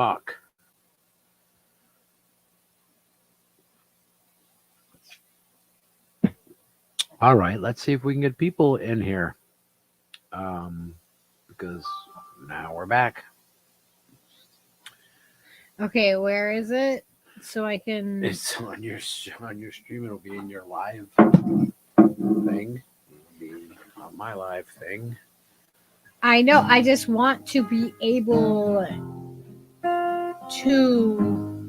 fuck? All right, let's see if we can get people in here. Because now we're back. Okay, where is it? So I can. It's on your stream. It'll be in your live thing. It'll be on my live thing. I know. I just want to be able to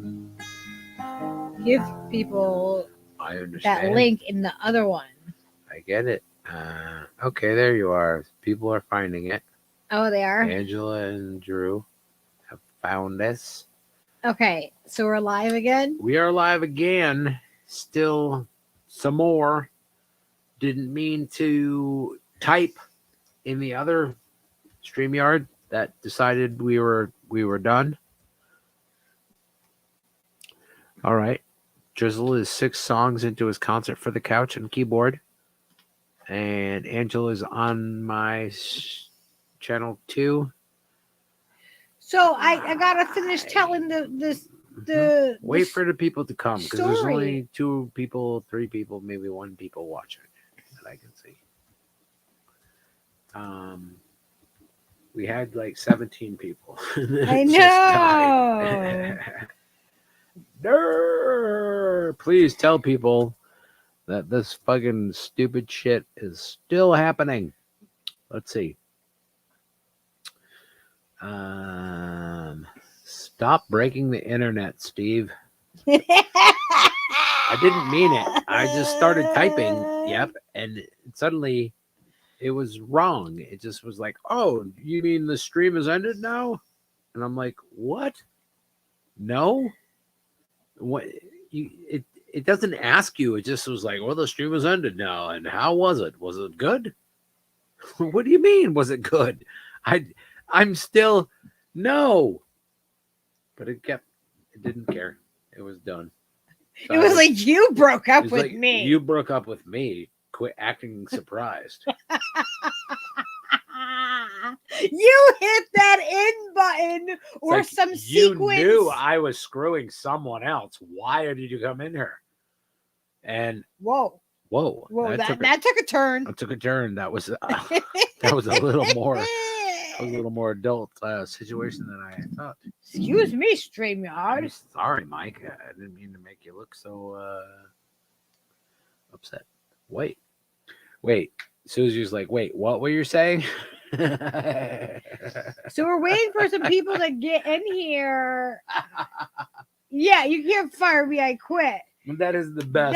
give people I understand that link in the other one. I get it. Okay, there you are. People are finding it. Oh, they are? Angela and Drew have found us. Okay, so we're live again? We are live again. Still some more. Didn't mean to type in the other StreamYard that decided we were done. All right. Drizzle is 6 songs into his concert for the couch and keyboard. And Angela is on my channel 2. So I gotta finish telling the wait for the people to come because there's story. only 2 people, 3 people, maybe 1 people watching that I can see. We had like 17 people. I know. Please tell people that this fucking stupid shit is still happening. Let's see. Stop breaking the internet, Steve. I didn't mean it. I just started typing. Yep. And suddenly it was wrong. It just was like, oh, you mean the stream has ended now? And I'm like, what? No. What? It doesn't ask you. It just was like, well, the stream has ended now. And how was it? Was it good? What do you mean? Was it good? I'm still no. But it didn't care. It was done. So it was like you broke up with like, me. You broke up with me. Quit acting surprised. You hit that end button or like some you sequence. You knew I was screwing someone else. Why did you come in here? And whoa, that took a turn. That took a turn. That was that was a little more. A little more adult situation than I thought. Excuse me, StreamYard. I'm sorry, Mike. I didn't mean to make you look so upset. Wait. Susie's like, wait, what were you saying? So we're waiting for some people to get in here. Yeah, you can't fire me. I quit. That is the best.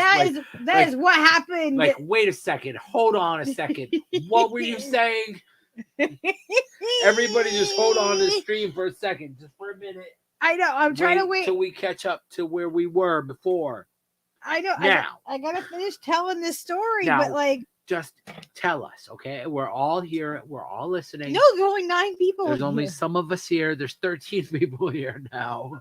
That is what happened. Like, wait a second. Hold on a second. What were you saying? Everybody just hold on to the stream for a second, just for a minute. I know. I'm trying to wait till we catch up to where we were before. I know. Now I gotta finish telling this story, now, but like, just tell us, okay? We're all here. We're all listening. No, there's only 9 people. There's only some of us here. There's 13 people here now.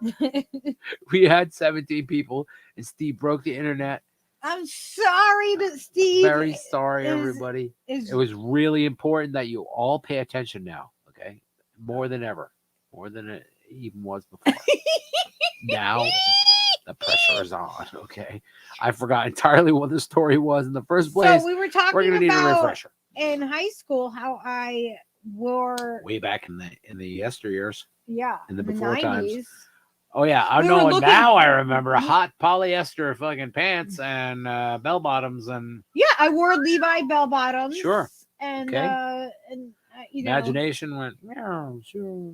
We had 17 people, and Steve broke the internet. I'm sorry, but Steve. Very sorry, everybody. It was really important that you all pay attention now, okay? More than ever. More than it even was before. Now, the pressure is on, okay? I forgot entirely what the story was in the first place. So we were talking We're gonna need a refresher. In high school, how I wore... Way back in the yesteryears. Yeah. In the before 90s. Times. Oh, yeah. I know. Now I remember hot polyester fucking pants and bell bottoms and. Yeah, I wore Levi bell bottoms. Sure. And, okay. Imagination went, yeah, sure.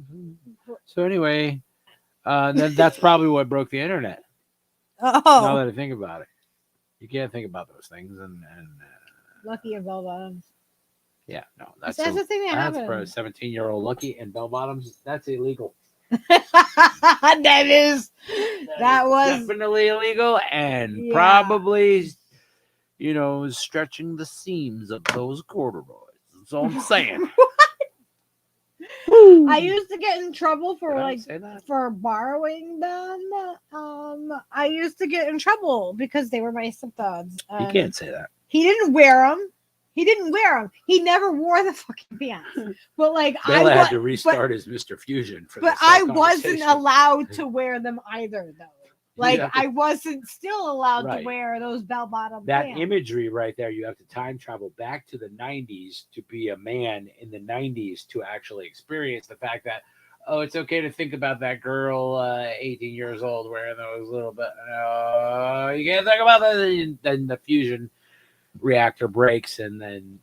So anyway, then that's probably what broke the internet. Oh. Now that I think about it. You can't think about those things. And Lucky and bell bottoms. Yeah, no. That's the thing that happened. For a 17-year-old Lucky and bell bottoms, that's illegal. That was definitely illegal and probably, stretching the seams of those corduroys. That's all I'm saying. I used to get in trouble for for borrowing them. I used to get in trouble because they were my stepdads. You can't say that. He didn't wear them. He didn't wear them. He never wore the fucking pants. But like Bill I had was, to restart his Mr. Fusion for but this whole I wasn't conversation. allowed to wear them either, though. Like have to- I wasn't still allowed Right. to wear those bell-bottom That pants. imagery right there, you have to time travel back to the 90s to be a man in the 90s to actually experience the fact that, oh, it's okay to think about that girl, 18 years old, wearing those little bit. You can't think about that. Then the fusion reactor breaks, and then,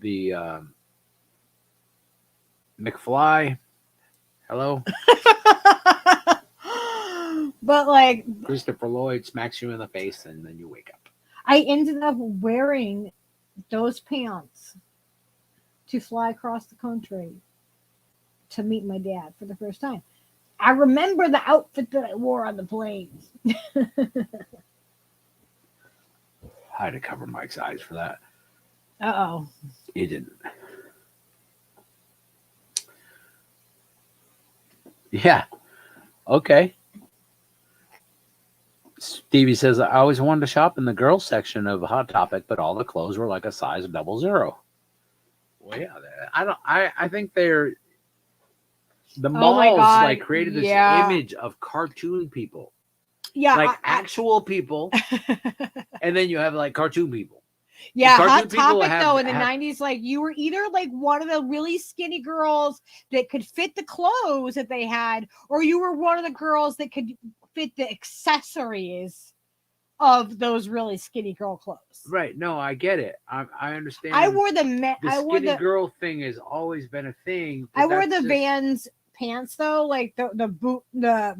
the McFly. Hello? But like Christopher Lloyd smacks you in the face, and then you wake up. I ended up wearing those pants to fly across the country to meet my dad for the first time. I remember the outfit that I wore on the planes. I had to cover Mike's eyes for that. Uh-oh. He didn't. Yeah. Okay. Stevie says, I always wanted to shop in the girls section of Hot Topic, but all the clothes were like a size 00. Well, yeah, I think they're the malls God, like created this yeah. image of cartoon people. Yeah. Like actual people, and then you have like cartoon people. Yeah, cartoon Hot people Topic though in the have- 90s, like you were either like one of the really skinny girls that could fit the clothes that they had, or you were one of the girls that could fit the accessories of those really skinny girl clothes. Right. No, I get it. I understand. I wore the the skinny girl thing has always been a thing. I wore the Vans pants though, like the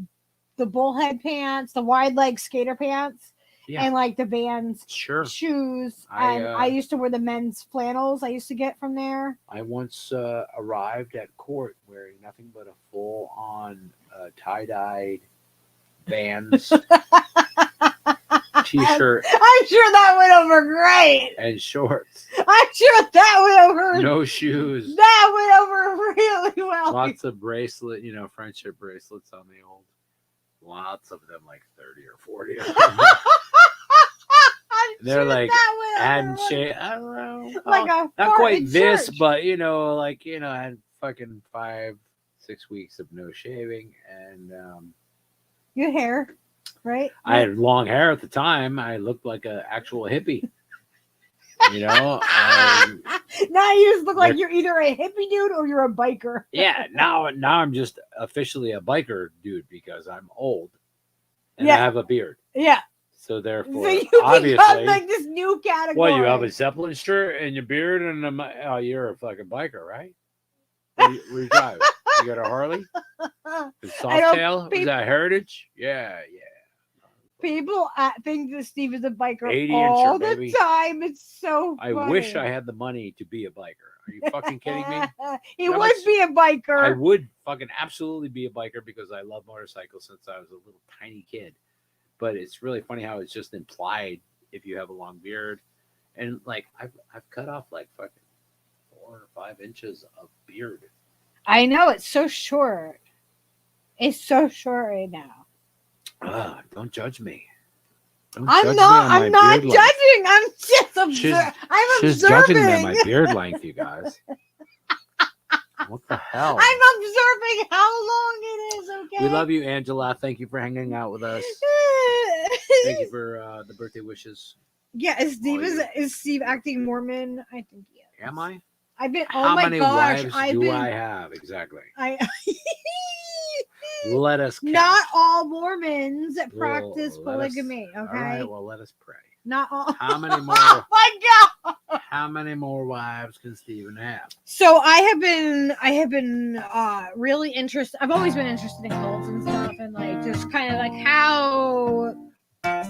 bullhead pants, the wide leg skater pants, and like the Vans shoes. And I used to wear the men's flannels I used to get from there. I once arrived at court wearing nothing but a full-on tie-dyed Vans t-shirt. I'm sure that went over great. And shorts. I'm sure that went over. No shoes. That went over really well. Lots of bracelet, friendship bracelets on the old. Lots of them, like 30 or 40. They're like handshake. I don't know. Like a not quite this, church. but I had fucking 5-6 weeks of no shaving, and your hair, right? I had long hair at the time. I looked like an actual hippie. Now you just look like you're either a hippie dude or you're a biker. Yeah, now I'm just officially a biker dude because I'm old and I have a beard. Yeah. So therefore, so you obviously, become like this new category. Well, you have a Zeppelin shirt and your beard, and you're a fucking biker, right? What do you drive? You got a Harley? Softail? Is that Heritage? Yeah. People think that Steve is a biker 80 all incher, the baby. time. It's so funny. I wish I had the money to be a biker. Are you fucking kidding me? He would be a biker. I would fucking absolutely be a biker because I love motorcycles since I was a little tiny kid. But it's really funny how it's just implied if you have a long beard. And like I've cut off like fucking 4 or 5 inches of beard. I know, it's so short. It's so short right now. Don't judge me. I'm not judging. I'm just observing. She's judging me on my beard length, you guys. What the hell? I'm observing how long it is, okay? We love you, Angela. Thank you for hanging out with us. Thank you for the birthday wishes. Yeah, is Steve acting Mormon? I think he is. Am I? I've been. How my many gosh! wives I have exactly? Let us count. Not all Mormons practice polygamy. Okay. All right. Well, let us pray. Not all. How many more? Oh my God! How many more wives can Steven have? So I have been really interested. I've always been interested in cults and stuff, and like just kind of like how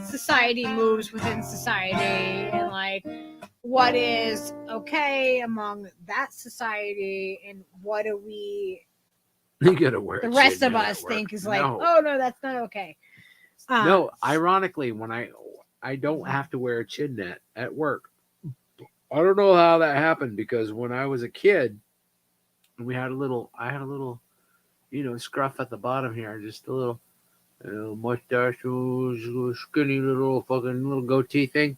society moves within society, and like what is okay among that society, and what do we? You gotta wear the rest of us think is like, oh no, that's not okay. No, ironically, when I don't have to wear a chin net at work. I don't know how that happened because when I was a kid, I had a little, scruff at the bottom here, just a little mustache, skinny little fucking little goatee thing.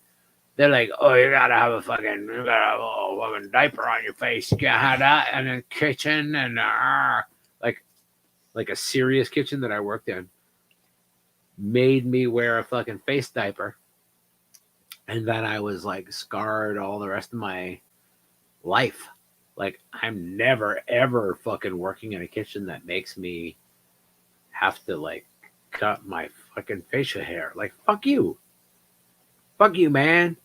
They're like, oh, you gotta have a fucking diaper on your face. You can't have that in the kitchen and like like a serious kitchen that I worked in made me wear a fucking face diaper, and then I was like scarred all the rest of my life. Like I'm never ever fucking working in a kitchen that makes me have to like cut my fucking facial hair. Like fuck you, man.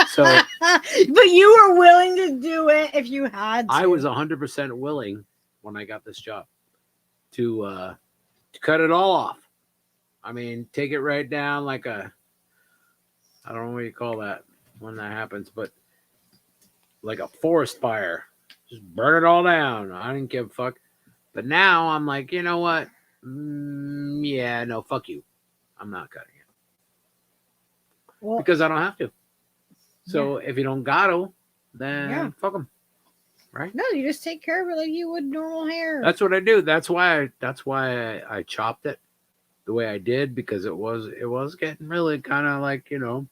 So but you were willing to do it if you had to. I was 100% willing when I got this job to cut it all off. I mean, take it right down like I don't know what you call that when that happens, but like a forest fire. Just burn it all down. I didn't give a fuck. But now I'm like, you know what? Yeah, no, fuck you. I'm not cutting it. Well, because I don't have to. So if you don't got to, then fuck them. Right? No, you just take care of it like you would normal hair. That's what I do. That's why I chopped it the way I did, because it was getting really kind of like, you know,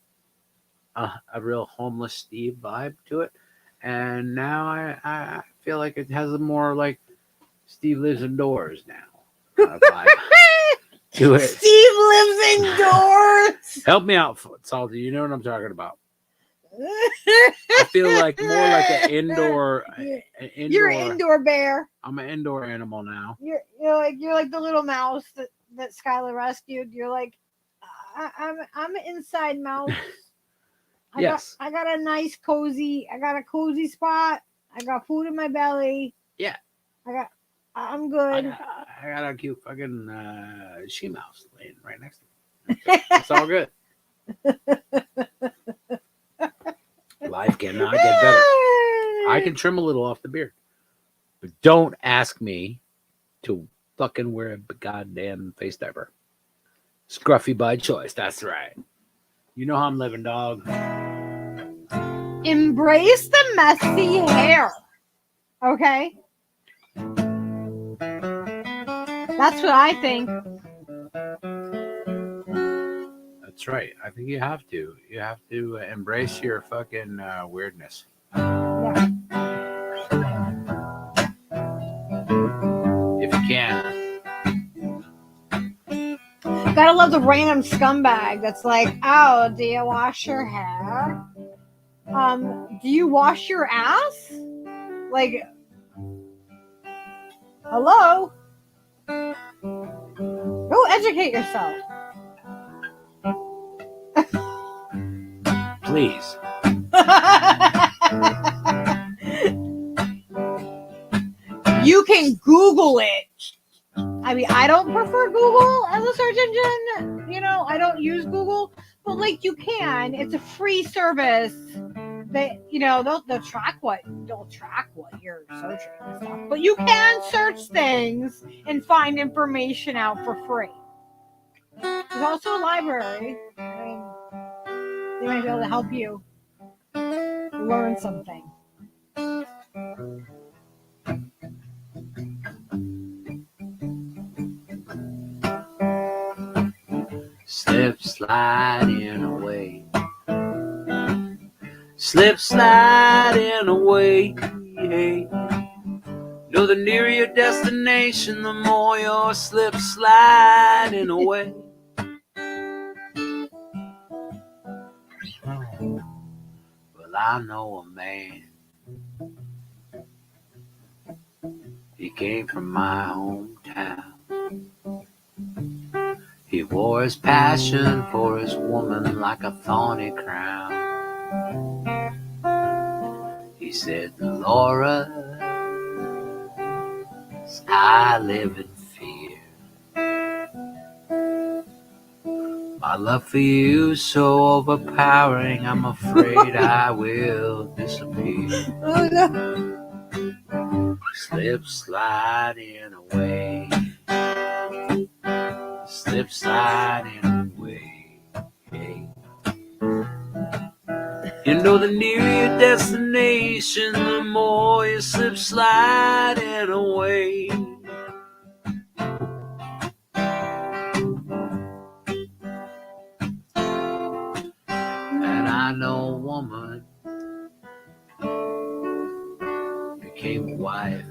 a real homeless Steve vibe to it. And now I feel like it has a more like Steve lives indoors now kind of vibe to it. Steve lives indoors. Help me out, Salty. You know what I'm talking about. I feel like more like an indoor. You're an indoor bear. I'm an indoor animal now. You're like the little mouse that Skylar rescued. You're like, I'm an inside mouse. I got a nice cozy. I got a cozy spot. I got food in my belly. Yeah. I'm good. I got a cute fucking she mouse laying right next to me. It's all good. Life cannot get better. I can trim a little off the beard, but don't ask me to fucking wear a goddamn face diaper. Scruffy by choice. That's right. You know how I'm living, dog. Embrace the messy hair. Okay? That's what I think. That's right. I think you have to. You have to embrace your fucking weirdness. Yeah. If you can. Gotta love the random scumbag that's like, oh, do you wash your hair? Do you wash your ass? Like, hello? Go educate yourself. Please. You can Google it. I mean, I don't prefer Google as a search engine. You know, I don't use Google, but like you can. It's a free service. They, you know, they'll track what you're searching and stuff. But you can search things and find information out for free. There's also a library. I mean, they might be able to help you learn something. Slip sliding away. Slip sliding away. Hey. Know the nearer your destination, the more you're slip sliding away. Well, I know a man. He came from my hometown. He wore his passion for his woman like a thorny crown. He said, Laura, I live in fear. My love for you is so overpowering, I'm afraid I will disappear. Oh, no. Slip sliding away. Slip sliding away. Hey. You know the nearer your destination, the more you slip sliding away. And I old woman became a wife.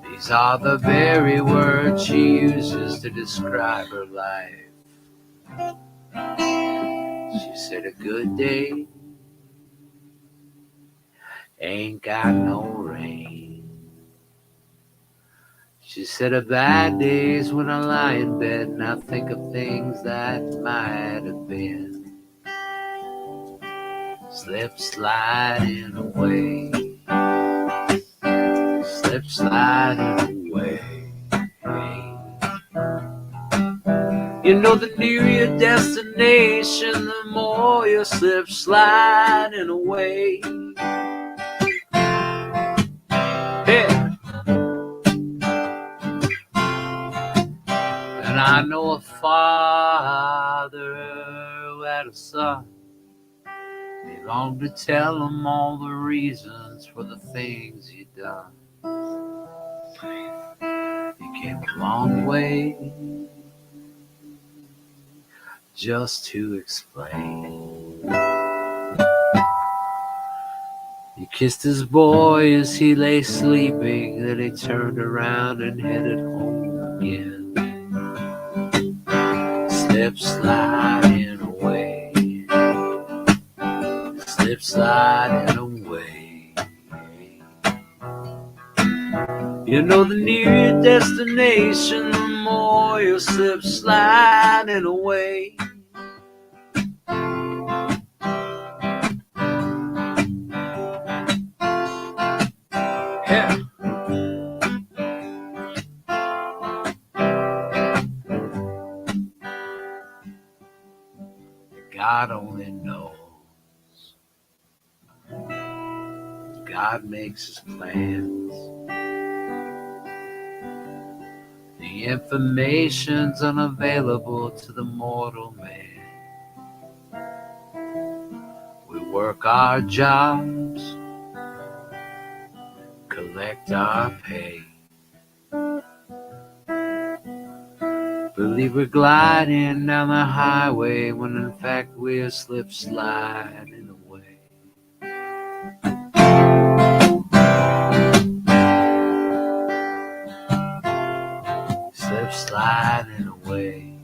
These are the very words she uses to describe her life. She said a good day ain't got no rain. She said a bad day's when I lie in bed and I think of things that might have been. Slip sliding away. Slip sliding away. You know, the nearer your destination, the more you slip sliding away. Hey. And I know a father who had a son. He longed to tell him all the reasons for the things he'd done. He came a long way just to explain. He kissed his boy as he lay sleeping, then he turned around and headed home again. Slip sliding away. Slip sliding away. You know, the nearer your destination, the more you'll slip sliding away. Yeah. God only knows. God makes his plans. The information's unavailable to the mortal man. We work our jobs, collect our pay. Believe we're gliding down the highway when in fact we're slip sliding away. Slip sliding away.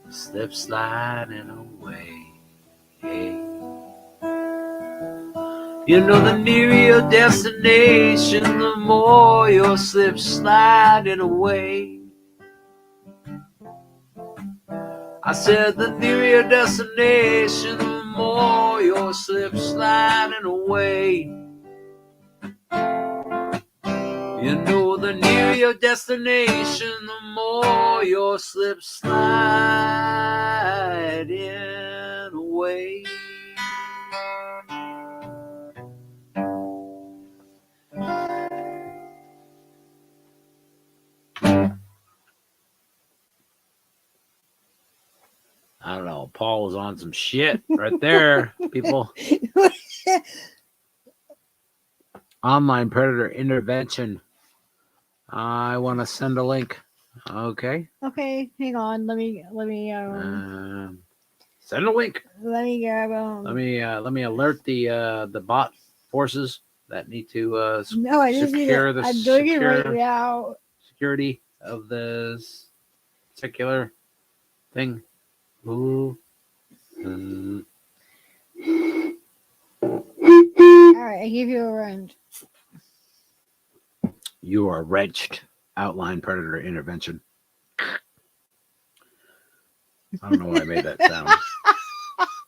Slip sliding away. Hey. You know, the nearer your destination, the more you'll slip sliding away. I said the nearer your destination, the more you'll slip sliding away. You know, the nearer your destination, the more you'll slip sliding away. I don't know. Paul was on some shit right there, people. Online predator intervention. I want to send a link. Okay. Okay, hang on. Let me Send a link. let me grab Let me alert the bot forces that need to No, I just need secure it. the I'm doing it right now. security of this particular thing. Ooh. All right, I give you a round. You are wrenched. Outline predator intervention. I don't know why I made that sound.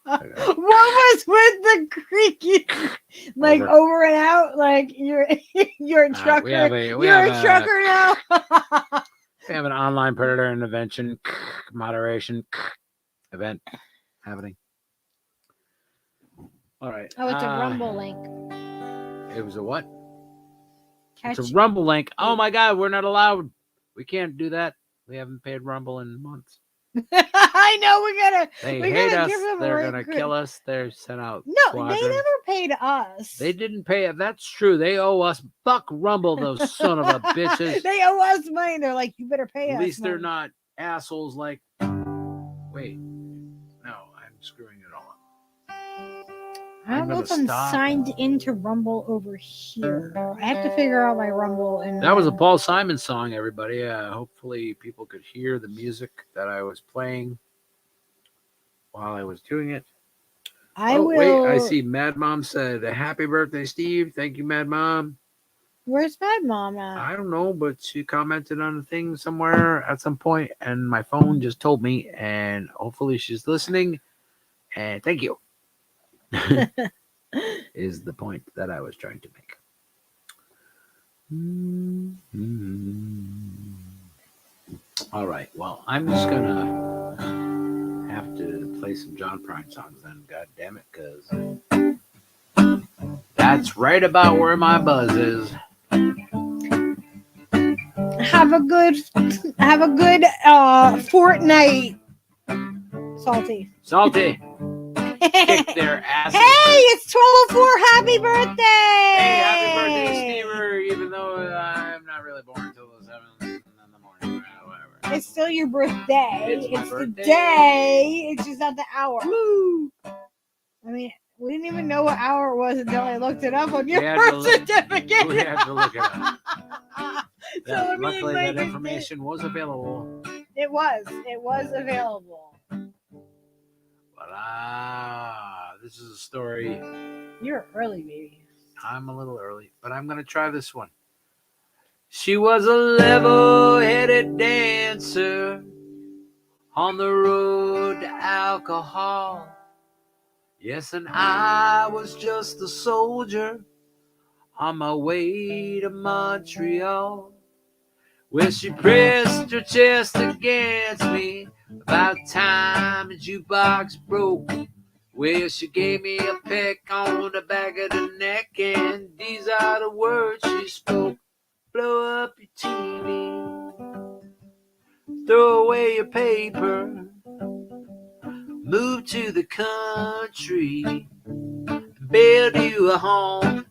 What was with the creaky, like over and out? Like you're a trucker. We have a trucker now. We have an online predator intervention moderation event happening. All right. Oh, it's a Rumble link. It was a what? Catch It's a Rumble link. Oh my God, we're not allowed. We can't do that. We haven't paid Rumble in months. I know we gotta. They we hate gotta us. give them They're a gonna kill us. They're sent out. No, squadrons. they never paid us. They didn't pay it. That's true. They owe us. Fuck Rumble, those son of a bitches. They owe us money. They're like, you better pay us. At least they're money. not assholes like Wait. No, I'm screwing it all up. I don't know if I'm signed into Rumble over here. I have to figure out my Rumble. And that was a Paul Simon song, everybody. Hopefully people could hear the music that I was playing while I was doing it. Wait, I see Mad Mom said, happy birthday, Steve. Thank you, Mad Mom. Where's Mad Mom at? I don't know, but she commented on a thing somewhere at some point, and my phone just told me, and hopefully she's listening. And thank you. Is the point that I was trying to make. All right. Well, I'm just gonna have to play some John Prine songs then. God damn it, because that's right about where my buzz is. Have a good fortnight, Salty. Kick their asses. Hey, it's 12:04. Happy birthday! Hey, happy birthday, Stever, even though I'm not really born until the 7th in the morning. Whatever. It's still your birthday. It's my the birthday. day. It's just not the hour. Woo! I mean, we didn't even know what hour it was until I looked it up on your birth certificate. We had to look it up. So, luckily, that information was available. It was available. But this is a story. You're early, baby. I'm a little early, but I'm going to try this one. She was a level-headed dancer on the road to alcohol. Yes, and I was just a soldier on my way to Montreal. Well, she pressed her chest against me about time the jukebox broke. Well, she gave me a peck on the back of the neck, and these are the words she spoke. Blow up your TV, throw away your paper, move to the country, build you a home,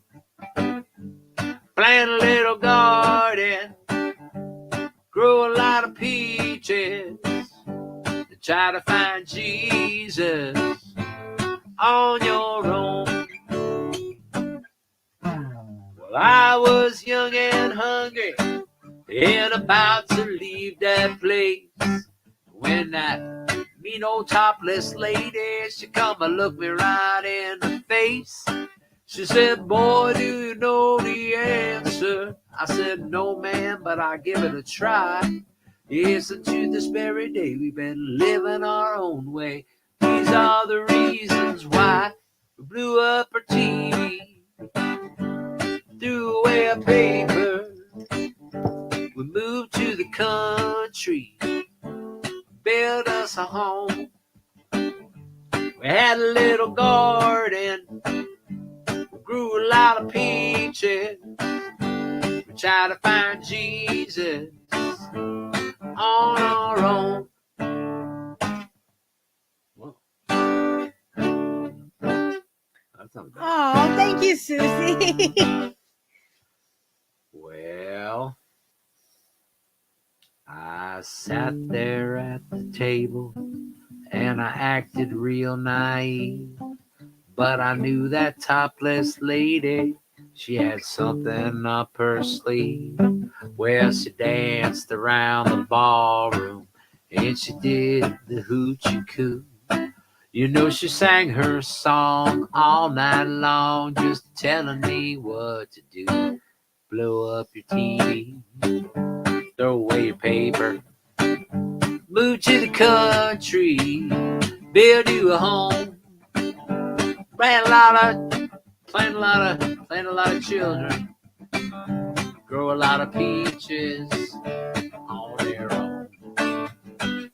plant a little garden, grow a lot of peaches, and try to find Jesus on your own. Well, I was young and hungry and about to leave that place when that mean old topless lady, she come and looked me right in the face. She said, boy, do you know the answer? I said, no, ma'am, but I give it a try. Yes, and to this very day, we've been living our own way. These are the reasons why we blew up our TV, threw away our paper, we moved to the country, built us a home. We had a little garden, grew a lot of peaches. We tried to find Jesus on our own. Whoa. That's not bad. Oh, thank you, Susie. Well, I sat there at the table and I acted real naive, but I knew that topless lady, she had something up her sleeve. Well, she danced around the ballroom and she did the hoochie coo. You know, she sang her song all night long, just telling me what to do. Blow up your TV, throw away your paper, move to the country, build you a home, plant a lot of children, grow a lot of peaches on their own.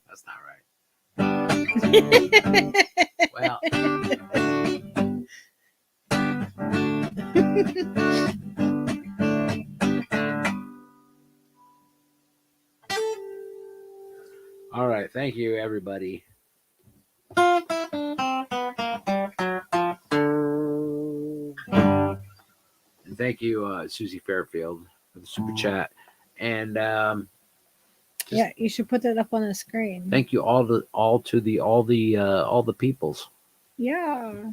That's not right. Well. All right. Thank you, everybody. And thank you, Susie Fairfield, for the super chat. And Yeah, you should put that up on the screen. Thank you all the peoples Yeah,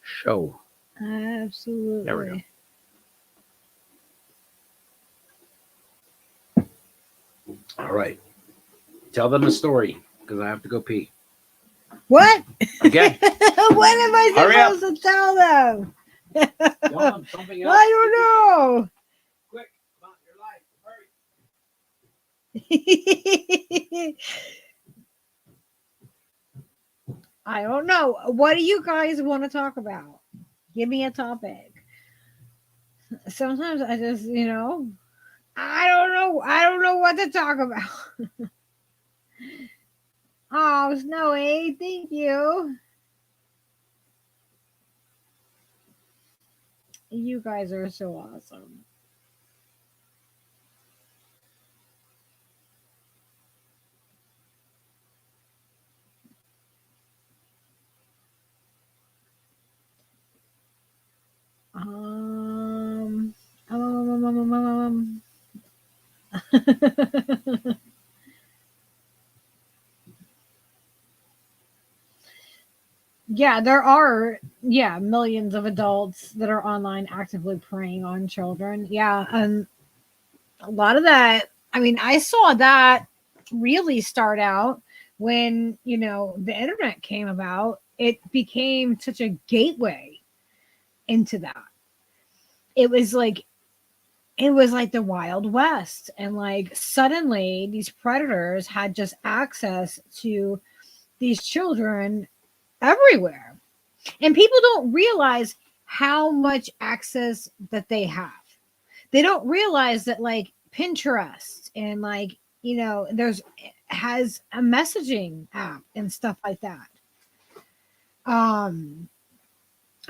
show. absolutely. There we go. All right. Tell them a story because I have to go pee. What? Okay. What am I Hurry up. supposed to tell them? Tell them something else. I don't know. Quick about your life. Hurry. I don't know. What do you guys want to talk about? Give me a topic. Sometimes I just, I don't know. I don't know what to talk about. Oh, Snowy, thank you. You guys are so awesome. Um, um, yeah, there are millions of adults that are online actively preying on children. Yeah, and a lot of that. I mean, I saw that really start out when the internet came about. It became such a gateway into that. It was like the Wild West, and like suddenly these predators had just access to these children everywhere, and people don't realize how much access that they have. They don't realize that like Pinterest and like there's has a messaging app and stuff like that.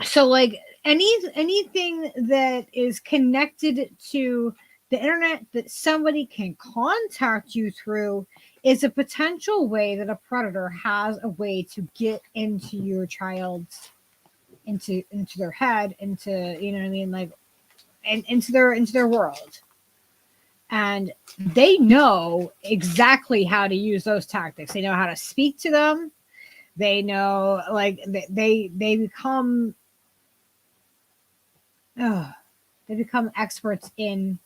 So like anything that is connected to the internet that somebody can contact you through is a potential way that a predator has a way to get into your child's into their head, into like, and into their world. And they know exactly how to use those tactics. They know how to speak to them. They know, like, they become they become experts in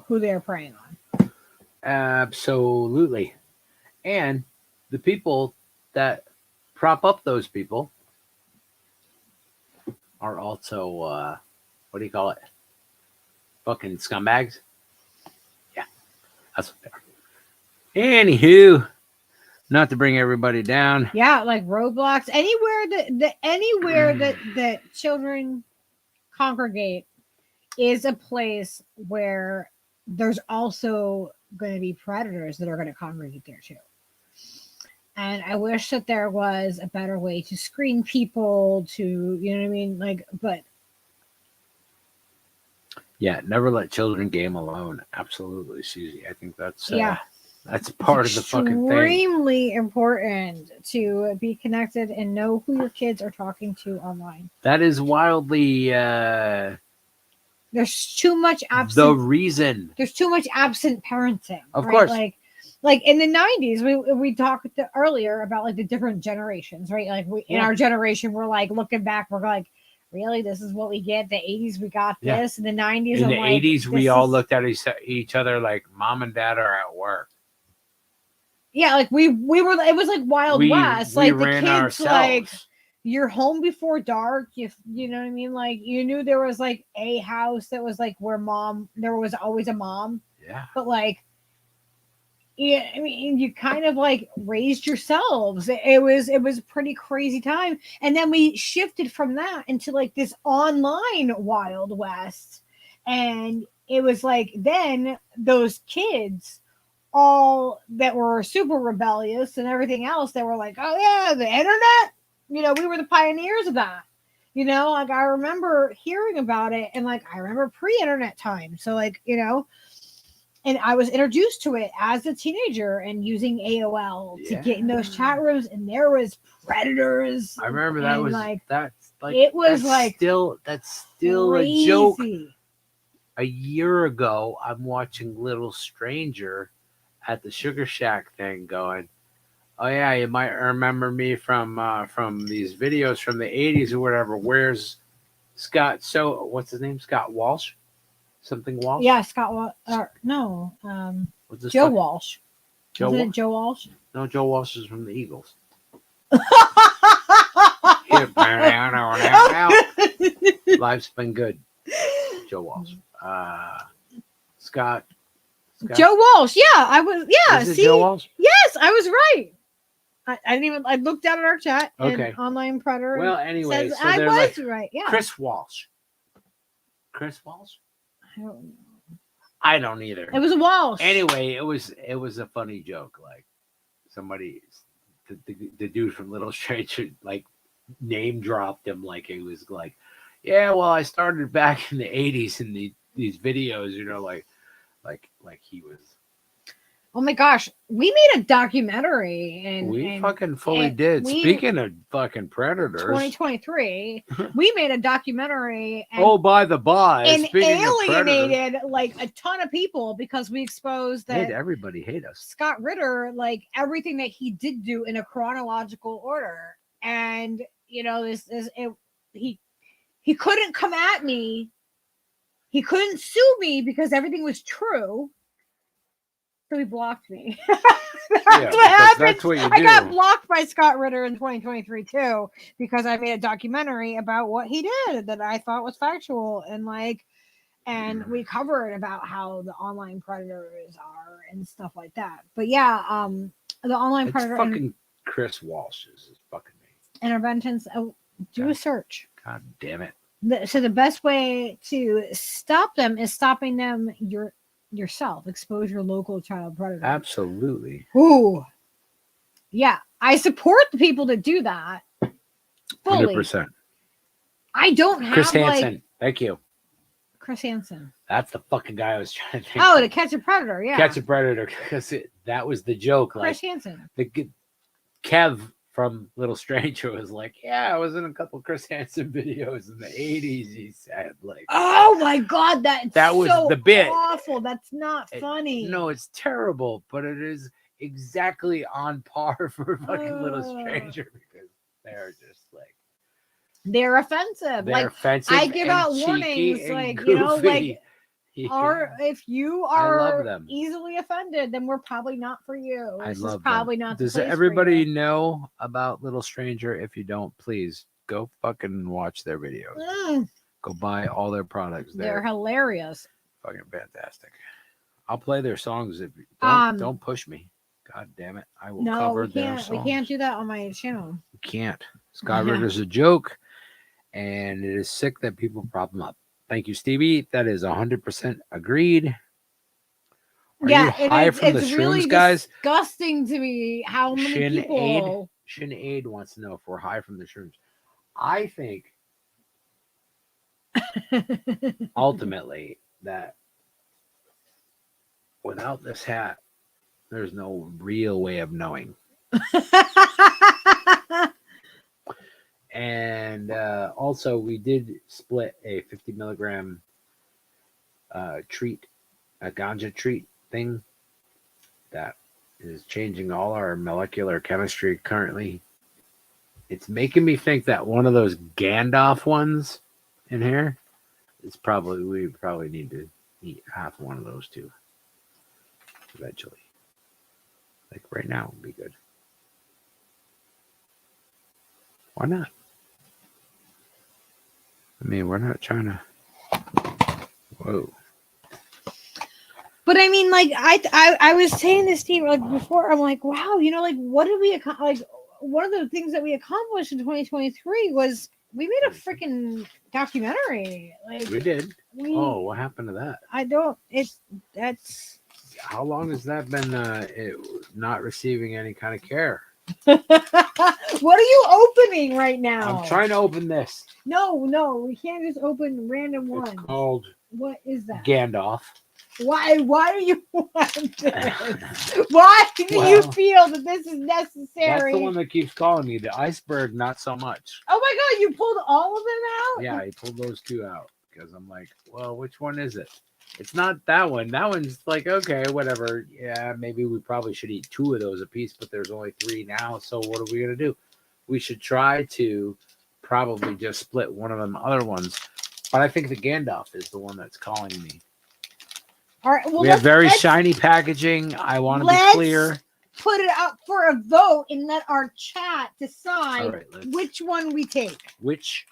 who they're preying on. Absolutely. And the people that prop up those people are also what do you call it? Fucking scumbags. Yeah, that's what they are. Anywho, not to bring everybody down. Yeah, like Roblox, anywhere that children congregate is a place where there's also going to be predators that are going to congregate there too. And I wish that there was a better way to screen people, to, you know what I mean? Like, but yeah, never let children game alone. Absolutely, Susie. I think that's that's it's part of the fucking thing. extremely important to be connected and know who your kids are talking to online. That is wildly There's too much absent. the reason. There's too much absent parenting. Of right? course. Like in the 90s, we talked earlier about like the different generations, right? Like in our generation, we're like looking back, we're like, really, this is what we get. The 80s, we got this. In the 90s, in the 80s, we all looked at each other like mom and dad are at work. Yeah, like we were. It was like Wild West. We like the ran kids, ourselves. like you're home before dark. You know what I mean? Like you knew there was like a house that was like where there was always a mom. Yeah. But like, yeah, I mean, you kind of like raised yourselves. It was a pretty crazy time, and then we shifted from that into like this online Wild West, and it was like then those kids, all that were super rebellious and everything else, that were like, oh yeah, the internet, we were the pioneers of that. Like I remember hearing about it, and like I remember pre-internet time, so like and I was introduced to it as a teenager and using AOL to get in those chat rooms, and there was predators. I remember that was like that's like it was that's like still crazy. a joke. a year ago, I'm watching Little Stranger at the Sugar Shack thing, going, "Oh yeah, you might remember me from these videos from the '80s or whatever." Where's Scott? So what's his name? Scott Walsh, something Walsh. Yeah, Scott Walsh. No, What's this Joe fuck- Walsh. Joe. Wasn't it Walsh? Joe Walsh? No, Joe Walsh is from the Eagles. Life's been good. Joe Walsh. Scott. Joe Walsh. Yeah, I was. Yeah, Is it see, Joe Walsh? yes, I was right. I didn't even. I looked down at our chat. Okay. And Online Predator. Well, anyway, says so I they're was like, right. Yeah. Chris Walsh. Chris Walsh? I don't know. I don't either. It was a Walsh. Anyway, it was a funny joke. Like somebody, the dude from Little Stranger, like name dropped him like he was like, yeah, well, I started back in the '80s in these videos, you know, like he was. Oh my gosh, we made a documentary We fucking fully did. Speaking of fucking predators, 2023, we made a documentary. And, oh, by the by, and speaking of alienated like a ton of people because we exposed that made everybody hate us. Scott Ritter, like everything that he did do in a chronological order, and you know he couldn't come at me. He couldn't sue me because everything was true. So he blocked me. That's what happened. That's what you do. I got blocked by Scott Ritter in 2023 too because I made a documentary about what he did that I thought was factual and we covered about how the online predators are and stuff like that. But yeah, the online predator fucking Chris Walsh is his fucking name. Interventions. Do a search. God damn it. So the best way to stop them is stopping them yourself. Expose your local child predator. Absolutely. Ooh. Yeah. I support the people that do that. Fully. 100%. I don't have Chris Hansen. Thank you. Chris Hansen. That's the fucking guy I was trying to think Oh, of. to catch a predator, yeah. Catch a predator. Because that was the joke. Chris like Hansen. Kev from Little Stranger was like, yeah, I was in a couple Chris Hansen videos in the 80s, he said. Like, oh my God, that was so the bit. Awful. That's not funny. No, it's terrible, but it is exactly on par for fucking Little Stranger because they're just like they're offensive. They're offensive. I give out warnings, like goofy. You know, like if you are easily offended, then we're probably not for you. I love probably them. not. Does everybody know about Little Stranger? If you don't, please go fucking watch their videos. Go buy all their products. They're hilarious. Fucking fantastic. I'll play their songs if you don't push me. God damn it. I will cover their songs. We can't do that on my channel. We can't. Scott Ritter's a joke, and it is sick that people prop him up. Thank you, Stevie. That is 100% agreed. Are you high from the shrooms, really guys? Disgusting to me how many people. Shin Aid wants to know if we're high from the shrooms. I think ultimately that without this hat, there's no real way of knowing. And also, we did split a 50 milligram treat, a ganja treat thing that is changing all our molecular chemistry currently. It's making me think that one of those Gandalf ones in here is we probably need to eat half one of those too eventually. Like right now would be good. Why not? I mean, we're not trying to. Whoa. But I mean, like I was saying this to you like before. I'm like, wow, you know, like what did we like? One of the things that we accomplished in 2023 was we made a freaking documentary. Like we did. What happened to that? I don't. That's. How long has that been not receiving any kind of care? What are you opening right now? I'm trying to open this. No, we can't just open random ones. It's called. What is that? Gandalf. Why do you want this? Why do you feel that this is necessary? That's the one that keeps calling me. The iceberg, not so much. Oh my God, you pulled all of them out? Yeah, he pulled those two out. because I'm like, well, which one is it? It's not that one. That one's like, okay, whatever. Yeah, maybe we probably should eat 2 of those a piece, but there's only 3 now. So what are we gonna do? We should try to probably just split one of them other ones. But I think the Gandalf is the one that's calling me. All right. Well, We have very let's shiny packaging. I want to be let's clear. put it up for a vote and let our chat decide All right, which one we take. Which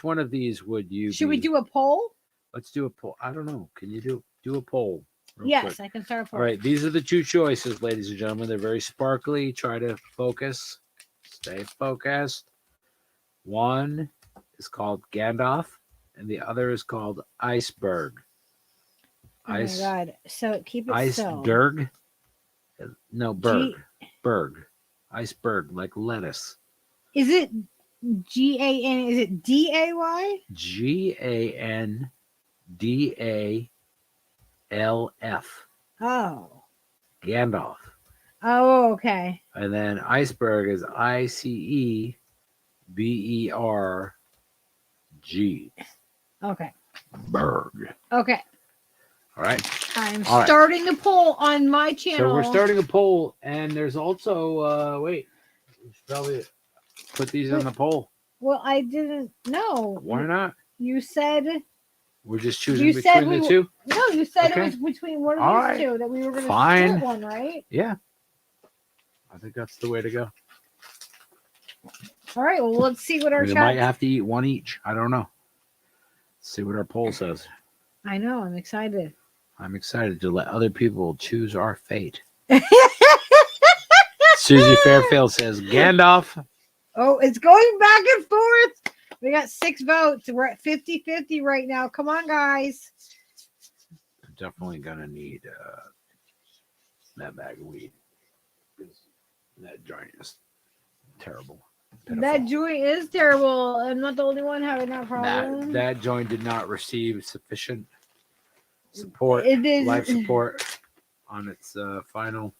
one of these would you? Should we do a poll? Let's do a poll. I don't know. Can you do a poll? real Yes, quick? I can start a poll. All right, these are the 2 choices, ladies and gentlemen. They're very sparkly. Try to focus. Stay focused. One is called Gandalf, and the other is called Iceberg. Oh my god! So keep it still. Iceberg? No, Berg. G- Berg. Iceberg, like lettuce. Is it GAN? Is it DAY? Gandalf. Oh. Gandalf. Oh, okay. And then Iceberg is ICEBERG. Okay. Berg. Okay. All right. I'm All right. starting a poll on my channel. So we're starting a poll, and there's also wait, we should probably put these on the poll. Well, I didn't know. Why not? You said We're just choosing you said between the 2. No, you said Okay. it was between one of All these right. 2 that we were going to Fine. split one, right? Yeah. I think that's the way to go. All right. Well, let's see what our We chat. might have to eat one each. I don't know. Let's see what our poll says. I know. I'm excited. I'm excited to let other people choose our fate. Susie Fairfield says Gandalf. Oh, it's going back and forth. We got 6 votes. We're at 50-50 right now. Come on, guys. I'm definitely going to need that bag of weed. That joint is terrible. Pitiful. That joint is terrible. I'm not the only one having that problem. That joint did not receive sufficient support, It is life support on its final.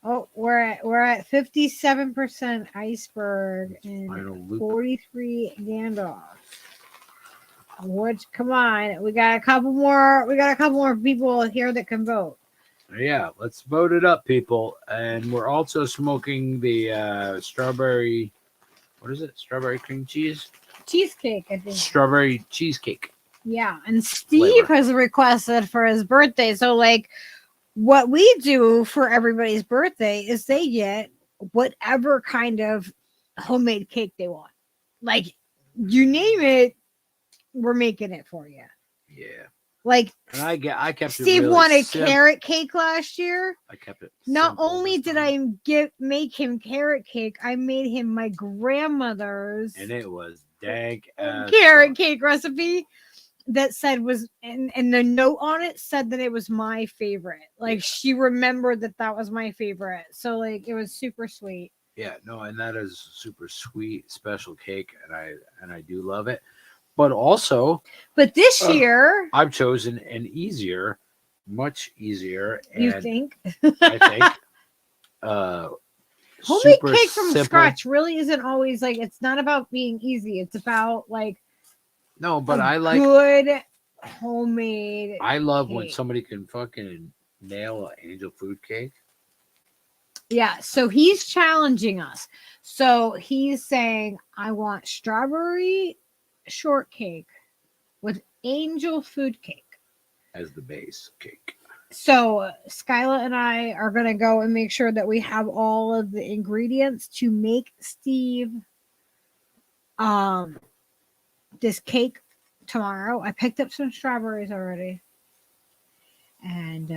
Oh, we're at 57% Iceberg and Final loop. 43 Gandalf. Which, come on, we got a couple more people here that can vote. Yeah, let's vote it up, people. And we're also smoking the strawberry. What is it? Strawberry cream cheese? Cheesecake, I think. Strawberry cheesecake. Yeah, and Steve Flavor. has requested for his birthday. So, like, what we do for everybody's birthday is they get whatever kind of homemade cake they want. Like, you name it, we're making it for you. Yeah. Like, And I kept Steve it really wanted simple. carrot cake last year. I kept it. Not simple only this did time. I make him carrot cake, I made him my grandmother's And it was dank as carrot fuck. cake recipe that said was and the note on it said that it was my favorite. Like, she remembered that was my favorite. So, like, it was super sweet. Yeah, no, and that is super sweet, special cake, and I do love it. But also, But this year, I've chosen an easier, much easier. And you think I think homemade super cake from simple. scratch really isn't always like, it's not about being easy. It's about like No, but a I like good homemade. I love when cake. somebody can fucking nail an angel food cake. Yeah, so he's challenging us. So he's saying, I want strawberry shortcake with angel food cake As the base cake. So Skyla and I are going to go and make sure that we have all of the ingredients to make Steve this cake tomorrow. I picked up some strawberries already. And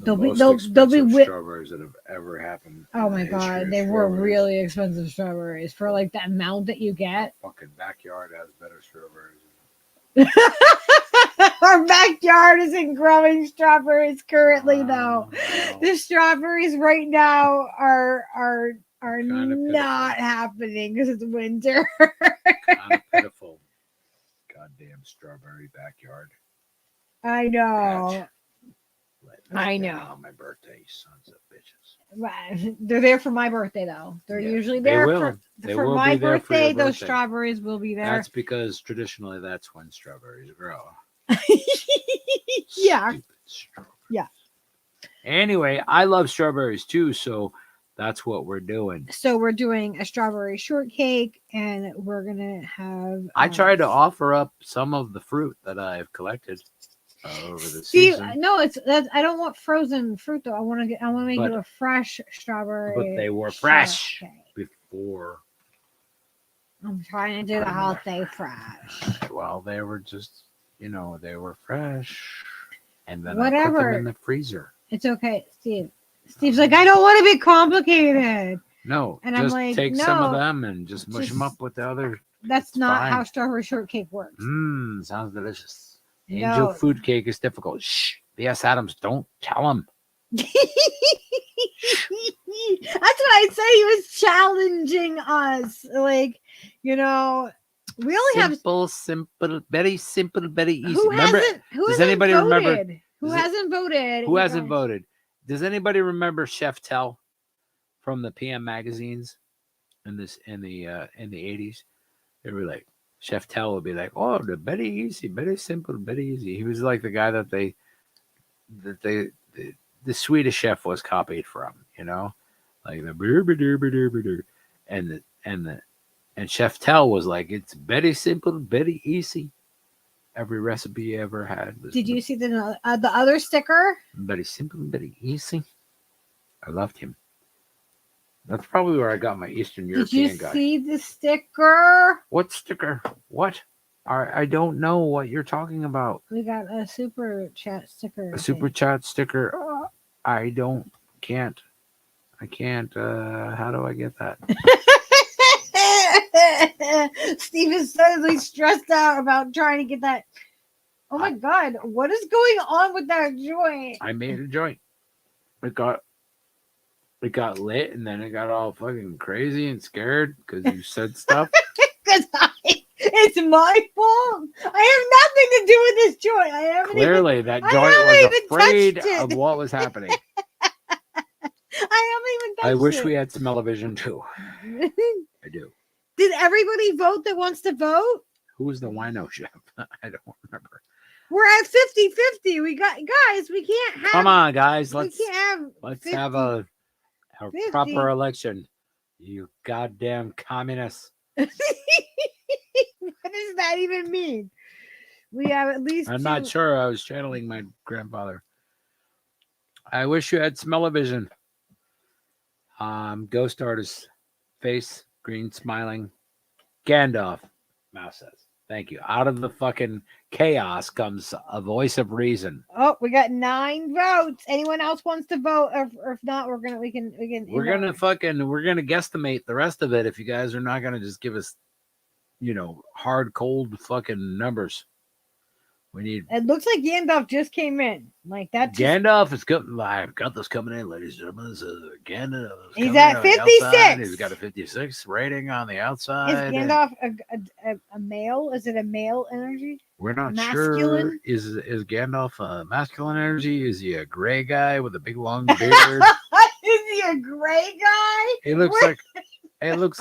they'll be strawberries that have ever happened. Oh my god, they were really expensive strawberries for like the amount that you get. Fucking backyard has better strawberries. Our backyard isn't growing strawberries currently, though. No. The strawberries right now are Kinda not happening because it's winter. Kind of pitiful. Goddamn strawberry backyard. I know. Patch. I know. On my birthday, you sons of bitches. They're there for my birthday though. They're Yeah, usually they there will. for They for will my be there for your birthday. Those birthday. strawberries will be there. That's because traditionally that's when strawberries grow. Yeah. Stupid strawberries. Yeah. Anyway, I love strawberries too, so that's what we're doing. So we're doing a strawberry shortcake, and we're gonna have. I tried to offer up some of the fruit that I've collected over the Steve, season, no, I don't want frozen fruit though. I want to make But- you a fresh strawberry. but they were fresh shortcake. before. I'm trying to do the whole thing fresh. Well, they were just, they were fresh, and then I put Whatever. them in the freezer. It's okay, Steve. Steve's like, I don't want to be complicated. No, And I'm just like, take some of no, them and just mush them just- up with the other. That's It's not fine. how strawberry shortcake works. Sounds delicious. Angel No. food cake is difficult. Shh. B.S. Adams, don't tell him. That's what I said. He was challenging us. Like, we only have Simple, very simple, very easy. who Remember, hasn't who does hasn't anybody voted? remember- Who does it- hasn't voted? who you hasn't guys? voted? Does anybody remember Chef Tell from the PM magazines in the 80s? They were like, Chef Tell would be like, oh, the very easy, very simple, very easy. He was like the guy that the Swedish chef was copied from, like the brr, and Chef Tell was like, it's very simple, very easy. Every recipe he ever had was Did you see the other sticker? very simple, very easy. I loved him. That's probably where I got my Eastern Did you European guy. see the sticker? What sticker? What? I don't know what you're talking about. We got a super chat sticker. A super chat sticker. I can't. How do I get that? Steve is suddenly stressed out about trying to get that. Oh my god, what is going on with that joint? I made a joint. It got lit, and then it got all fucking crazy and scared because you said stuff. Because it's my fault. I have nothing to do with this joint. I haven't Clearly, that I joint haven't was even afraid touched it. of what was happening. I haven't even touched I wish it. we had smell-o-vision too. I do. Did everybody vote that wants to vote? Who was the wino chef? I don't remember. We're at 50-50. We got guys, we can't have Come on, guys. we Let's can't have have a 50. proper election. You goddamn communists. What does that even mean? We have at least I'm two. not sure. I was channeling my grandfather. I wish you had smell-o-vision. Ghost artist face, green smiling. Gandalf, Mouse says. Thank you. Out of the fucking chaos comes a voice of reason. Oh, we got 9 votes. Anyone else wants to vote? Or if not, we can We're gonna guesstimate the rest of it if you guys are not gonna just give us, hard, cold fucking numbers. We need. It looks like Gandalf just came in. Like that. Gandalf is coming. I've got this coming in, ladies and gentlemen. This is Gandalf. Is He's coming at on the 56. outside. He's got a 56 rating on the outside. Is Gandalf a male? Is it a male energy? We're not masculine? sure. Is Gandalf a masculine energy? Is he a gray guy with a big long beard? Is he a gray guy? It looks What?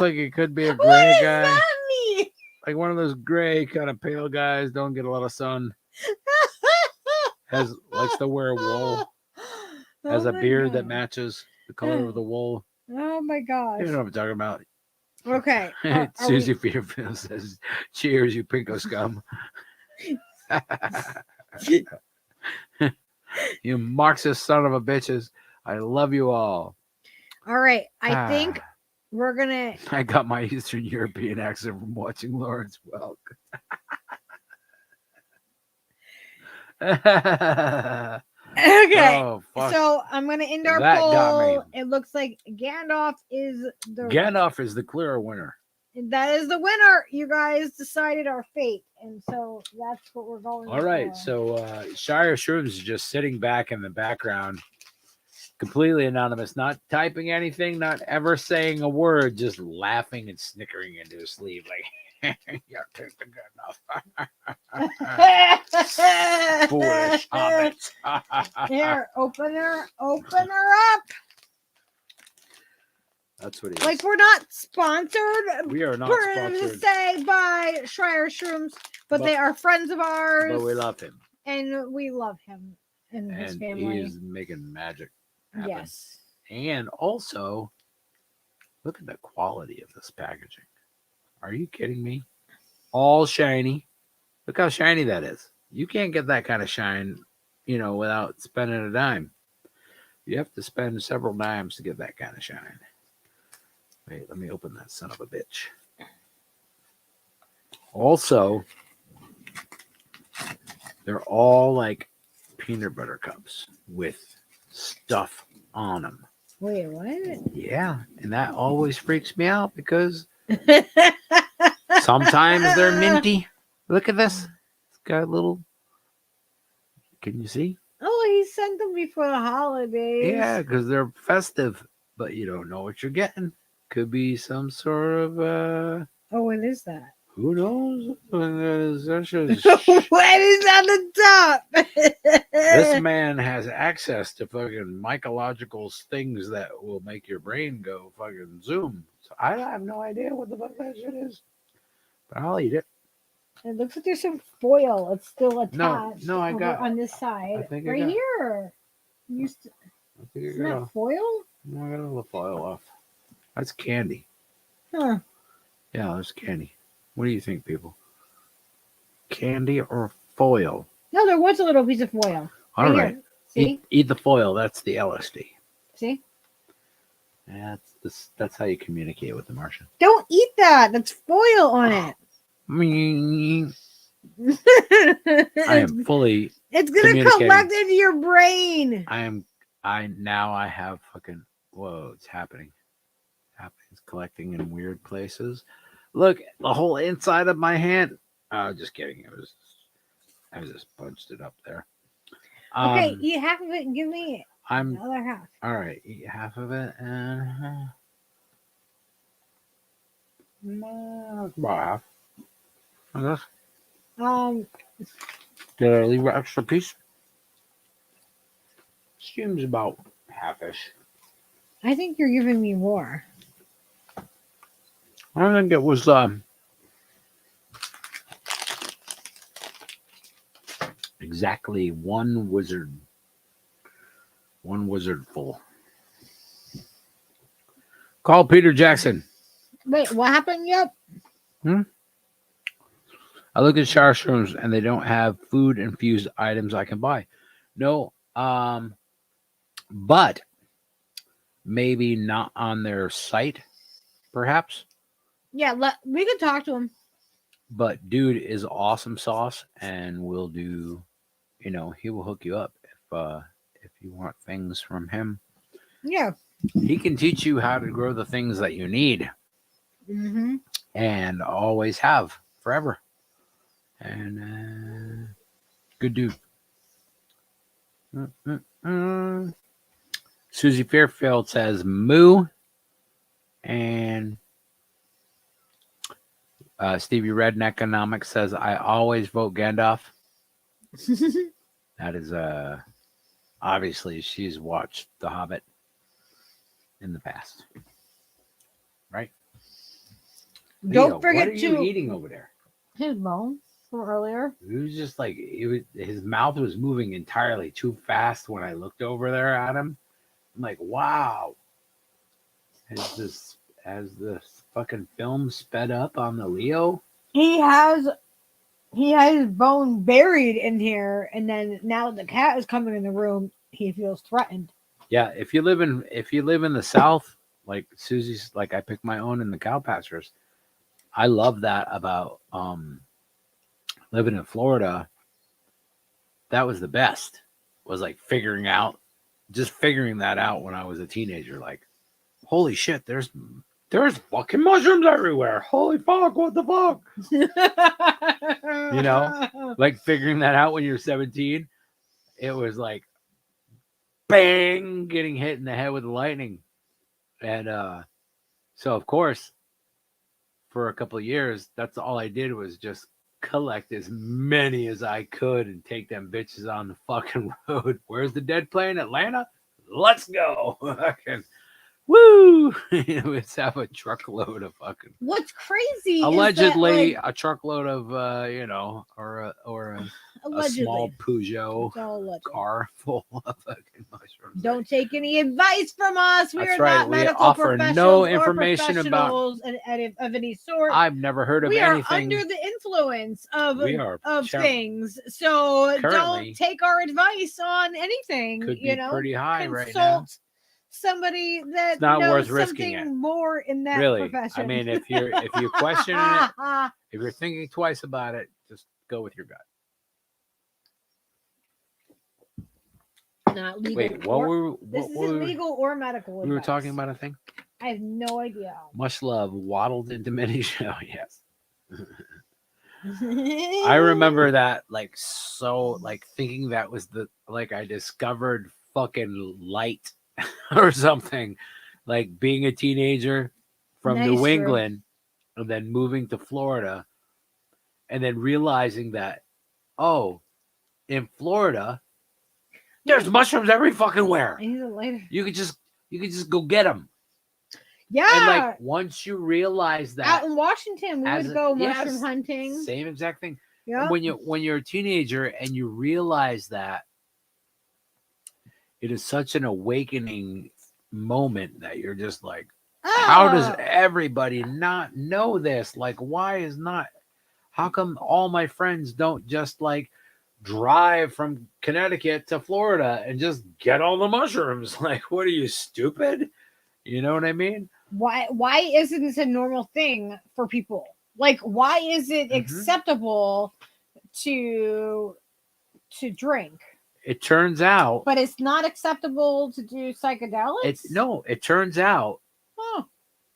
like it could be a What gray does guy. that mean? Like one of those gray kind of pale guys, don't get a lot of sun. Likes to wear wool. Has Oh a my beard that God. matches the color of the wool. Oh my gosh. You know what I'm talking about. Okay. Susie Peterfield says, "Cheers, you pinko scum." You Marxist son of a bitches. I love you all. All right. I think we're gonna. I got my Eastern European accent from watching Lawrence Welk. Okay. Oh, fuck. So I'm gonna end our That got me. poll. It looks like Gandalf is the Gandalf is the clear winner. that is the winner. You guys decided our fate, and so that's what we're going. All right, for. so Shire Shrooms is just sitting back in the background, completely anonymous, not typing anything, not ever saying a word, just laughing and snickering into his sleeve, like, "You're tasting good enough." Foolish hobbits. Here, open her up. That's what he is. Like, we're not sponsored We are not per sponsored, se by Schreier Shrooms, but they are friends of ours. but we love him. And we love him and his And family. he's making magic happen. Yes. And also, look at the quality of this packaging. Are you kidding me? All shiny. Look how shiny that is. You can't get that kind of shine, without spending a dime. You have to spend several dimes to get that kind of shine. Wait, let me open that son of a bitch. Also, they're all like peanut butter cups with stuff on them. Wait, what? Yeah, and that always freaks me out because sometimes they're minty. Look at this. It's got a little. Can you see? Oh, he sent them before the holidays. Yeah, because they're festive, but you don't know what you're getting. Could be some sort of Oh, what is that? who knows? What is on the top? This man has access to fucking mycological things that will make your brain go fucking zoom. So I have no idea what the fuck that shit is, but I'll eat it. It looks like there's some foil. It's still attached. No, I got on this side. I think right I got, here. I think Isn't that foil? No, I got all the foil off. That's candy. Huh. Yeah, that's candy. What do you think, people? Candy or foil? No, there was a little piece of foil. All right. Here. See? Eat the foil. That's the LSD. See? Yeah, that's how you communicate with the Martian. Don't eat that. That's foil on it. I am fully. It's gonna collect into your brain. I have fucking. Whoa! It's happening. It's collecting in weird places. Look, the whole inside of my hand. Oh, just kidding. I was just punched it up there. Okay, eat half of it and give me the other half. All right, eat half of it and about half. I guess. Did I leave an extra piece? Seems about half-ish. I think you're giving me more. I think it was exactly one wizard full. Call Peter Jackson. Wait, what happened? Yep. I look at shower rooms and they don't have food infused items I can buy. No, but maybe not on their site, perhaps. Yeah, we could talk to him. But dude is awesome sauce and will do, he will hook you up if you want things from him. Yeah. He can teach you how to grow the things that you need. Mm-hmm. And always have forever. And good dude. Susie Fairfield says moo. And Stevie Redneck Economics says I always vote Gandalf. That is obviously she's watched The Hobbit in the past. Right? Don't forget what are you eating over there? His bone from earlier. It was just like his mouth was moving entirely too fast when I looked over there at him. I'm like, wow. Has this fucking film sped up on the Leo? He has his bone buried in here, and then now the cat is coming in the room, he feels threatened. Yeah, if you live in the South, like Susie's, like I pick my own in the cow pastures. I love that about living in Florida. That was the best. Was like figuring that out when I was a teenager. Like, holy shit, there's fucking mushrooms everywhere. Holy fuck, what the fuck? Like figuring that out when you're 17. It was like bang, getting hit in the head with lightning. And so of course, for a couple of years, that's all I did was just collect as many as I could and take them bitches on the fucking road. Where's the dead plane? Atlanta? Let's go. Woo! Let's have a truckload of fucking. What's crazy Allegedly, is that, a truckload of or a small allegedly. Peugeot It's all alleged. car full of fucking mushrooms. Don't take any advice from us. We That's are right. not We medical offer no professionals information or about. professionals of any sort. I've never heard of We are anything. under the influence We are of things, so currently don't take our advice on anything. could be pretty high right now. Consult somebody that It's not knows worth risking something it. more in that Really, profession. I mean, if you're questioning it, if you're thinking twice about it, just go with your gut. Not legal. Wait, This isn't legal or medical. We were advice. talking about a thing. I have no idea. Much love waddled into many show. Yes. I remember that thinking that was I discovered fucking light or something, like being a teenager from Nice, New Drew. England and then moving to Florida and then realizing that, oh, in Florida there's mushrooms every fucking where. I need a lighter. You could just go get them. Yeah. And like once you realize that out in Washington, we would go mushroom yes, hunting. Same exact thing. Yeah. When you're a teenager and you realize that, it is such an awakening moment that you're just like, how does everybody not know this? Like, why is not? How come all my friends don't just like drive from Connecticut to Florida and just get all the mushrooms? Like, what are you, stupid? You know what I mean? Why isn't this a normal thing for people? Like, why is it acceptable to drink? It turns out, but it's not acceptable to do psychedelics. It turns out, huh.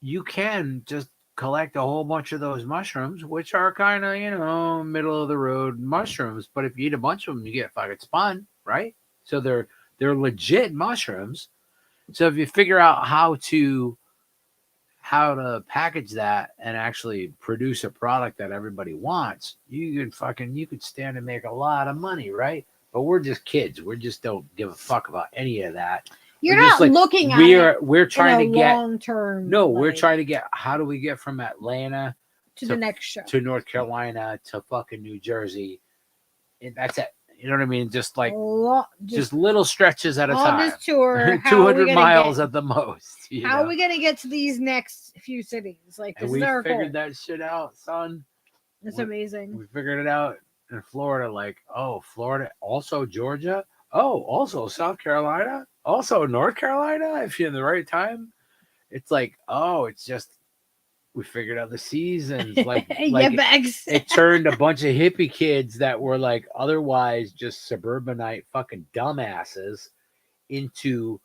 You can just collect a whole bunch of those mushrooms, which are kind of middle of the road mushrooms. But if you eat a bunch of them, you get fucking spun, right? So they're legit mushrooms. So if you figure out how to package that and actually produce a product that everybody wants, you could stand and make a lot of money, right? But we're just kids. We just don't give a fuck about any of that. You're not looking at it. We're trying to get long term. No, we're trying to get. How do we get from Atlanta to the next show to North Carolina to fucking New Jersey? And that's it. You know what I mean? Just like just little stretches at a time. On this tour, 200 miles at the most. How are we gonna get to these next few cities? Like, this we is our figured goal. that shit out, son. It's amazing. We figured it out in Florida. Like, oh, Florida, also Georgia, oh, also South Carolina, also North Carolina. If you're in the right time, it's like, oh, it's just we figured out the seasons. Like it turned a bunch of hippie kids that were like otherwise just suburbanite fucking dumbasses into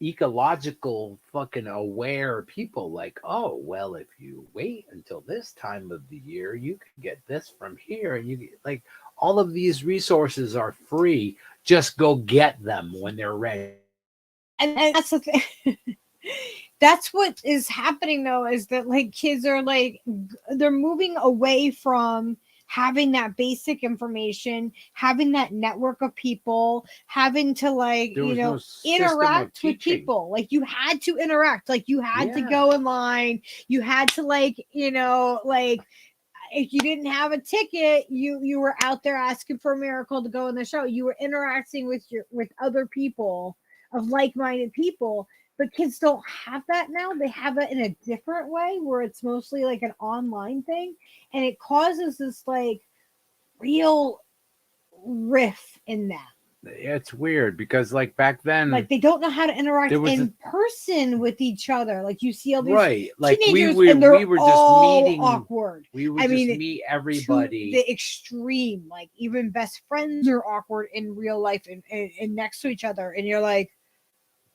ecological fucking aware people. Like, oh, well, if you wait until this time of the year, you can get this from here, and you get, like, all of these resources are free. Just go get them when they're ready. And that's the thing. That's what is happening, though, is that like kids are like, they're moving away from having that basic information, having that network of people, having to like, interact with people. Like, you had to interact, like you had to go in line, you had to like, like, if you didn't have a ticket, you were out there asking for a miracle to go in the show. You were interacting with other people, of like-minded people. But kids don't have that now. They have it in a different way where it's mostly like an online thing. And it causes this like real riff in that. It's weird because like back then, like they don't know how to interact in person with each other. Like you see all these like teenagers we and they're were just all meeting awkward. We would meet everybody. To the extreme. Like even best friends are awkward in real life and next to each other. And you're like,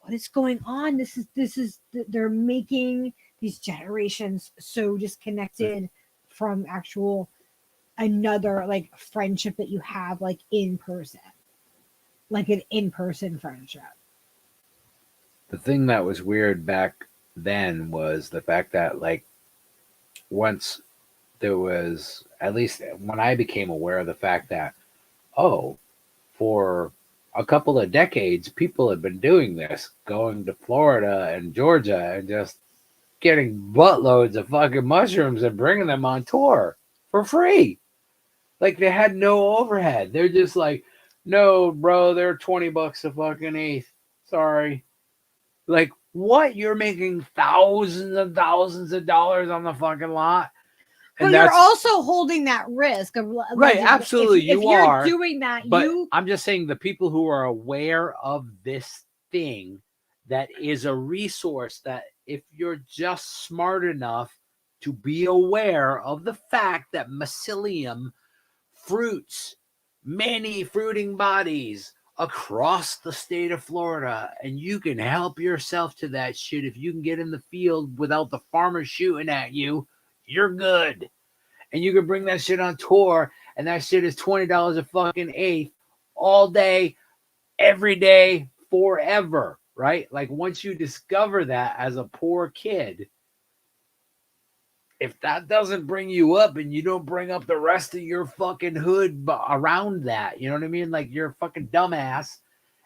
what is going on? This is they're making these generations so disconnected from actual another like friendship that you have like in person, like an in-person friendship. The thing that was weird back then was the fact that like once there was, at least when I became aware of the fact that, oh, for a couple of decades, people have been doing this, going to Florida and Georgia and just getting buttloads of fucking mushrooms and bringing them on tour for free. Like they had no overhead. They're just like, no, bro, they're $20 a fucking eighth. Sorry. Like, what? You're making thousands and thousands of dollars on the fucking lot? But And you're that's also holding that risk of like, right. Absolutely, if you you're are doing that. But You I'm just saying the people who are aware of this thing that is a resource that if you're just smart enough to be aware of the fact that mycelium fruits many fruiting bodies across the state of Florida, and you can help yourself to that shit if you can get in the field without the farmer shooting at you, you're good. And you can bring that shit on tour, and that shit is $20 a fucking eighth all day, every day, forever, right? Like once you discover that as a poor kid, if that doesn't bring you up and you don't bring up the rest of your fucking hood around that, you know what I mean? Like you're a fucking dumbass.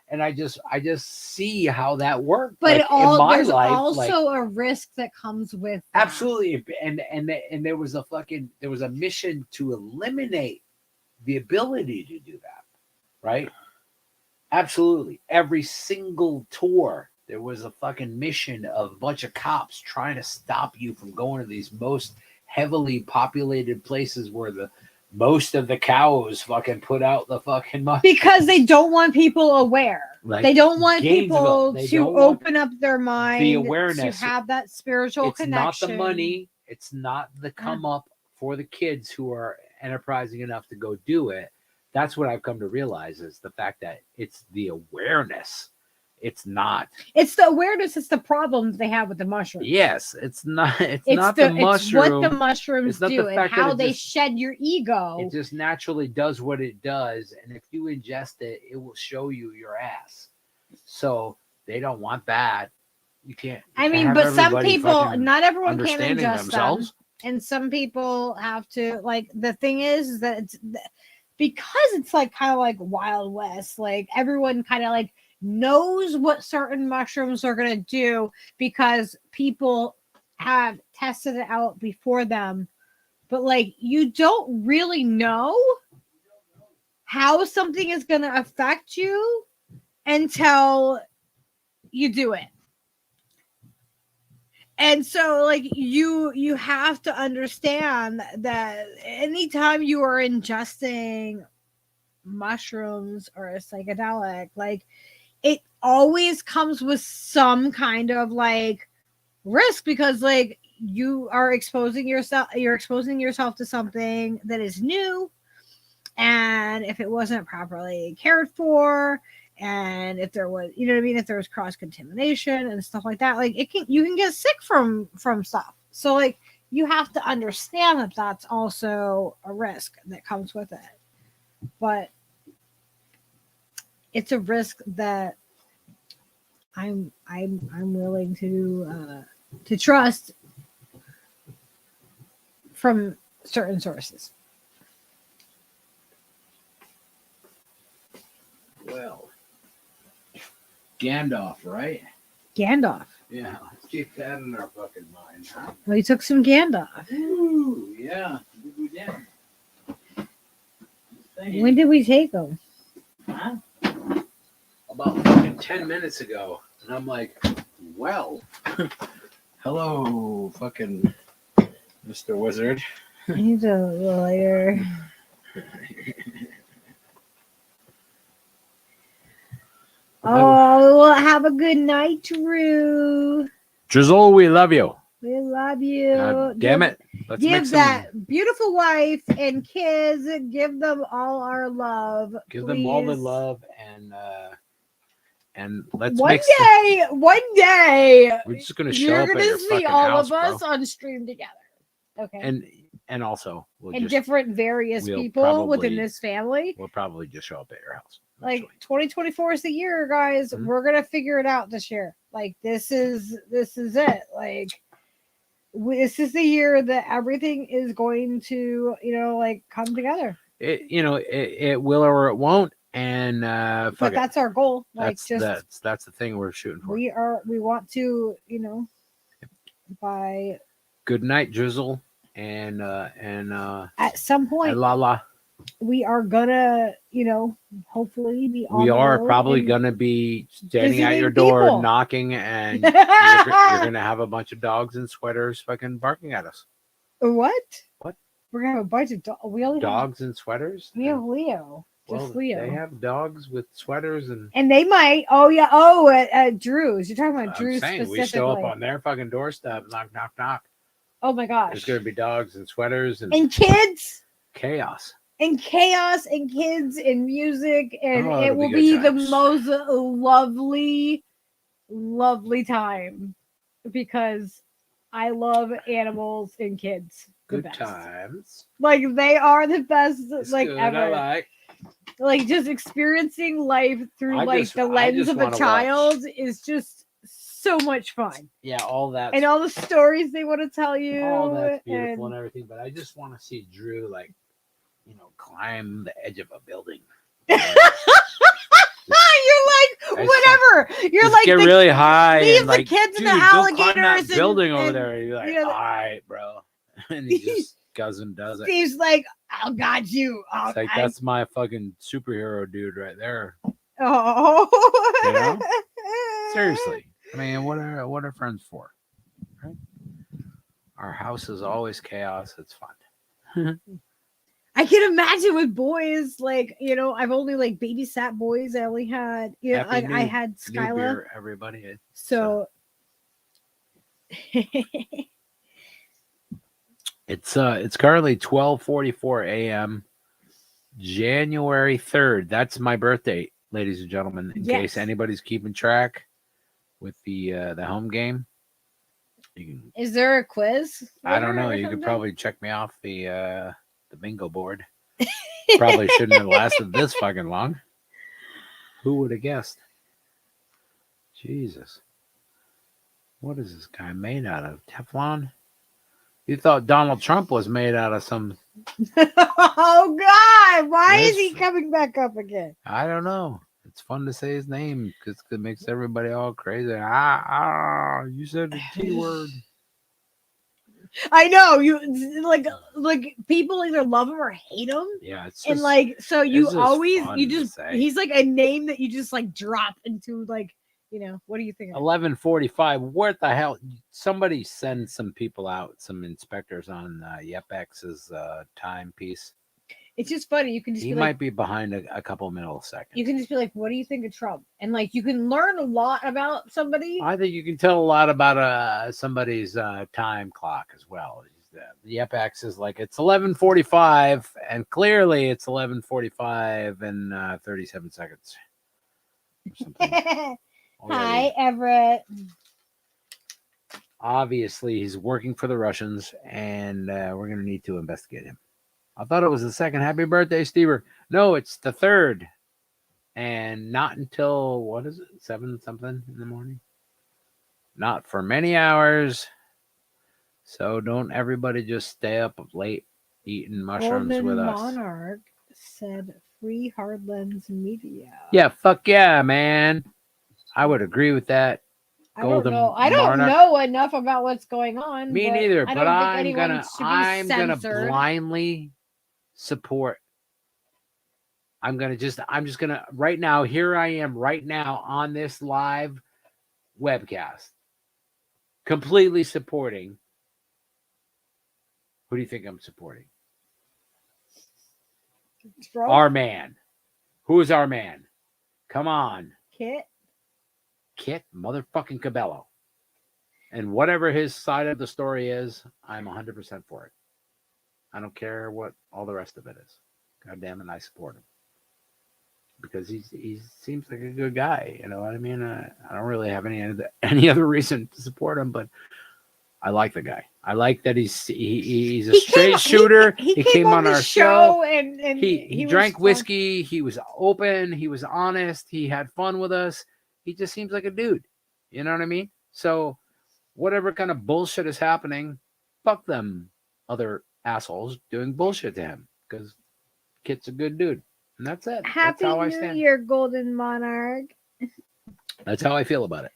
And I just see how that worked. but like, in my there's life, also like, a risk that comes with that. absolutely. And there was a mission to eliminate the ability to do that, right? Absolutely. Every single tour, there was a fucking mission of a bunch of cops trying to stop you from going to these most heavily populated places where the most of the cows fucking put out the fucking mushrooms. Because they don't want people aware. Like they don't want Gainesville, people they to don't want open up their mind, the awareness. to have that spiritual It's connection. not the money. It's not the come up for the kids who are enterprising enough to go do it. That's what I've come to realize is the fact that it's the awareness. It's not. It's the awareness. It's the problems they have with the mushrooms. Yes, it's not. It's not the mushroom. It's what the mushrooms not do the and fact how that they just, shed your ego. It just naturally does what it does, and if you ingest it, it will show you your ass. So they don't want that. You can't. I mean, but some people, not everyone can ingest themselves. them, and some people have to. Like the thing is that it's because it's like kind of like Wild West. Like everyone kind of like knows what certain mushrooms are going to do because people have tested it out before them, but like you don't really know how something is going to affect you until you do it. And so like you have to understand that anytime you are ingesting mushrooms or a psychedelic, like it always comes with some kind of like risk because like you're exposing yourself to something that is new, and if it wasn't properly cared for, and if there was, you know what I mean, if there was cross contamination and stuff like that, like you can get sick from stuff. So like you have to understand that that's also a risk that comes with it, but it's a risk that I'm willing to trust from certain sources. Well, Gandalf, right? Gandalf. Yeah, let's keep that in our fucking mind, huh? Well, you took some Gandalf. Ooh, yeah, we did. When did we take them? Huh? About fucking 10 minutes ago. And I'm like, well, hello, fucking Mr. Wizard. He's a lawyer. Oh, well, have a good night, Drew. Drizzle, we love you. We love you. God damn it. Let's give that beautiful wife and kids, give them all our love. Give them all the love and let's one day we're just gonna show you're up gonna see all of us on stream together. Okay. And also and different various people within this family. We'll probably just show up at your house. Like 2024 is the year, guys. Mm-hmm. We're gonna figure it out this year. Like this is it. Like this is the year that everything is going to, like come together. It will or it won't. And But fuck it. that's our goal. Like, That's the thing we're shooting for. we want to, by Good night, Drizzle, and at some point Lala. we are gonna, hopefully be on We the are road probably and gonna be standing at visiting your door, people. knocking, and you're gonna have a bunch of dogs in sweaters fucking barking at us. What? What? We're gonna have a bunch of we only Dogs in sweaters? we have Leo. Well, Just Leo. they have dogs with sweaters and they might. At Drew's. You're talking about I'm Drew's saying specifically. we show up on their fucking doorstep, knock, knock, knock. Oh my gosh. There's gonna be dogs and sweaters and kids. chaos. And chaos and kids and music, and Oh, it it'll will be be good the times. most lovely time because I love animals and kids. The Good best. times. Like they are the best, It's like good, ever. I Like just experiencing life through I like just- the I lens just of a wanna child is just so much fun. Yeah, all that. And all the stories they want to tell you. All that's beautiful and and everything, but I just want to see Drew climb the edge of a building. You're like whatever. You're Just like get really high leave and the like, kids and dude, the go climb alligators that and- building over and, there. And you're like, you know, all right, bro, and he just goes and does it. Steve's like, oh God, you. Oh, It's like that's my fucking superhero dude right there. Oh. You know? Seriously, I mean, what are friends for? Right? Our house is always chaos. It's fun. I can imagine with boys, like, I've only like babysat boys. I only had, Happy I had New Skyla. beer, everybody. So It's currently 12:44 a.m. January 3rd. That's my birthday, ladies and gentlemen. In Yes. case anybody's keeping track with the home game, you can. is there a quiz? I don't know. or You could something? probably check me off the bingo board. Probably shouldn't have lasted this fucking long. Who would have guessed? Jesus. What is this guy made out of? Teflon? You thought Donald Trump was made out of some... Oh God! Why is he This- coming back up again? I don't know. It's fun to say his name because it makes everybody all crazy. You said the T word. I know you like people either love him or hate him, Yeah, it's just, and like so you just always fun you to just say. he's like a name that you just like drop into like what do you think? 11:45. What the hell? Somebody send some people out, some inspectors on YepX's timepiece. It's just funny. You can just He be might like, be behind a couple milliseconds. you can just be like, what do you think of Trump? And like you can learn a lot about somebody. I think you can tell a lot about somebody's time clock as well. The YepX is like it's 11:45, and clearly it's 11:45 and 37 seconds. Or something. Hi, Everett. Obviously, he's working for the Russians, and we're going to need to investigate him. I thought it was the second. Happy birthday, Stever. No, it's the third. And not until, what is it, 7 something in the morning? Not for many hours. So don't everybody just stay up late eating mushrooms Golden with us. Monarch said free hard lens media. Yeah, fuck yeah, man. I would agree with that. I don't Golden know. I don't Monarch. know enough about what's going on. Me but neither, I but don't think I'm anyone gonna should be censored. blindly support. I'm just gonna right now, here I am right now on this live webcast, completely supporting. Who do you think I'm supporting? Trump, Our man. Who is our man? Come on. Kit motherfucking Cabello. And whatever his side of the story is, I'm 100% for it. I don't care what all the rest of it is. God damn it, I support him. Because he seems like a good guy. You know what I mean? I don't really have any other reason to support him, but I like the guy. I like that he's a straight shooter. He came on the our show. and He drank whiskey. He was open. He was honest. He had fun with us. He just seems like a dude. You know what I mean? So whatever kind of bullshit is happening, fuck them other assholes doing bullshit to him because Kit's a good dude. And that's it. That's Happy how I New stand. Year, Golden Monarch. That's how I feel about it.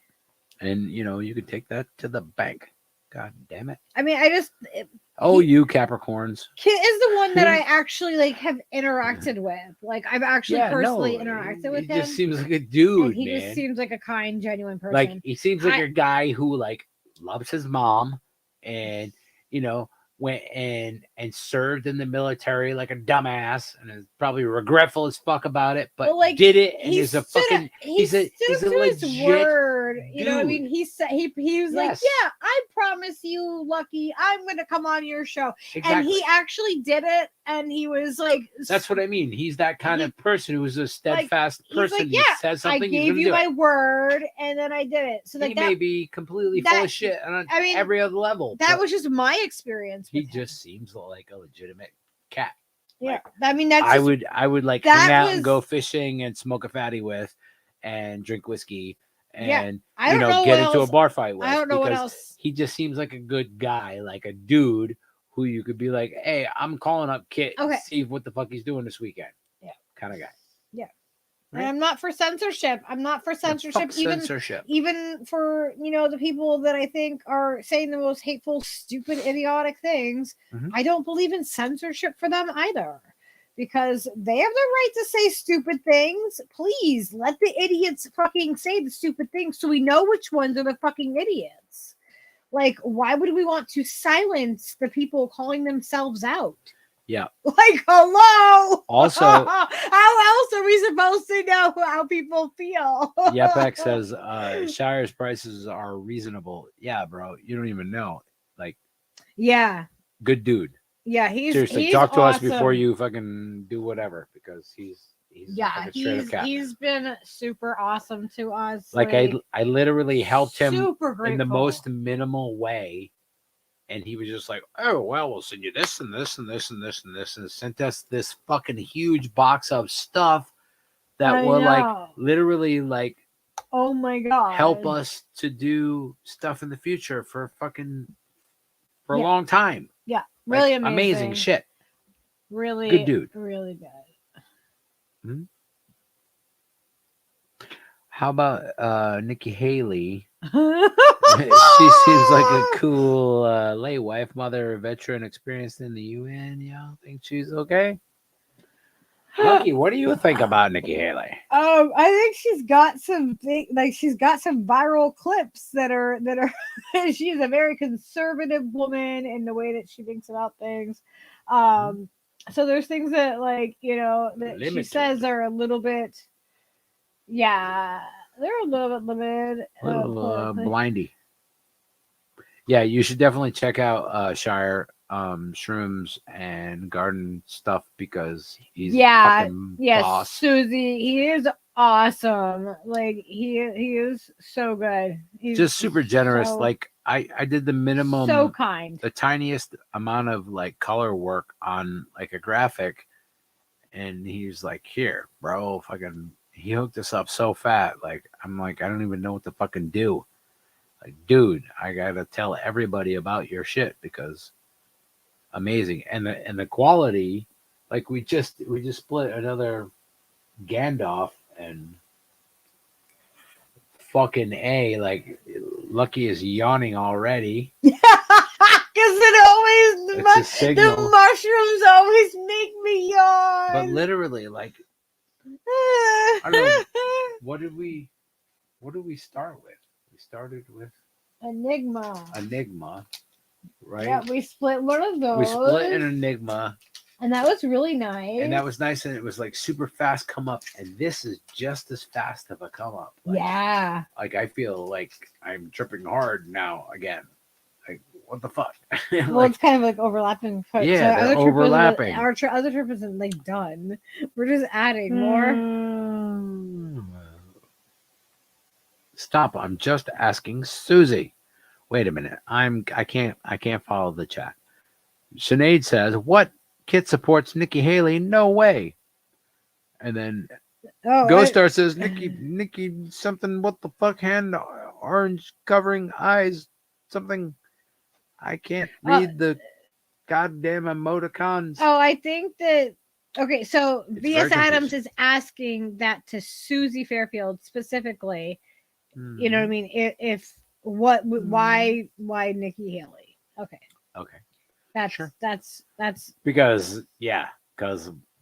And you can take that to the bank. God damn it. I mean, I just Oh, you Capricorns. Kit is the one that I actually like have interacted with. Like I've actually personally interacted with he him. just seems like a dude, and he man. just seems like a kind, genuine person. Like he seems like a guy who like loves his mom, and went and served in the military like a dumbass, and is probably regretful as fuck about it, but like, did it, and is a fucking he's a legit word. dude. You know what I mean? He said he was like, Yes. yeah, I promise you, Lucky, I'm gonna come on your show. Exactly. And he actually did it, and he was like, that's what I mean. He's that kind of person who's a steadfast person. Like, He says something, I gave you my word, and then I did it. So like he may be completely full of shit on every other level. That was just my experience. He just seems like a legitimate cat. Yeah, like, I mean that's. I would like hang out and go fishing and smoke a fatty with, and drink whiskey and get into a bar fight with. I don't know what else. He just seems like a good guy, like a dude who you could be like, hey, I'm calling up Kit and see what the fuck he's doing this weekend. Yeah, kind of guy. Yeah. Right? And I'm not for censorship. I'm not for censorship. Even for the people that I think are saying the most hateful, stupid, idiotic things. Mm-hmm. I don't believe in censorship for them either, because they have the right to say stupid things. Please let the idiots fucking say the stupid things so we know which ones are the fucking idiots. Like, why would we want to silence the people calling themselves out? Yeah. Like, hello. Also, how else are we supposed to know how people feel? Yepek says Shire's prices are reasonable. Yeah, bro. You don't even know. Like, yeah. Good dude. Yeah, he's seriously talk to us before you fucking do whatever, because he's been super awesome to us. Like I literally helped him in the most minimal way. And he was just like, oh, well, we'll send you this and this and this and this and this, and sent us this fucking huge box of stuff that will like literally like, oh my god, help us to do stuff in the future for a long time. Yeah, really like, amazing shit. Really good dude. Really good. Hmm? How about Nikki Haley? She seems like a cool lay wife, mother, veteran, experienced in the UN. Y'all think she's okay? Lucky, what do you think about Nikki Haley? I think she's got some viral clips that are she's a very conservative woman in the way that she thinks about things. So there's things that that limited. She says are a little bit, they're a little bit limited. Blindy. Yeah, you should definitely check out Shire Shrooms and Garden stuff, because he's fucking boss. Susie, he is awesome. Like he is so good. He's just super generous. Like I did the minimum, so kind, the tiniest amount of like color work on like a graphic, and he's like, here, bro, fucking. He hooked us up so fat. Like, I'm like, I don't even know what to fucking do. Like, dude, I gotta tell everybody about your shit, because amazing. And the quality, like we just split another Gandalf, and fucking like Lucky is yawning already. Because the mushrooms always make me yawn. But literally, like, I don't know, what did we start with? We started with Enigma, right? Yeah, we split one of those. We split an Enigma, and that was really nice. And it was like super fast come up, and this is just as fast of a come up. Like, like I feel like I'm tripping hard now again. Like, what the fuck? Well, like, it's kind of like overlapping. Yeah, so overlapping. Our other trip isn't like done. We're just adding more. Stop! I'm just asking Susie. Wait a minute. I can't follow the chat. Sinead says, "What? Kit supports Nikki Haley? No way." And then Ghost Star says, "Nikki something. What the fuck? Hand orange covering eyes something." I can't read the goddamn emoticons. Oh, I think that Okay, so It's B.S. very Adams confusing. is asking that to Susie Fairfield specifically. You know what I Mhm. mean? If what, why Nikki Haley? Okay, Okay, that's sure. that's Because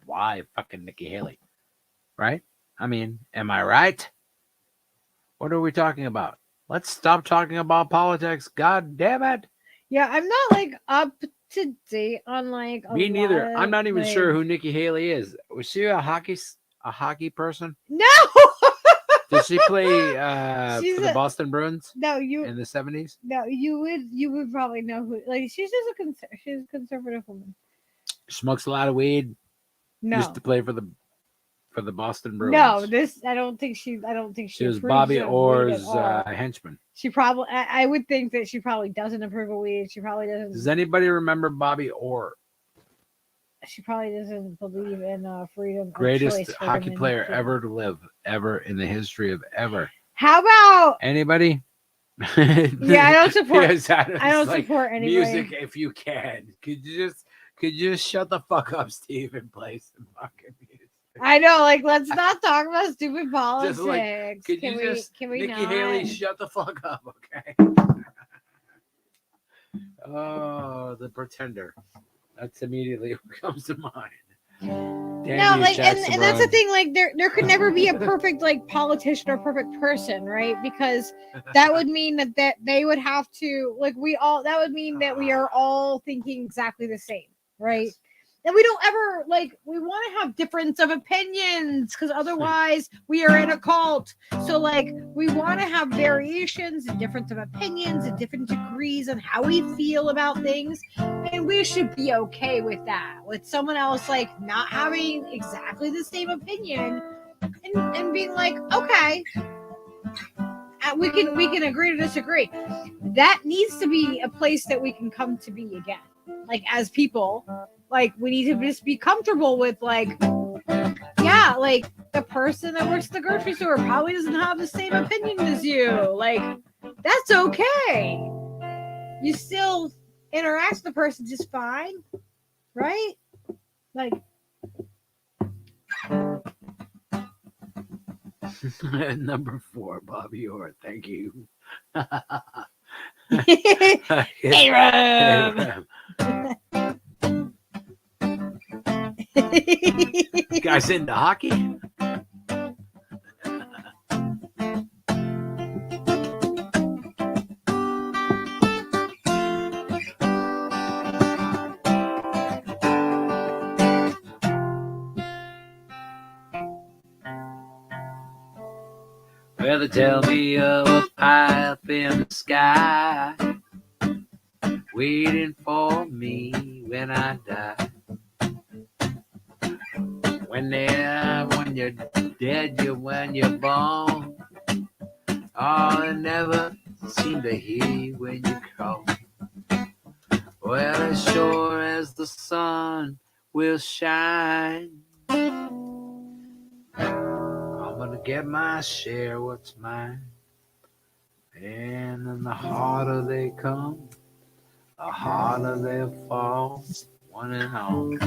why fucking Nikki Haley, right? I mean, am I right? What are we talking about? Let's stop talking about politics. God damn it. yeah. I'm not like up to date on like a Me lot neither. I'm of not even like sure who Nikki Haley is. Was she a hockey person? no. Did she play She's for the a Boston Bruins no. You in the 70s? no. You would probably know who. Like she's just she's a conservative woman. Smokes a lot of weed. Used to No. play for the Boston No, Bruins. this I don't think She she was approves Bobby of weed at Orr's all. henchman. She probably I would think that she probably doesn't approve of weed. Does Doesn't anybody remember Bobby Orr? she probably doesn't believe in freedom of Greatest choice for hockey women player too. ever to live, ever in the history of ever. How about Anybody? yeah, I don't support Yes, Adam's I don't like, support music anybody. if you can. Could you just shut the fuck up, Steve, and play some fucking music? I know, like let's not talk about stupid Just like, politics. could you just Can we Nikki not? Haley shut the fuck up, okay? Oh, the pretender. That's immediately what comes to mind. Damn No, you, like Jackson and that's the Brun. thing, like there could never be a perfect like politician or perfect person, right? Because that would mean that they would have to like we all that would mean that we are all thinking exactly the same, right? Yes. And we don't ever like we want to have difference of opinions because otherwise we are in a cult. So like we want to have variations and difference of opinions and different degrees on how we feel about things, and we should be okay with that, with someone else like not having exactly the same opinion, and being like, okay, we can agree to disagree. That needs to be a place that we can come to be again. Like as people, like we need to just be comfortable with like, yeah, like the person that works at the grocery store probably doesn't have the same opinion as you. Like that's okay. You still interact with the person just fine, right? Like Number 4, Bobby Orr. Thank you. hey Hey, Rob. guys into hockey? Well, they tell me of a pie up in the sky, waiting for me when I die. When you're dead, when you're born. Oh, I never seem to hear you when you call. Well, as sure as the sun will shine, I'm gonna get my share, what's mine. And then the harder they come, the harder they'll fall, one and all.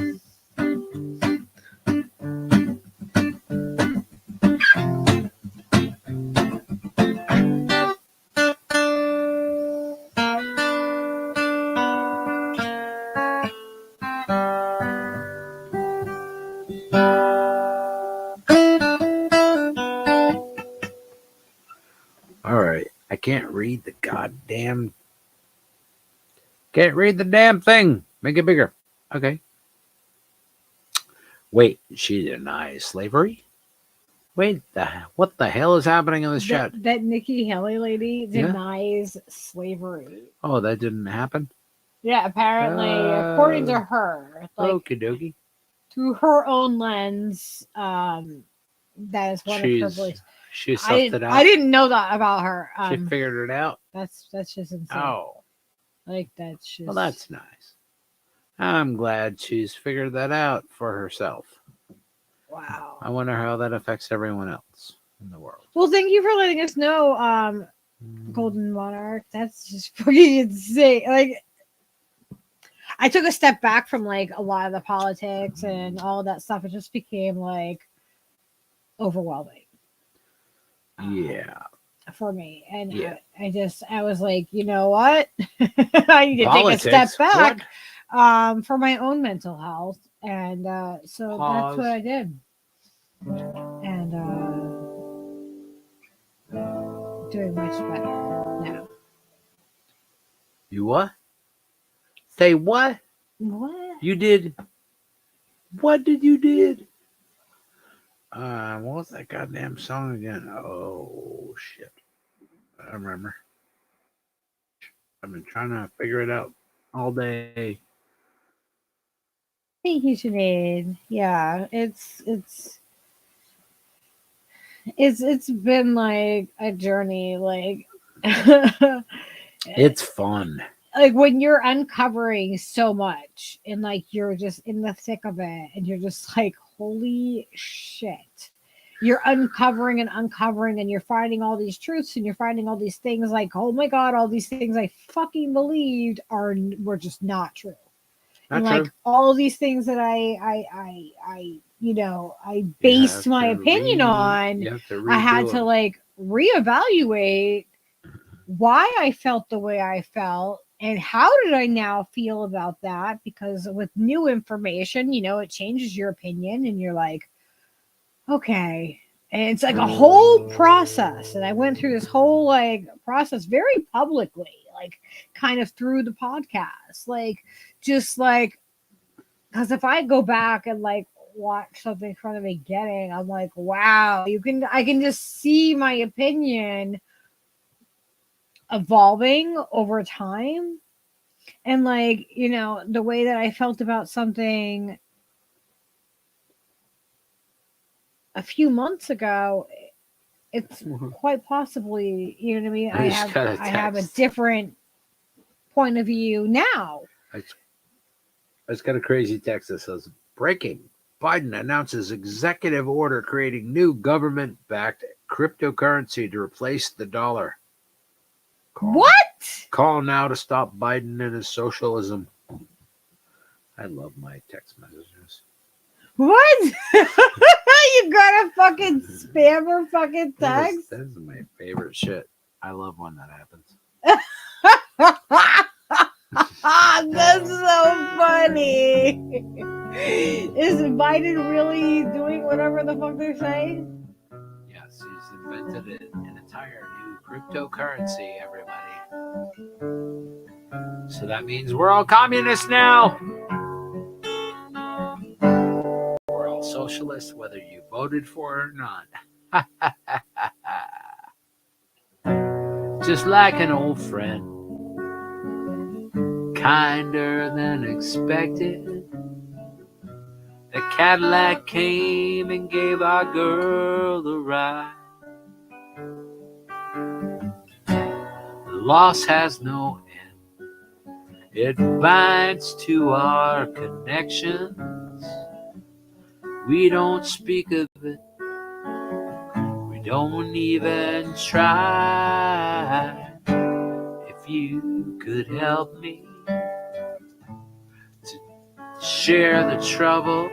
All right, I can't read the damn thing. Make it bigger. Okay. Wait, she denies slavery? Wait, what the hell is happening in this chat? That Nikki Haley lady Yeah. denies slavery. Oh, that didn't happen? Yeah, apparently, according to her, like Okie dokie. through her own lens, that is one of her beliefs. She sussed it out. I didn't know that about her. She figured it out. That's just insane. Oh, like that's just. well, that's nice. I'm glad she's figured that out for herself. Wow. I wonder how that affects everyone else in the world. Well, thank you for letting us know, Golden Monarch. That's just fucking insane. Like, I took a step back from like a lot of the politics and all of that stuff. It just became like overwhelming. Yeah. For me, and Yeah. I was like, you know what, I need to take a step Politics? back, What? for my own mental health, and so that's what Pause. I did, and doing much better now. You what? Say what? What? You did? What did you did? What was that goddamn song again? Oh shit! I remember. I've been trying to figure it out all day. Thank you, Sinead. Yeah, it's been like a journey, like It's fun. like when you're uncovering so much and like you're just in the thick of it and you're just like, holy shit, you're uncovering and you're finding all these truths and you're finding all these things like, oh my god, all these things I fucking believed were just not true. And Not like true. all these things that I you know, I You based have my to opinion on, You have to I had redo to them. like reevaluate why I felt the way I felt and how did I now feel about that, because with new information, you know, it changes your opinion and you're like, okay. And it's like a whole process. And I went through this whole like process very publicly, like kind of through the podcast. Like just like, because if I go back and like watch something from the beginning, I'm like, wow, I can just see my opinion evolving over time. And like, you know, the way that I felt about something a few months ago, it's quite possibly, you know what I mean? I just got a I have a text. different point of view now. I just got a crazy text that says, "Breaking: Biden announces executive order creating new government-backed cryptocurrency to replace the dollar. What? Call now to stop Biden and his socialism." I love my text messages. What? You got a fucking spammer fucking text? That is my favorite shit. I love when that happens. That's so funny. Is Biden really doing whatever the fuck they're saying? Yes, he's invented an entire new cryptocurrency, everybody. So that means we're all communists now. We're all socialists, whether you voted for it or not. Just like an old friend, kinder than expected. The Cadillac came and gave our girl a ride. The loss has no end. It binds to our connections. We don't speak of it. We don't even try. If you could help me to share the trouble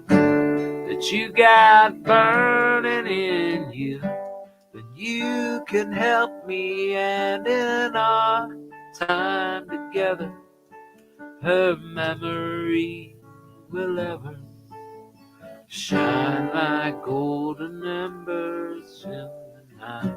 that you got burning in you, then you can help me, and in our time together, her memory will ever shine like golden embers in the night.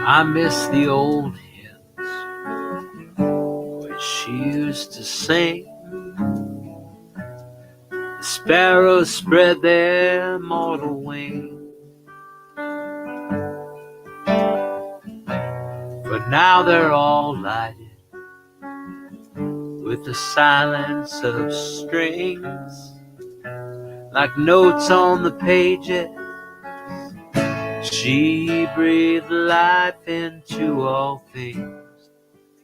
I miss the old hymns which she used to sing. The sparrows spread their mortal wings, but now they're all lighted with the silence of strings, like notes on the pages. She breathed life into all things.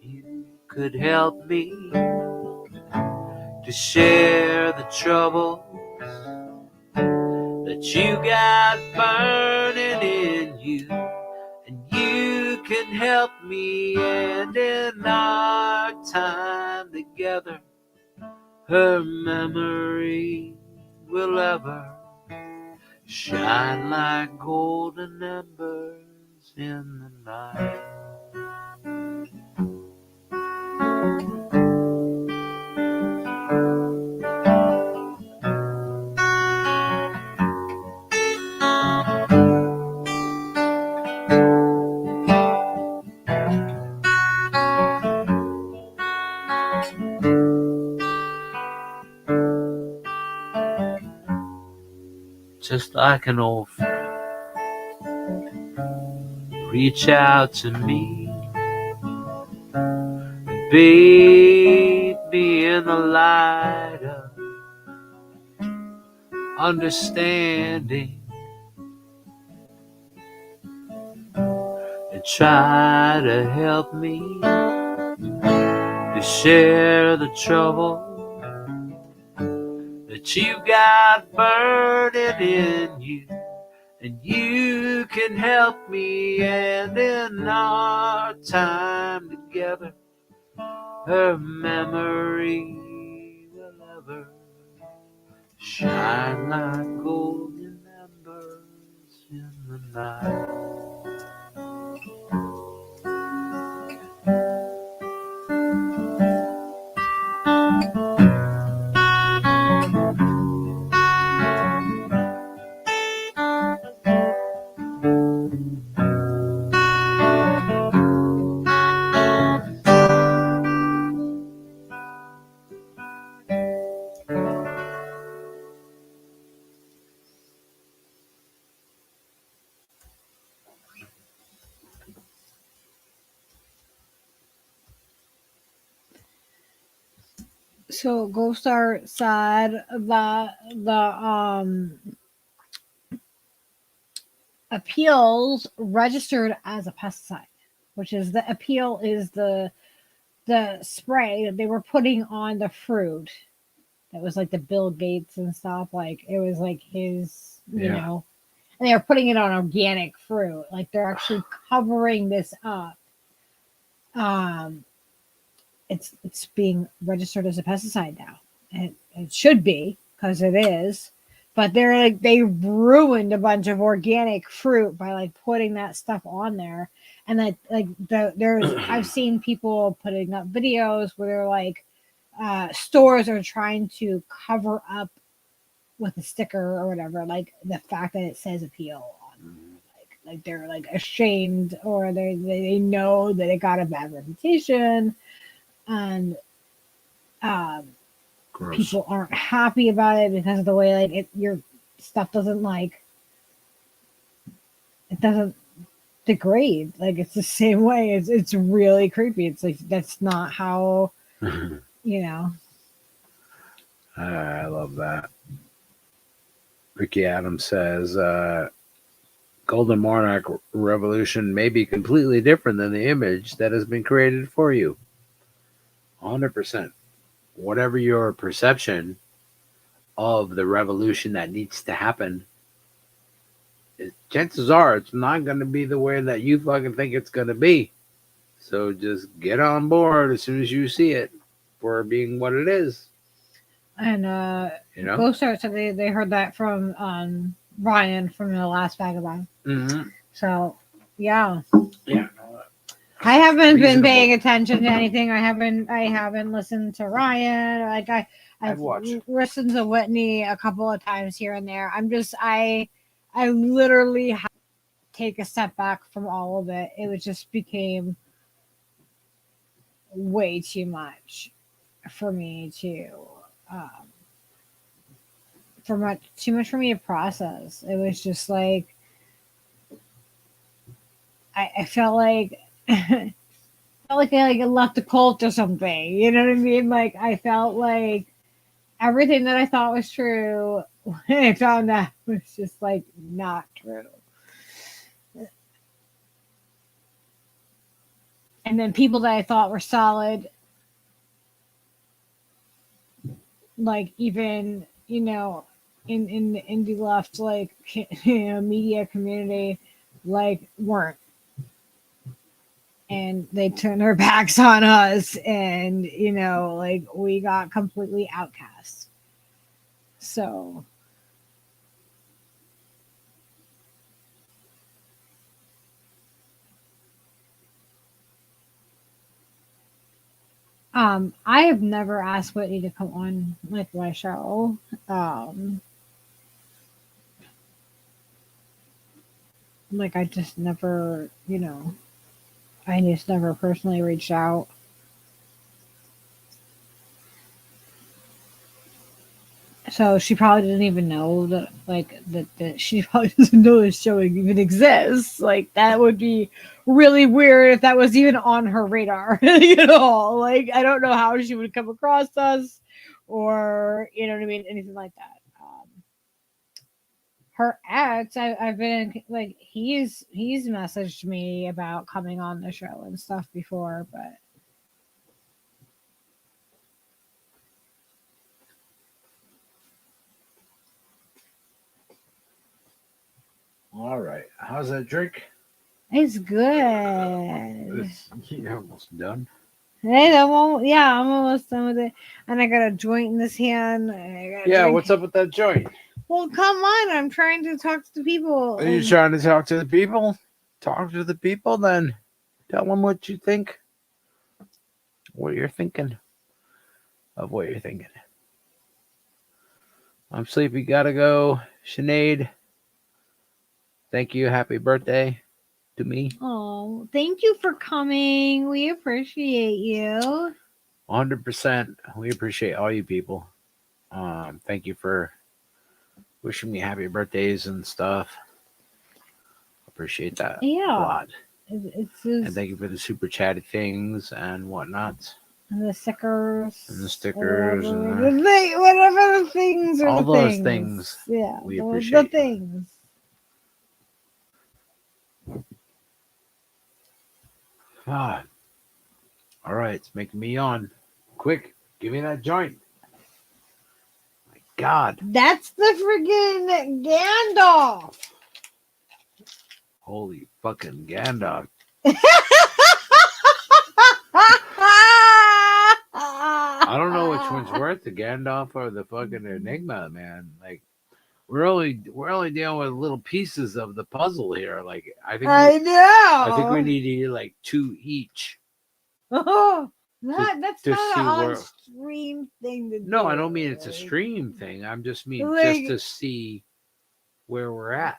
You could help me to share the troubles that you got burning in you, and you can help me, and in our time together, her memory will ever shine like golden embers in the night. Just like an old friend, reach out to me, bathe me in the light of understanding, and try to help me to share the trouble that you got burning in you, and you can help me, and in our time together, her memory will ever shine like golden embers in the night. So Ghost Art said that the appeals registered as a pesticide, which is the appeal is the spray that they were putting on the fruit. That was like the Bill Gates and stuff. Like it was like his, you know, and they were putting it on organic fruit. Like they're actually covering this up. It's being registered as a pesticide now. And it should be because it is. But they're like they ruined a bunch of organic fruit by like putting that stuff on there. And that like there's I've seen people putting up videos where they're like stores are trying to cover up with a sticker or whatever, like the fact that it says appeal on like they're like ashamed or they know that it got a bad reputation and people aren't happy about it because of the way like your stuff doesn't like it doesn't degrade, like it's the same way. It's really creepy. It's like that's not how you know. I love that. Ricky Adams says Golden Monarch Revolution may be completely different than the image that has been created for you. 100%. Whatever your perception of the revolution that needs to happen, chances are it's not going to be the way that you fucking think it's going to be. So just get on board as soon as you see it for being what it is. And you know, Ghost Art said they heard that from Ryan from the last Vagabond. Mm-hmm. So yeah. Yeah. I haven't been paying attention to anything. I haven't listened to Ryan. Like I've listened to Whitney a couple of times here and there. I literally have to take a step back from all of it. It just became way too much for me to too much for me to process. It was just like I felt like felt like I left a cult or something. You know what I mean? Like I felt like everything that I thought was true when I found out was just like not true. And then people that I thought were solid, like even in the indie left like media community, like weren't, and they turned their backs on us, and like we got completely outcast. So I have never asked Whitney to come on like my show. Like I just never, I just never personally reached out. So she probably didn't even know that she probably doesn't know this show even exists. Like that would be really weird if that was even on her radar. Like I don't know how she would come across us, or what I mean, anything like that. Her ex, I've been like he's messaged me about coming on the show and stuff before, but All right. How's that drink? it's good. You're almost done. Hey, I'm almost done with it, and I got a joint in this hand. Yeah, what's up with that joint? Well, come on! I'm trying to talk to the people. Are you trying to talk to the people? Talk to the people, then. Tell them what you think. What you're thinking. Of what you're thinking. I'm sleepy. Gotta go. Sinead. Thank you. Happy birthday to me. Oh, thank you for coming. We appreciate you. 100%. We appreciate all you people. Thank you for wishing me happy birthdays and stuff. Appreciate that a lot. And thank you for the super chatty things and whatnot. And the stickers. And the stickers. Whatever the things are. All the those things. Yeah. We appreciate. The things. Ah. All right. It's making me yawn. Quick. Give me that joint. My God. That's the friggin' Gandalf. Holy fucking Gandalf. I don't know which one's worth, the Gandalf or the fucking Enigma, man. Like we're only dealing with little pieces of the puzzle here. Like I think we need to eat like 2 each. Oh, that's not an on-stream thing to do. No, I don't mean it's a stream thing. I'm just mean just to see where we're at.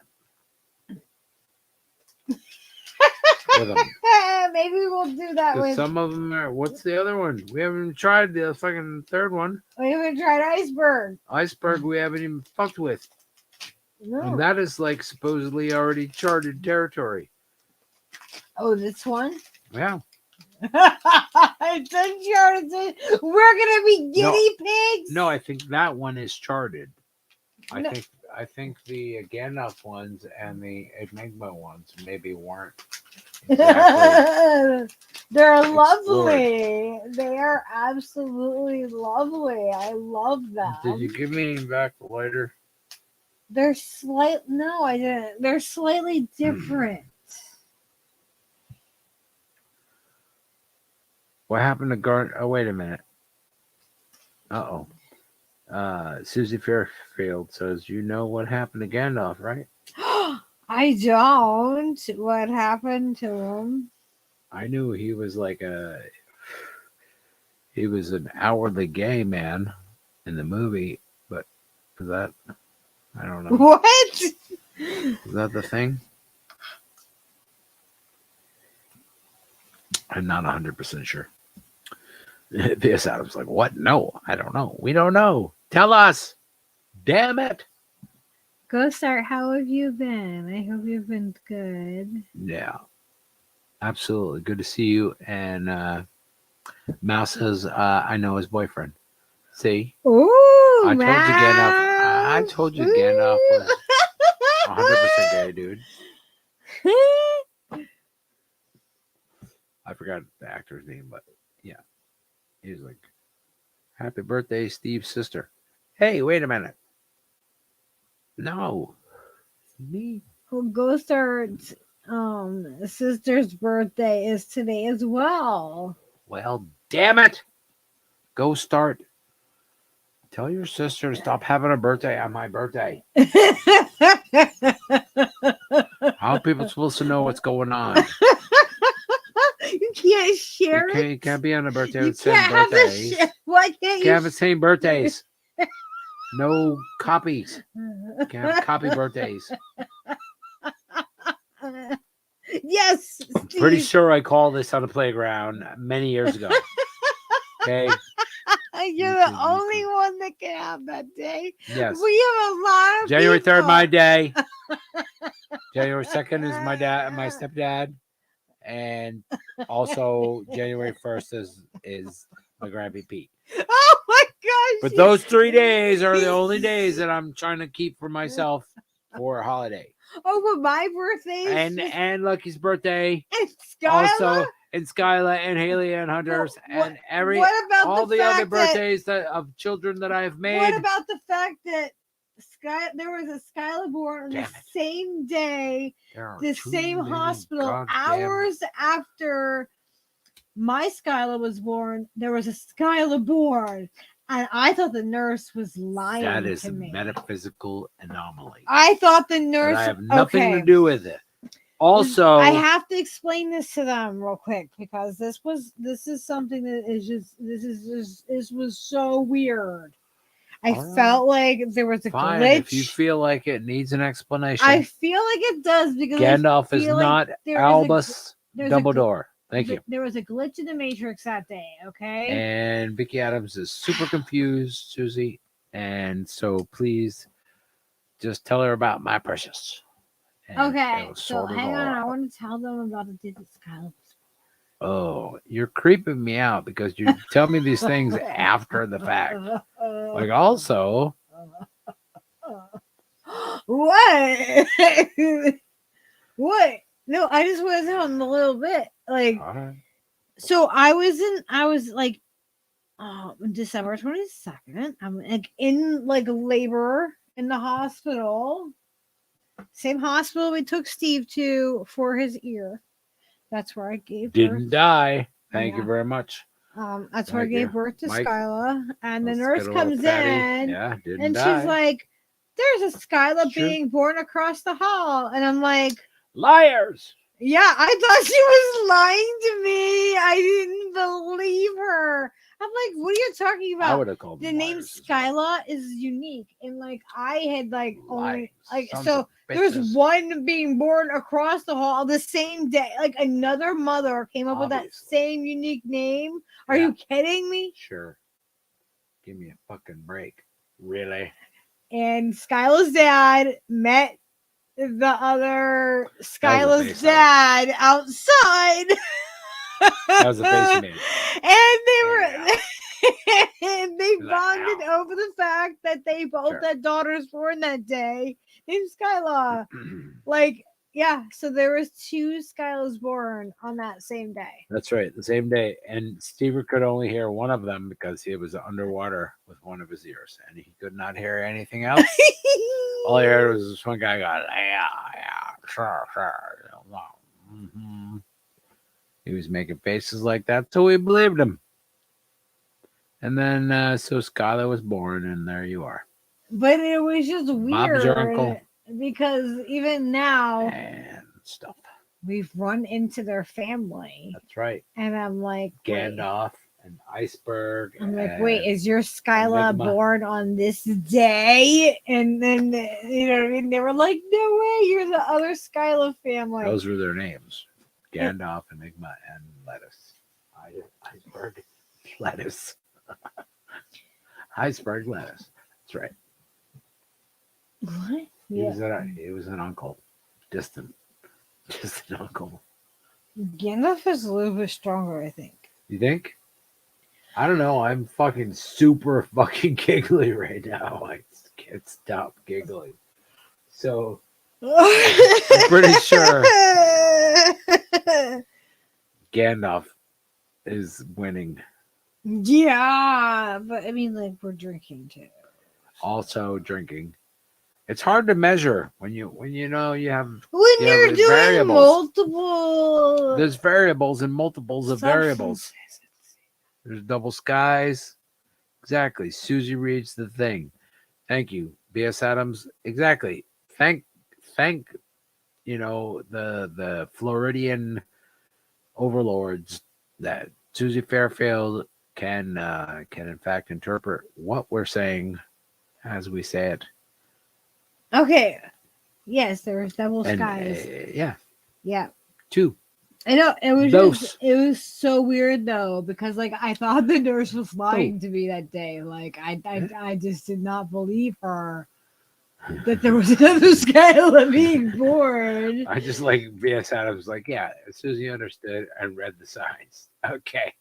Maybe we'll do that with some of them are. What's the other one? We haven't tried the fucking third one. We haven't tried iceberg. Iceberg we haven't even fucked with. No. And that is like supposedly already charted territory. Oh, this one? Yeah. It's uncharted. We're gonna be guinea pigs. No, I think that one is charted. I think the Gandalf ones and the Enigma ones maybe weren't. Exactly. They're lovely. They are absolutely lovely. I love them. Did you give me back the lighter? They're No, I didn't. They're slightly different. What happened to Gart? Oh, wait a minute. Uh-oh. Susie Fairfield says, you know what happened to Gandalf, right? I don't. What happened to him? I knew he was he was an outwardly gay man in the movie, but is that, I don't know. What? Is that the thing? I'm not 100% sure. P.S. Adams like, what? No, I don't know. We don't know. Tell us. Damn it. Go start. How have you been? I hope you've been good. Yeah. Absolutely. Good to see you. And Mouse says, I know his boyfriend. See? Ooh, I told you Gandalf. I Mouse. told you Gandalf was 100% gay, dude. I forgot the actor's name, but yeah. He was like, happy birthday, Steve's sister. Hey, wait a minute. No. Me? Ghost Art's sister's birthday is today as well. Well, damn it. Go start. Tell your sister to stop having a birthday on my birthday. How are people supposed to know what's going on? You can't share it. You can't be on a birthday You with the same can't have birthdays. the Why can't You you? can't have the same birthdays. No copies. You can't have copy birthdays. Yes, I'm pretty Steve. sure I called this on the playground many years ago. Okay. You're the only one that can have that day. Yes. We have a lot of January 3rd, people. my day. January 2nd is my dad, my stepdad, and also January 1st is my grandpa Pete. Oh my gosh! But those 3 days are the only days that I'm trying to keep for myself for a holiday. Oh, but my birthday And Lucky's birthday, and Skylar. also and Skyla and Haley and Hunter's and what about all the fact other birthdays of children that I've made. What about the fact that there was a Skylar born on the same day, the same hospital, hours after my Skylar was born? There was a Skylar born, and I thought the nurse was lying That is to a me. metaphysical anomaly. I thought the nurse. I have nothing to do with it. Also, I have to explain this to them real quick because this is something that is just this was so weird. I felt like there was a glitch. If you feel like it needs an explanation, I feel like it does because Gandalf is not Albus Dumbledore. Thank you. There was a glitch in the Matrix that day, okay? And Vicky Adams is super confused, Susie, and so please just tell her about my precious. Okay, so hang on. I want to tell them about the day that Skylar was born. Oh, you're creeping me out because you tell me these things after the fact. Like also, what? What? No, I just want to tell them a little bit. Like, so I was like, December 22nd. I'm like in like labor in the hospital. Same hospital we took Steve to for his ear. That's where I gave birth. Didn't die. Thank you very much. That's where I gave birth to Skyla. And the nurse comes in and die. She's like, there's a Skyla being born across the hall. And I'm like, liars. Yeah, I thought she was lying to me. I didn't believe her. I'm like, what are you talking about? I would have called the name Skyla is unique, and like I had like only like so there was one being born across the hall the same day. Like another mother came up with that same unique name. Are you kidding me? Sure. Give me a fucking break. Really? And Skyla's dad met the other Skyla's dad outside. That was a face made. And they were and they bonded over the fact that they both had daughters born that day named Skyla. Like, yeah, so there was 2 Skylas born on that same day. That's right, the same day. And Steve could only hear one of them because he was underwater with one of his ears, and he could not hear anything else. All he heard was this one guy go, yeah, sure. Mm-hmm. He was making faces like that, so we believed him. And then, so Skylar was born, and there you are. But it was just weird. Bob's your uncle. Because even now, and stuff, we've run into their family. That's right. And I'm like, Gandalf and Iceberg. I'm like, wait, is your Skyla born on this day? And then, you know what I mean? They were like, no way, you're the other Skyla family. Those were their names. Gandalf, Enigma, and Lettuce. Iceberg, Lettuce. Iceberg, Lettuce. That's right. What? He was an uncle. Distant uncle. Gandalf is a little bit stronger, I think. You think? I don't know. I'm fucking super fucking giggly right now. I can't stop giggling. So I'm pretty sure Gandalf is winning. Yeah, but I mean, like, we're drinking too. Also drinking. It's hard to measure when you know you have When Yeah, you're the doing variables. multiple there's variables and multiples of variables. substances. There's double skies. Exactly. Susie reads the thing. Thank you, B.S. Adams. Exactly. Thank the Floridian overlords that Susie Fairfield can in fact interpret what we're saying as we say it. Okay. Yes, there was double And skies. Yeah. two. I know it was Dose. it was so weird though because like I thought the nurse was lying to me that day. Like I just did not believe her that there was another Skyla being born. I just like B.S. Adams. Like, yeah, Susie understood and read the signs. Okay,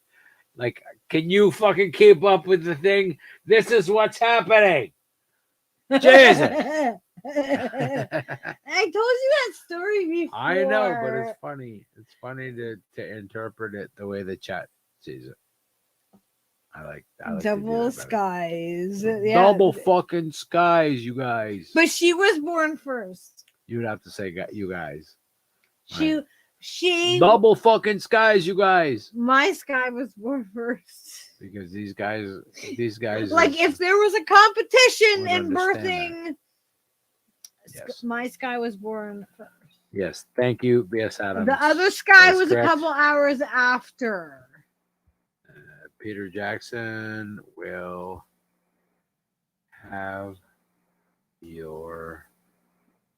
like, can you fucking keep up with the thing? This is what's happening. Jesus. I told you that story before. I know, but it's funny. It's funny to interpret it the way the chat sees it. I like double skies. Yeah. Double fucking skies, you guys. But she was born first. You would have to say you guys. She double fucking skies, you guys. My sky was born first. Because these guys like if there was a competition would in understand birthing, my sky was born first. Yes, thank you, B.S. Adams. The other sky That's was correct. a couple hours after. Peter Jackson will have your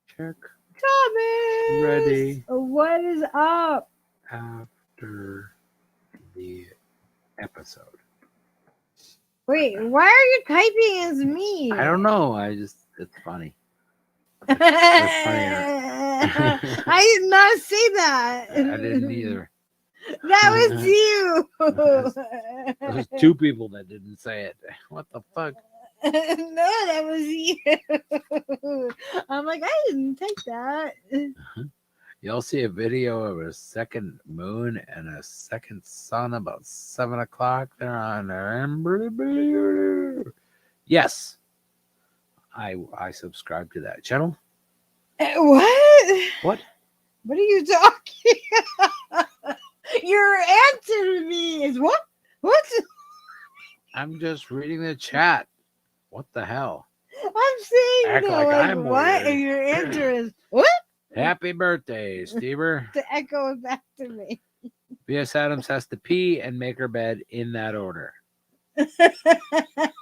check Thomas, ready. What is up? After the episode. Wait, why are you typing as me? I don't know. It's funny. I did not say that. I didn't either. That was you. There's two people that didn't say it. What the fuck? No, that was you. I'm like, I didn't take that. You'll see a video of a second moon and a second sun about 7 o'clock. They're on there. Yes. I subscribe to that channel. What? What? What are you talking about? Your answer to me is what? What? I'm just reading the chat. What the hell? I'm saying Act like I'm what? weird. And your answer is what? Happy birthday, Stever. To echo it back to me. B.S. Adams has to pee and make her bed in that order.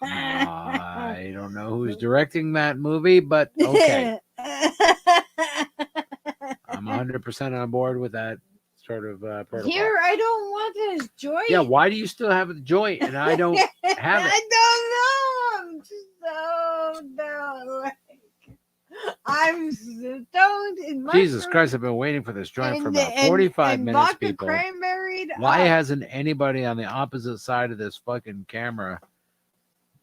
I don't know who's directing that movie, but okay. I'm 100% on board with that sort of protocol. Here, I don't want this joint. Yeah, why do you still have the joint and I don't have it? I don't know. I'm just so no. I'm stoned in my Jesus Christ, I've been waiting for this joint for about 45 minutes, vodka people. Cranberried Why up. hasn't anybody on the opposite side of this fucking camera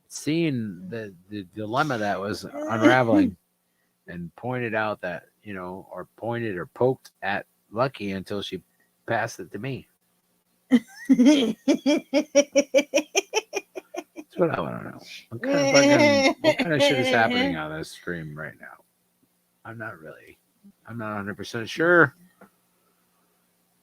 seen the dilemma that was unraveling and pointed out that, or pointed or poked at Lucky until she passed it to me? That's what I want to know. What kind of shit is happening on this stream right now? I'm not 100% sure.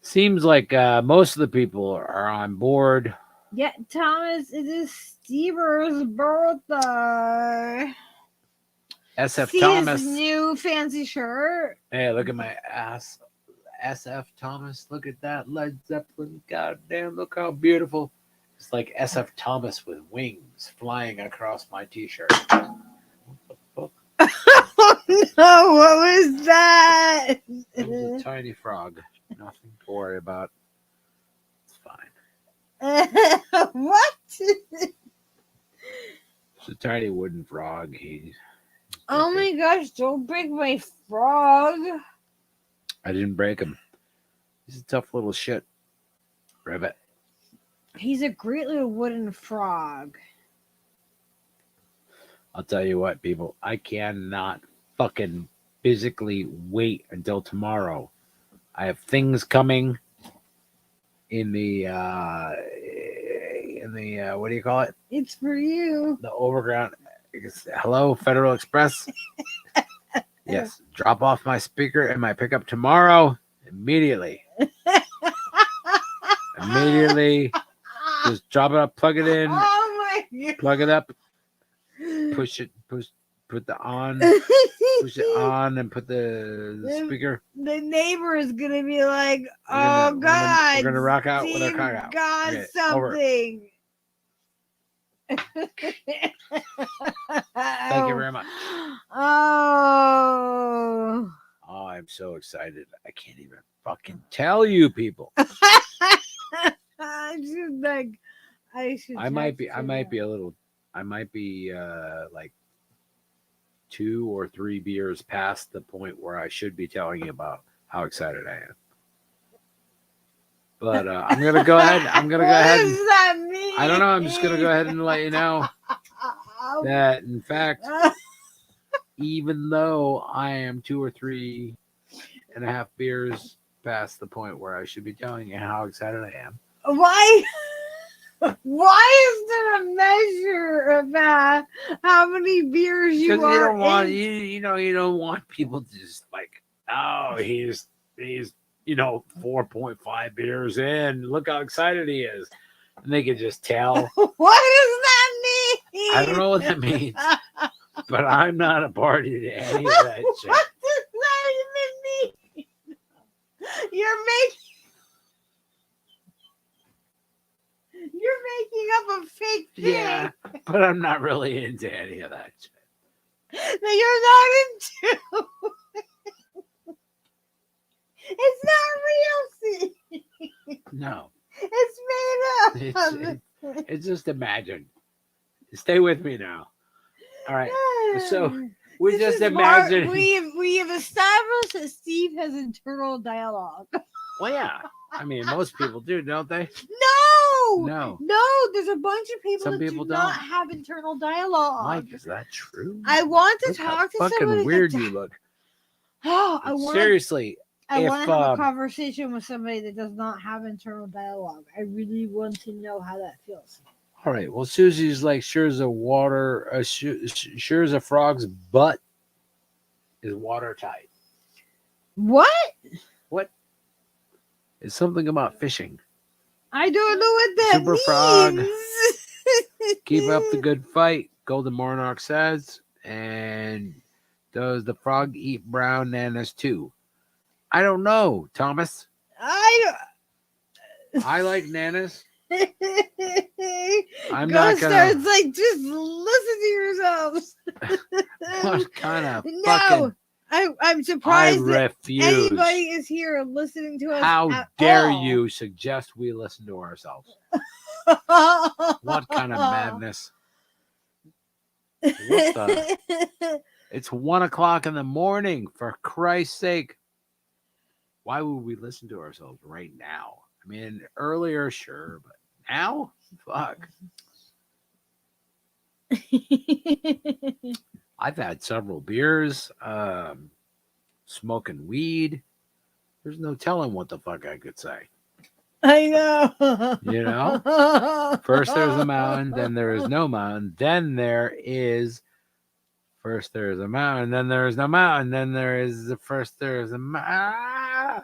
Seems like most of the people are on board. Yeah, Thomas, it is Stever's birthday. SF See Thomas. his new fancy shirt. Hey, look at my ass. SF Thomas, look at that Led Zeppelin. Goddamn, look how beautiful. It's like SF Thomas with wings flying across my t-shirt. What the fuck? Oh no, what was that? It was a tiny frog. Nothing to worry about. It's fine. What? It's a tiny wooden frog. Oh my gosh, don't break my frog. I didn't break him. He's a tough little shit. Ribbit. He's a great little wooden frog. I'll tell you what, people. I cannot fucking physically wait until tomorrow. I have things coming in the what do you call it? It's for you. The overground. Hello, Federal Express. Yes, drop off my speaker and my pickup tomorrow immediately. Immediately, just drop it up, plug it in, Oh my god. plug it up, put the on, push it on, and put the speaker. The neighbor is gonna be like, We're "Oh gonna- God, we're gonna rock out with our Steve cock out." got Okay, over. something." Thank you very much. Oh. Oh, I'm so excited. I can't even fucking tell you, people. I should like. I should. I might be like 2 or 3 beers past the point where I should be telling you about how excited I am. But I'm gonna go ahead. What does that mean? I don't know. I'm just gonna go ahead and let you know that, in fact, even though I am 2 or 3 and a half beers past the point where I should be telling you how excited I am. Why? Why is there a measure about how many beers you Because are you don't want in? you don't want people to just like, oh, he's 4.5 beers in. Look how excited he is, and they can just tell. What does that mean? I don't know what that means, but I'm not a party to any of that shit. What does that even mean? You're making up a fake thing Yeah, but I'm not really into any of that shit. that you're not into. It's not real, see. No, It's made up. it's just imagined. Stay with me now. All right. So we This just is Mark. imagine. We have established that Steve has internal dialogue. Well, yeah. I mean, most people do, don't they? No, No. there's a bunch of people Some that people do not don't. have internal dialogue. Mike, is that true? I want to Look how talk to fucking somebody. weird you look. Oh, Seriously. I if, want to have a conversation with somebody that does not have internal dialogue. I really want to know how that feels. All right. Well, Susie's like, sure as a frog's butt is watertight. What? What? It's something about fishing. I don't know what that Super frog. means. Keep up the good fight, Golden Monarch says. And does the frog eat brown nanas too? I don't know, Thomas. I like nanas. I'm not gonna. It's like, just listen to yourselves. What kind of No, fucking? I'm I surprised that refuse. anybody is here listening to us. How at dare all. you suggest we listen to ourselves? What kind of madness? What the? It's 1:00 in the morning. For Christ's sake! Why would we listen to ourselves right now? I mean, earlier, sure, but now, fuck. I've had several beers, smoking weed. There's no telling what the fuck I could say. I know. You know? First there's a mountain, then there is no mountain, then there is. First there is a mountain, then there is no mountain, then there is the first there is a mountain.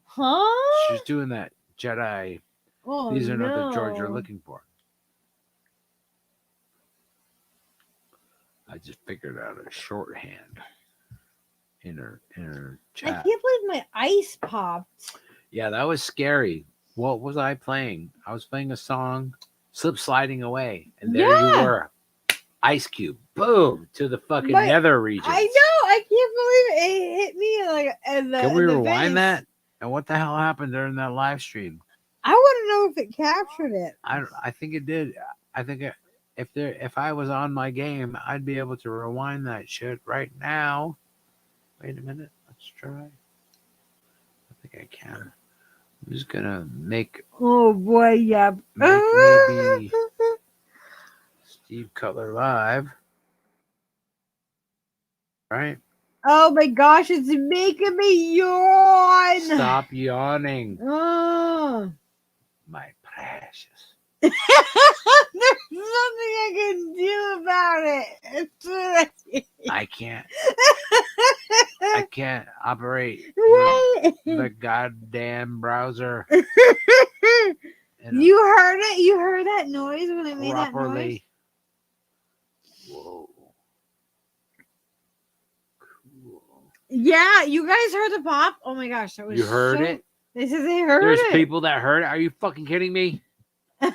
Huh? She's doing that Jedi. Oh, These are not the George you're no. looking for. I just figured out a shorthand in her I chat. can't believe my ice popped. Yeah, that was scary. What was I playing? I was playing a song, Slip Sliding Away, and there you Yeah. were. Ice cube, boom, to the fucking My- nether region. I know. I can't believe it hit me like in the. Can we in the rewind face. that? And what the hell happened during that live stream? I want to know if it captured it. I think it did. I think if I was on my game, I'd be able to rewind that shit right now. Wait a minute. Let's try. I think I can. I'm just gonna make Oh boy, yep. maybe Steve Cutler live. Right? Oh my gosh, it's making me yawn. Stop yawning, Oh. my precious. There's nothing I can do about it. I can't operate Right. the goddamn browser You heard it? You heard that noise when I made that noise? properly. Whoa. Cool. Yeah, you guys heard the pop? Oh my gosh, that was You heard so... it? They said they heard There's it. people that heard it. Are you fucking kidding me? They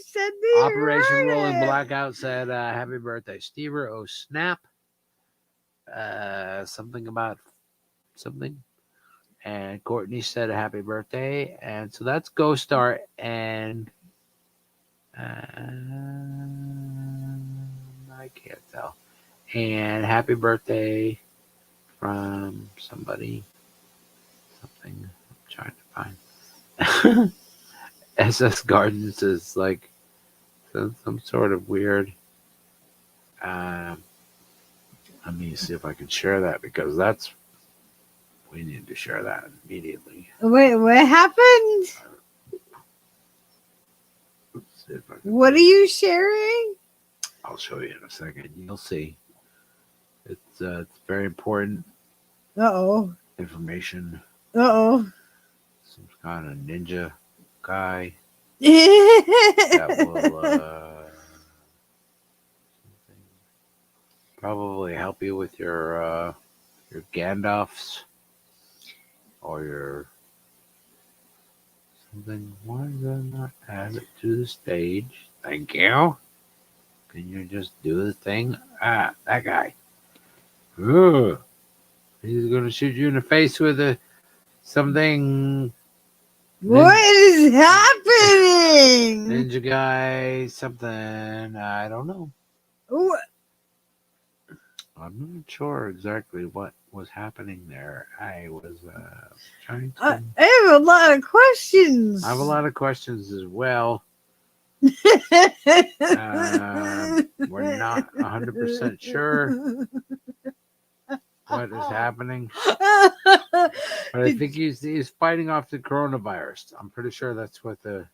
said they Operation heard Rolling it. Blackout said, happy birthday, Stever. Oh, snap. Something about something. And Courtney said, happy birthday. And so that's Ghost Star. And I can't tell. And happy birthday from somebody. Something I'm trying to find. SS Gardens is like some sort of weird. Let me see if I can share that because we need to share that immediately. Wait, what happened? Let's see if I can What are you sharing? I'll show you in a second. You'll see. It's very important Uh-oh. information. Uh-oh. Some kind of ninja guy that that will probably help you with your Gandalfs or your something. Why did I not add it to the stage? Thank you. Can you just do the thing? Ah, that guy. Ooh. He's gonna shoot you in the face with something. What is happening? Ninja guy, something. I don't know. What? I'm not sure exactly what was happening there. I was trying to. I have a lot of questions. I have a lot of questions as well. We're not 100% sure what is happening. But I think he's fighting off the coronavirus. I'm pretty sure that's what the.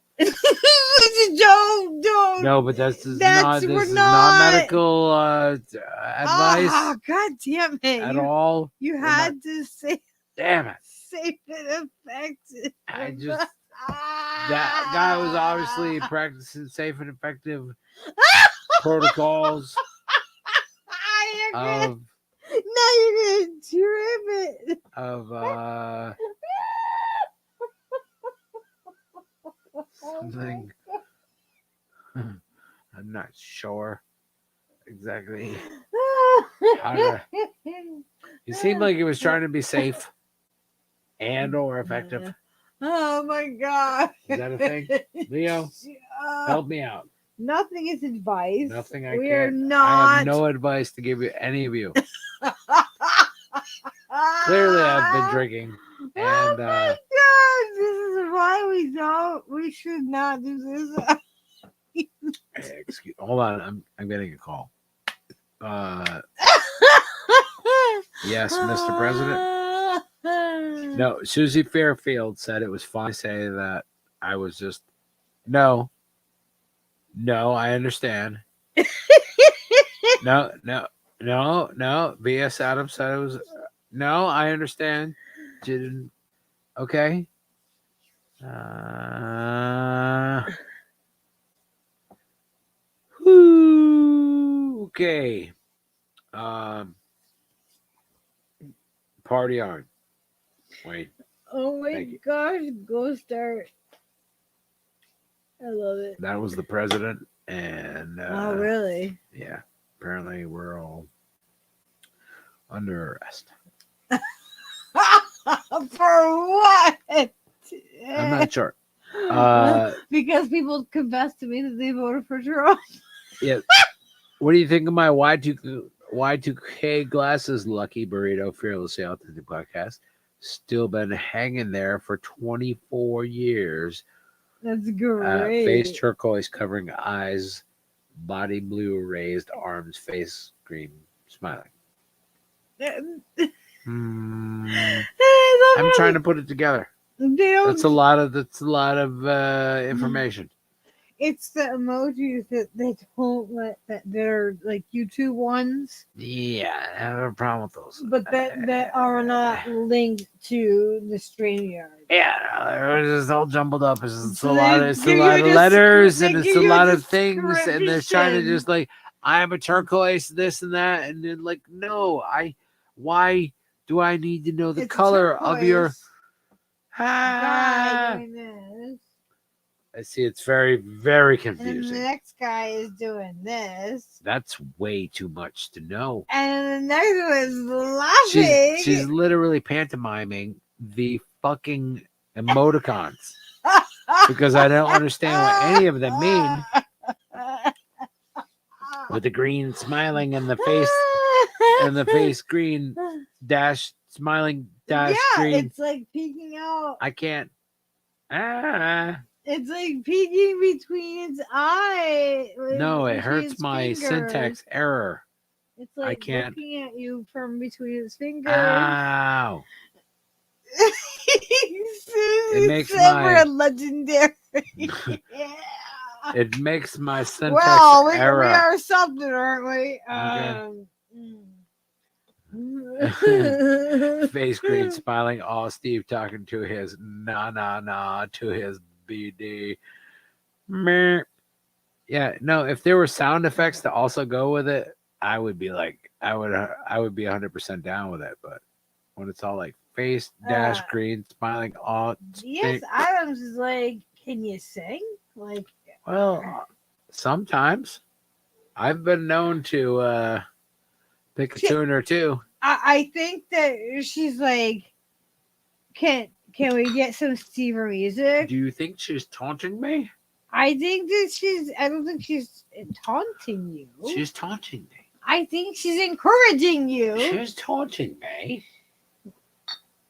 Don't. No, but this is not medical advice. Oh, God damn it. At all. You We're had not- to say Damn it. safe and effective. I just. That guy was obviously practicing safe and effective protocols of Now you're gonna trip it. Something. I'm not sure exactly how to. He seemed like he was trying to be safe and or effective. Oh my God. Is that a thing? Leo, help me out. Nothing is advice. Nothing I We are can. not. I have no advice to give you, any of you. Clearly, I've been drinking. Oh And my God. This is why we should not do this. hold on, I'm getting a call. Yes, Mr. President. No, Susie Fairfield said it was fine to say that I was just no, I understand. No. V.S. Adams said it was no, I understand. Didn't okay. Okay. Party on. Wait. Oh my gosh, go start. I love it. That was the president, and Oh really? yeah. Apparently, we're all under arrest. For what? I'm not sure. Because people confessed to me that they voted for Trump. Yeah. What do you think of my Y2K glasses, Lucky Burrito Fearlessly Authentic Podcast? still been hanging there for 24 years. That's great. Face turquoise covering eyes, body blue raised arms, face green smiling. I'm trying to put it together. That's a lot of information. It's the emojis that they don't let that they're like YouTube ones. Yeah, I have a problem with those. But that are not linked to the StreamYard. Yeah, it's just all jumbled up. It's a lot of letters and it's a lot of things, and they're trying to just like, I am a turquoise, this and that, and then like, no, why do I need to know the color of your? Guy doing this. I see. It's very, very confusing. And the next guy is doing this. That's way too much to know. And the next one is laughing. She's literally pantomiming the fucking emoticons because I don't understand what any of them mean. With the green smiling and the face green dash smiling dash green. Yeah, it's like peeking out. I can't. It's like peeking between its eye. No, it hurts my syntax error. It's like I can't. looking at you from between its fingers. Ow. It makes my legendary. It makes my syntax error. We are something, aren't we? Okay. Face green smiling. Oh, Steve talking to his to his BD. Meh. Yeah, no. If there were sound effects to also go with it, I would be like, I would be 100% down with it. But when it's all like face dash green smiling, all yes, Adams is like, can you sing? Like, well, sometimes I've been known to pick a tune or two. I think that she's like, can we get some Stever music? Do you think she's taunting me? I don't think she's taunting you. She's taunting me. I think she's encouraging you. She's taunting me.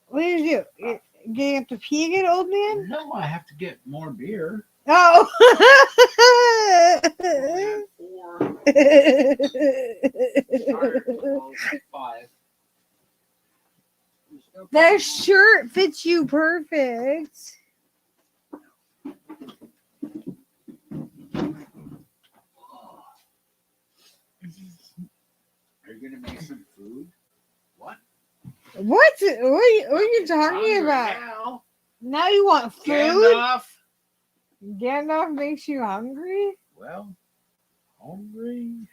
What did you do? Getting up to pee again, old man? No, I have to get more beer. Oh. That shirt fits you perfect. Are you gonna make some food? What? What are you talking about? Now you want food? Gandalf makes you hungry? Well, hungry.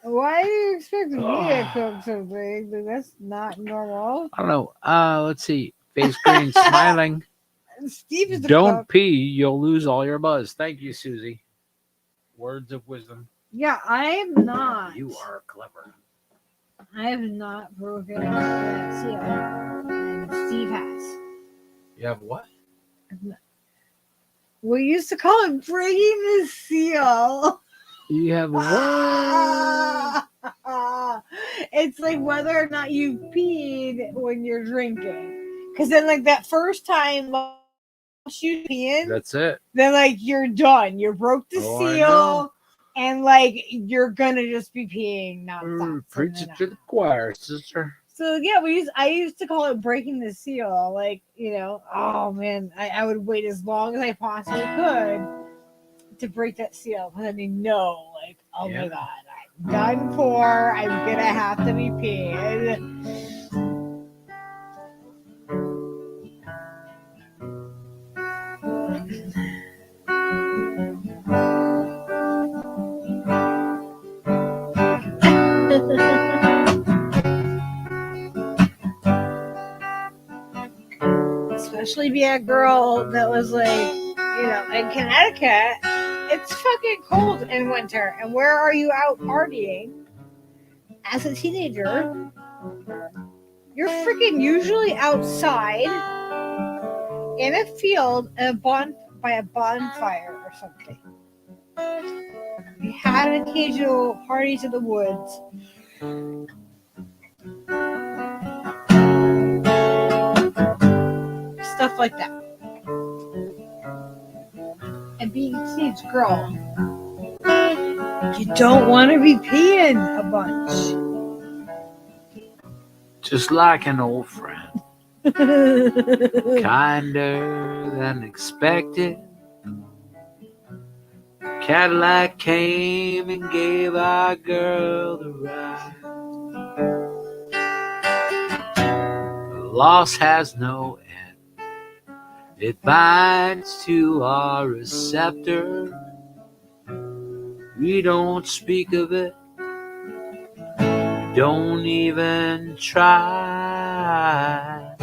Why do you expect me to cook something? That's not normal. I don't know. Let's see. Face green smiling. Steve is the Don't cook. pee, you'll lose all your buzz. Thank you, Susie. Words of wisdom. Yeah, I am not. You are clever. I have not broken that seal. And Steve has. You have what? We used to call it breaking the seal. You have what? It's like whether or not you peed when you're drinking. Because then, like, that first time you peeing, That's it. then, like, you're done. You broke the seal, and, like, you're gonna just be peeing nonstop. Preach it to the choir, sister. So, yeah, I used to call it breaking the seal. Like, you know, oh, man, I would wait as long as I possibly could to break that seal. Because I didn't know, like, oh, my God, I'm done for. I'm going to have to be peed. Especially be a girl that was like, you know, in Connecticut, it's fucking cold in winter. And where are you out partying as a teenager? You're freaking usually outside in a field by a bonfire or something. We had an occasional party to the woods. like that. And being a teenage girl, you don't want to be peeing a bunch. Just like an old friend, kinder than expected. Cadillac came and gave our girl the ride. The loss has no end. It binds to our receptor. We don't speak of it. Don't even try.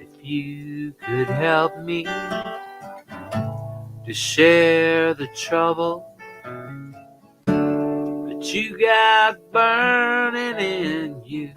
If you could help me to share the trouble that you got burning in you.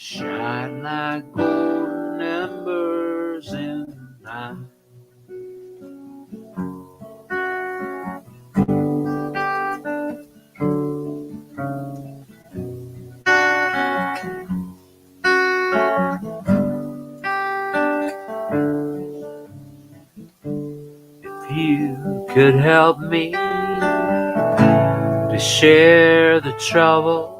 Shine like golden embers in the night. If you could help me to share the trouble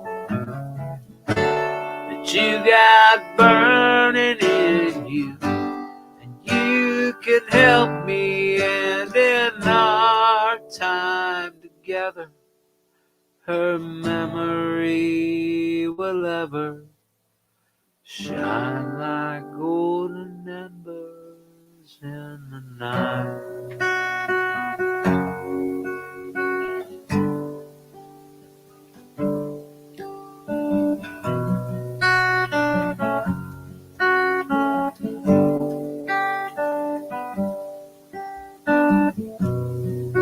that you got burning in you, and you can help me, and in our time together, her memory will ever shine like golden embers in the night.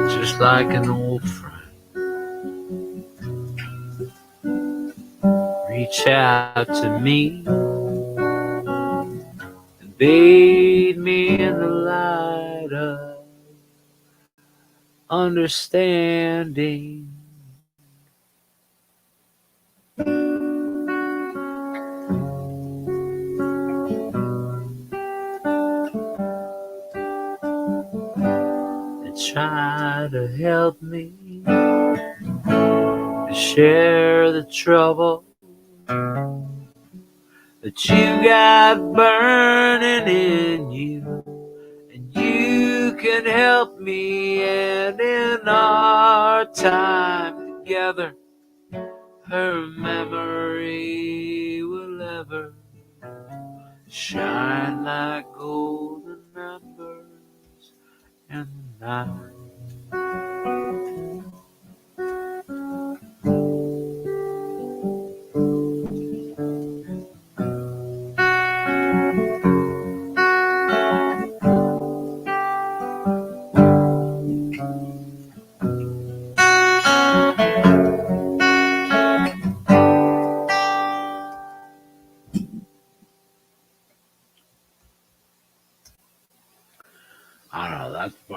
Just like an old friend, reach out to me and bathe me in the light of understanding. And try to help me to share the trouble that you got burning in you, and you can help me, and in our time together, her memory will ever shine like golden embers in the night.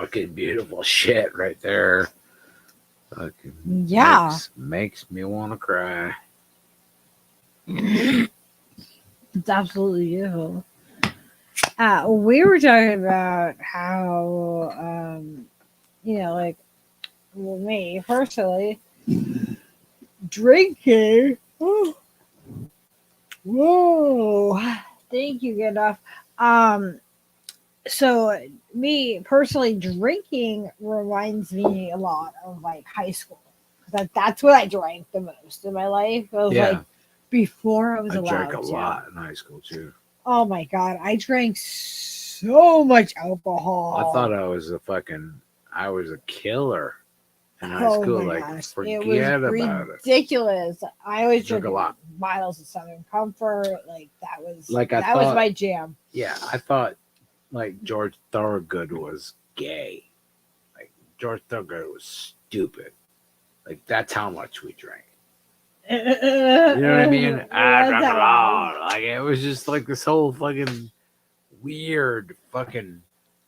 fucking beautiful shit right there. Fucking Yeah. makes me want to cry. It's absolutely beautiful. We were talking about how, like, well, me personally, drinking. Whoa. Thank you, Gandalf. So me personally, drinking reminds me a lot of like high school. That's what I drank the most in my life. It was like before I was I allowed drank a to. lot in high school too. Oh my god, I drank so much alcohol. I thought I was a killer in high school. Like, gosh. forget It was about it. ridiculous. I was Drink a drinking lot. bottles of Southern Comfort. Like that was Like, that was my jam. Yeah, I thought like George Thorogood was gay. Like George Thorogood was stupid. Like that's how much we drank. You know what I mean? I drank a lot. Like it was just like this whole fucking weird fucking.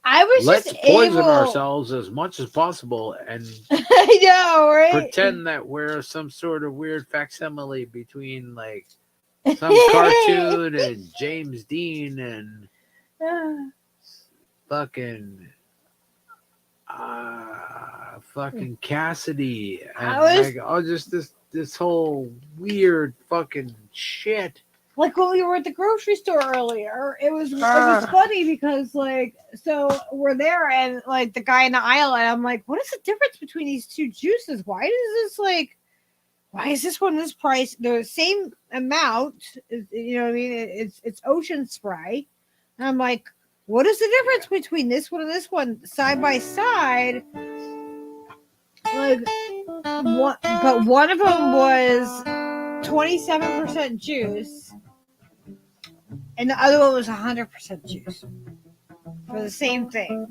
I was Let's just poison ourselves as much as possible and I know, right? pretend that we're some sort of weird facsimile between like some cartoon and James Dean and fucking Cassidy and just this whole weird fucking shit. Like when we were at the grocery store earlier, it was funny because like so we're there and like the guy in the aisle and I'm like, what is the difference between these two juices? Why is this one this price? The same amount, you know what I mean? It's Ocean Spray. And I'm like, what is the difference between this one and this one side by side? Like but one of them was 27% juice. And the other one was 100% juice for the same thing.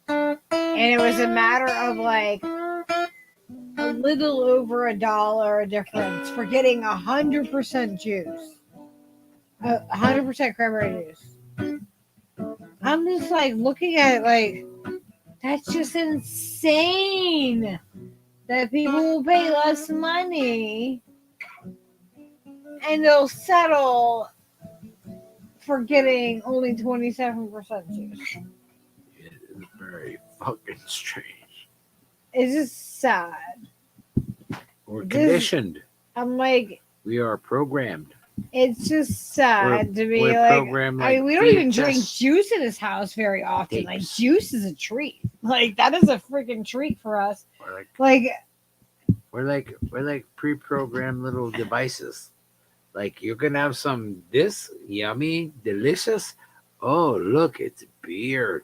And it was a matter of like a little over $1 difference for getting 100% juice. 100% cranberry juice. I'm just like looking at it like, that's just insane that people will pay less money and they'll settle for getting only 27% juice. It is very fucking strange. It's just sad. We're conditioned. I'm like, we are programmed. It's just sad to be like, I mean, we don't even drink juice in this house very often. Like, juice is a treat. Like, that is a freaking treat for us. We're like pre-programmed little devices. Like, you're gonna have some this yummy, delicious. Oh, look, it's beer.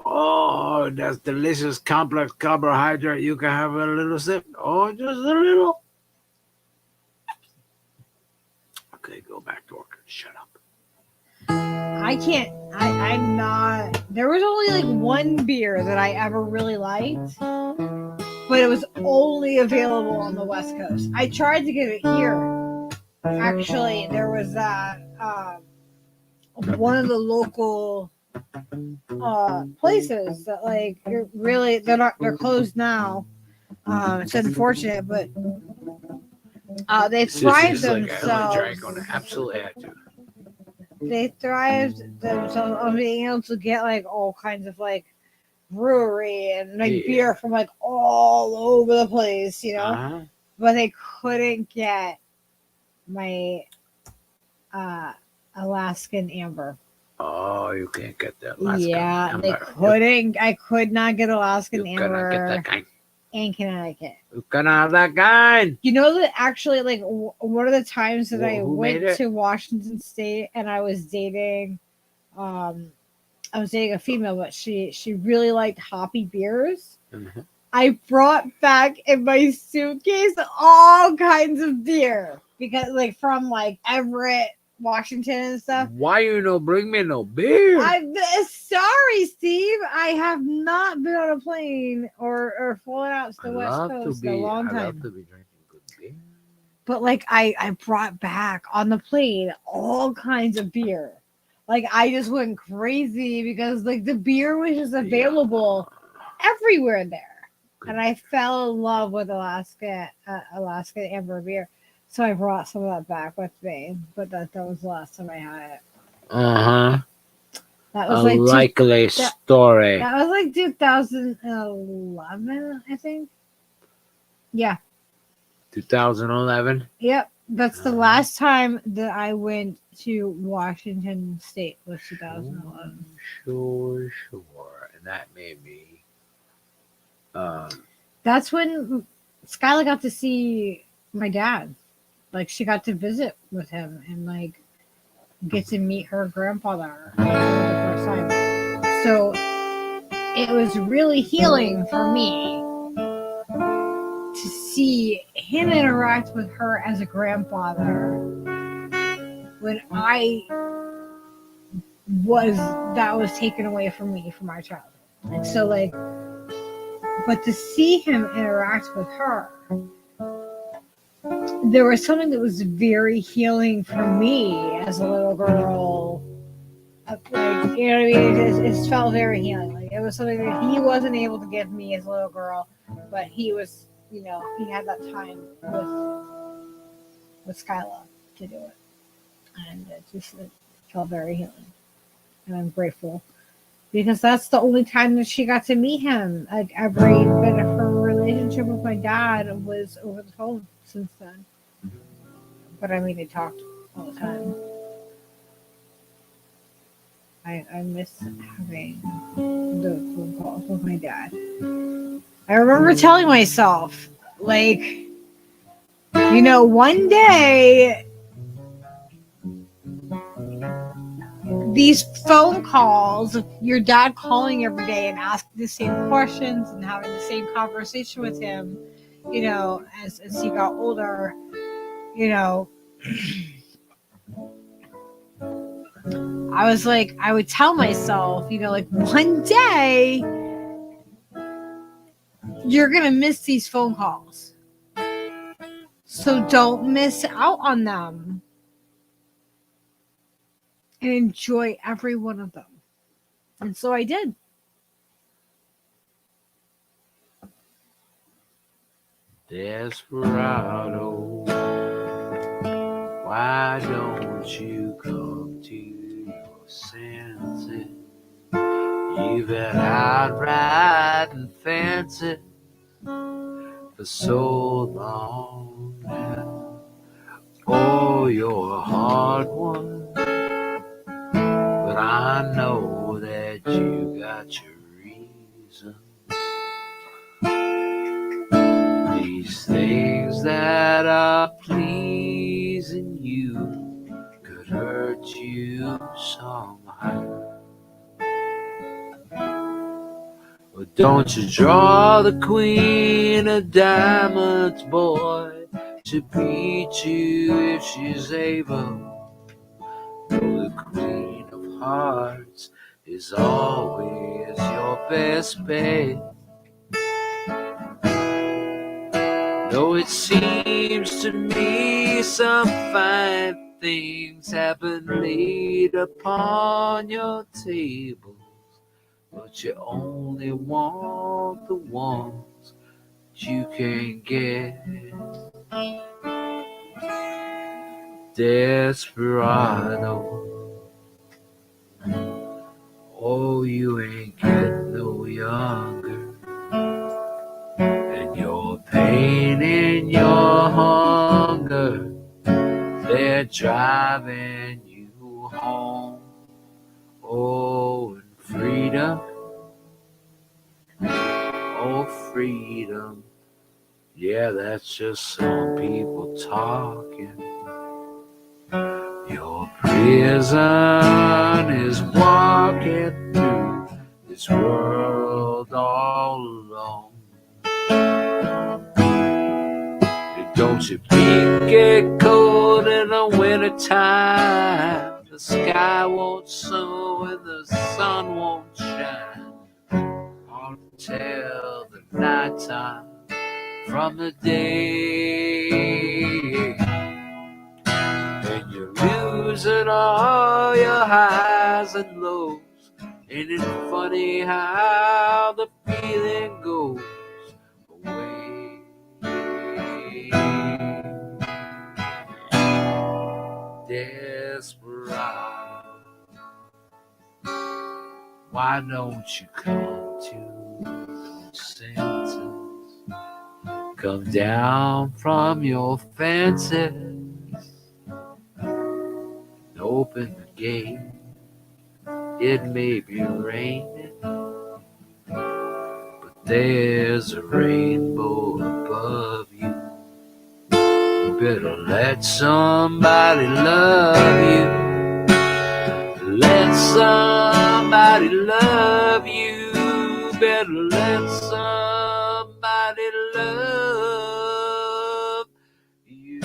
Oh, that's delicious, complex carbohydrate. You can have a little sip. Oh, just a little. Okay, go back to work. Shut up. I can't. I'm not. There was only like one beer that I ever really liked, but it was only available on the West Coast. I tried to get it here. Actually, there was that one of the local places that like they're closed now. It's unfortunate, but they thrived themselves. I only drank on it. Absolutely had to. They thrived themselves on being able to get like all kinds of like brewery and like beer from like all over the place, you know. But they couldn't get my Alaskan Amber. Oh, you can't get that Alaskan Amber. They couldn't. I could not get Alaskan Amber. You cannot get that kind. In Connecticut. You cannot have that kind. You know that actually, like, one of the times that I went to Washington State and I was dating, a female, but she really liked hoppy beers. Mm-hmm. I brought back in my suitcase all kinds of beer because, like, from like Everett, Washington, and stuff. Why you no bring me no beer? I'm sorry, Steve. I have not been on a plane or flown out to the West Coast in a long time. I love to be drinking good beer. But like, I brought back on the plane all kinds of beer. Like, I just went crazy because like the beer was just available everywhere there. And I fell in love with Alaska amber beer. So I brought some of that back with me. But that was the last time I had it. Uh-huh. That A was like likely story. that was like 2011, I think. Yeah. 2011. Yep. That's the last time that I went to Washington State was 2011. Sure. And that made me That's when Skylar got to see my dad. Like she got to visit with him and like get to meet her grandfather for the first time. So it was really healing for me to see him interact with her as a grandfather when that was taken away from me from my childhood. And so like, but to see him interact with her, there was something that was very healing for me as a little girl. Like, you know what I mean? It felt very healing. Like it was something that he wasn't able to give me as a little girl, but he was, he had that time with Skyla to do it, and it felt very healing, and I'm grateful because that's the only time that she got to meet him. Like every bit of her relationship with my dad was over the phone since then. But I mean, they talked all the time. I miss having the phone calls with my dad. I remember telling myself, like, one day these phone calls, your dad calling every day and asking the same questions and having the same conversation with him, as he got older, I was like, I would tell myself, like one day you're going to miss these phone calls. So don't miss out on them and enjoy every one of them. And so I did. Desperado, why don't you come to your senses? You've been out riding fancy for so long now. Oh, you're a hard one, but I know that you got your reasons. These things that are pleasing you could hurt you somehow. Well, don't you draw the queen of diamonds, boy, to beat you if she's able. Though the queen of hearts is always your best bet. Though it seems to me some fine things have been laid upon your table, but you only want the ones you can't get. Desperado, oh, you ain't getting no younger, and your pain and your hunger, they're driving you home. Oh, and freedom, oh, freedom, yeah, that's just some people talking. Your prison is walking through this world all alone. And don't you get cold in the wintertime. The sky won't snow and the sun won't shine. Hard to tell the nighttime from the day. And you're losing all your highs and lows, Ain't it funny how the feeling goes away? Desperado, why don't you come to your senses? Come down from your fences and open the gate. It may be raining, but there's a rainbow above you. You better let somebody love you. Let somebody love you. Better let somebody love you.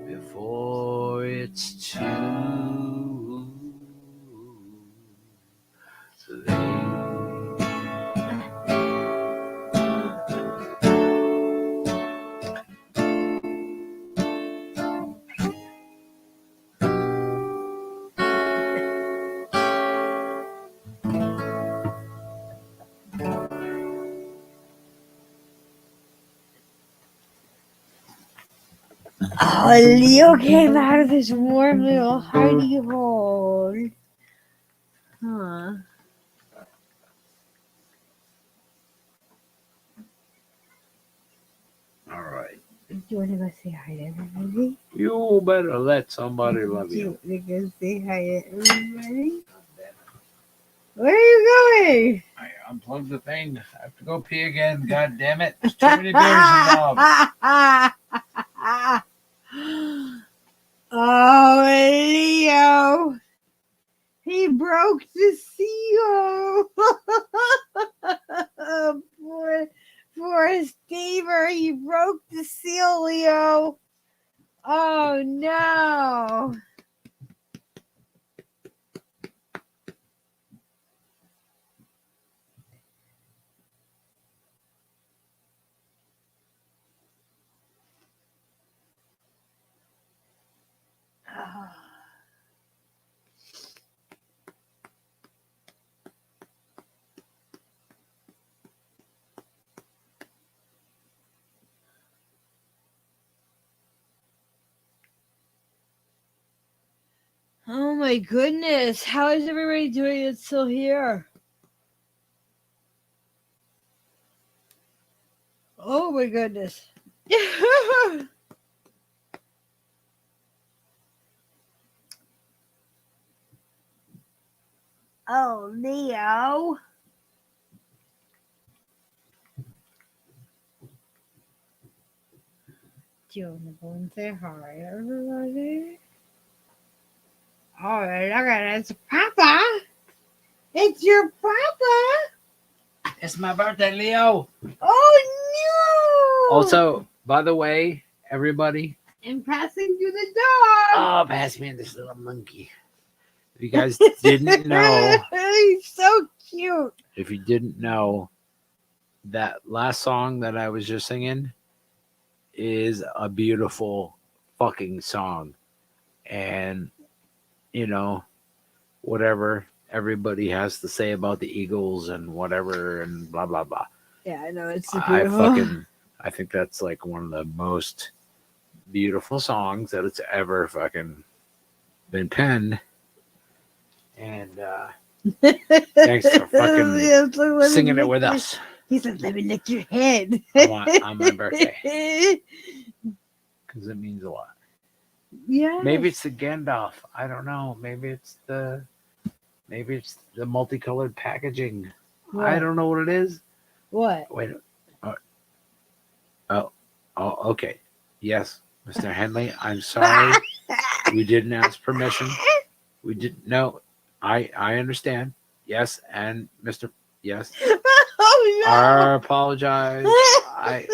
Before it's too late. Oh, Leo came out of his warm little hidey hole. Huh. All right. Do you want to go say hi to everybody? You better let somebody love Do you. you want to go say hi to everybody? Where are you going? I unplugged the thing. I have to go pee again. God damn it. There's too many bears involved. Oh, Leo. He broke the seal. Poor Stever. He broke the seal, Leo. Oh, no. Oh my goodness. How is everybody doing it still here? Oh my goodness. Oh, Leo. Do you want to go and say hi, everybody? Oh, look at it. It's Papa. It's your Papa. It's my birthday, Leo. Oh, no. Also, by the way, everybody. And passing through the dog. Oh, pass me this little monkey. If you guys didn't know. He's so cute. If you didn't know, that last song that I was just singing is a beautiful fucking song. And, you know, whatever everybody has to say about the Eagles and whatever and blah, blah, blah. Yeah, I know. It's I beautiful. think that's like one of the most beautiful songs that it's ever fucking been penned. And thanks for fucking singing it with us. He said, let me lick your head. On my birthday. Because it means a lot. Yeah. Maybe it's the Gandalf. I don't know. Maybe it's the multicolored packaging. What? I don't know what it is. What? Wait. Oh, okay. Yes, Mr. Henley, I'm sorry. We didn't ask permission. We didn't know. I understand. Yes, and Mr. Yes. Oh no. I apologize. I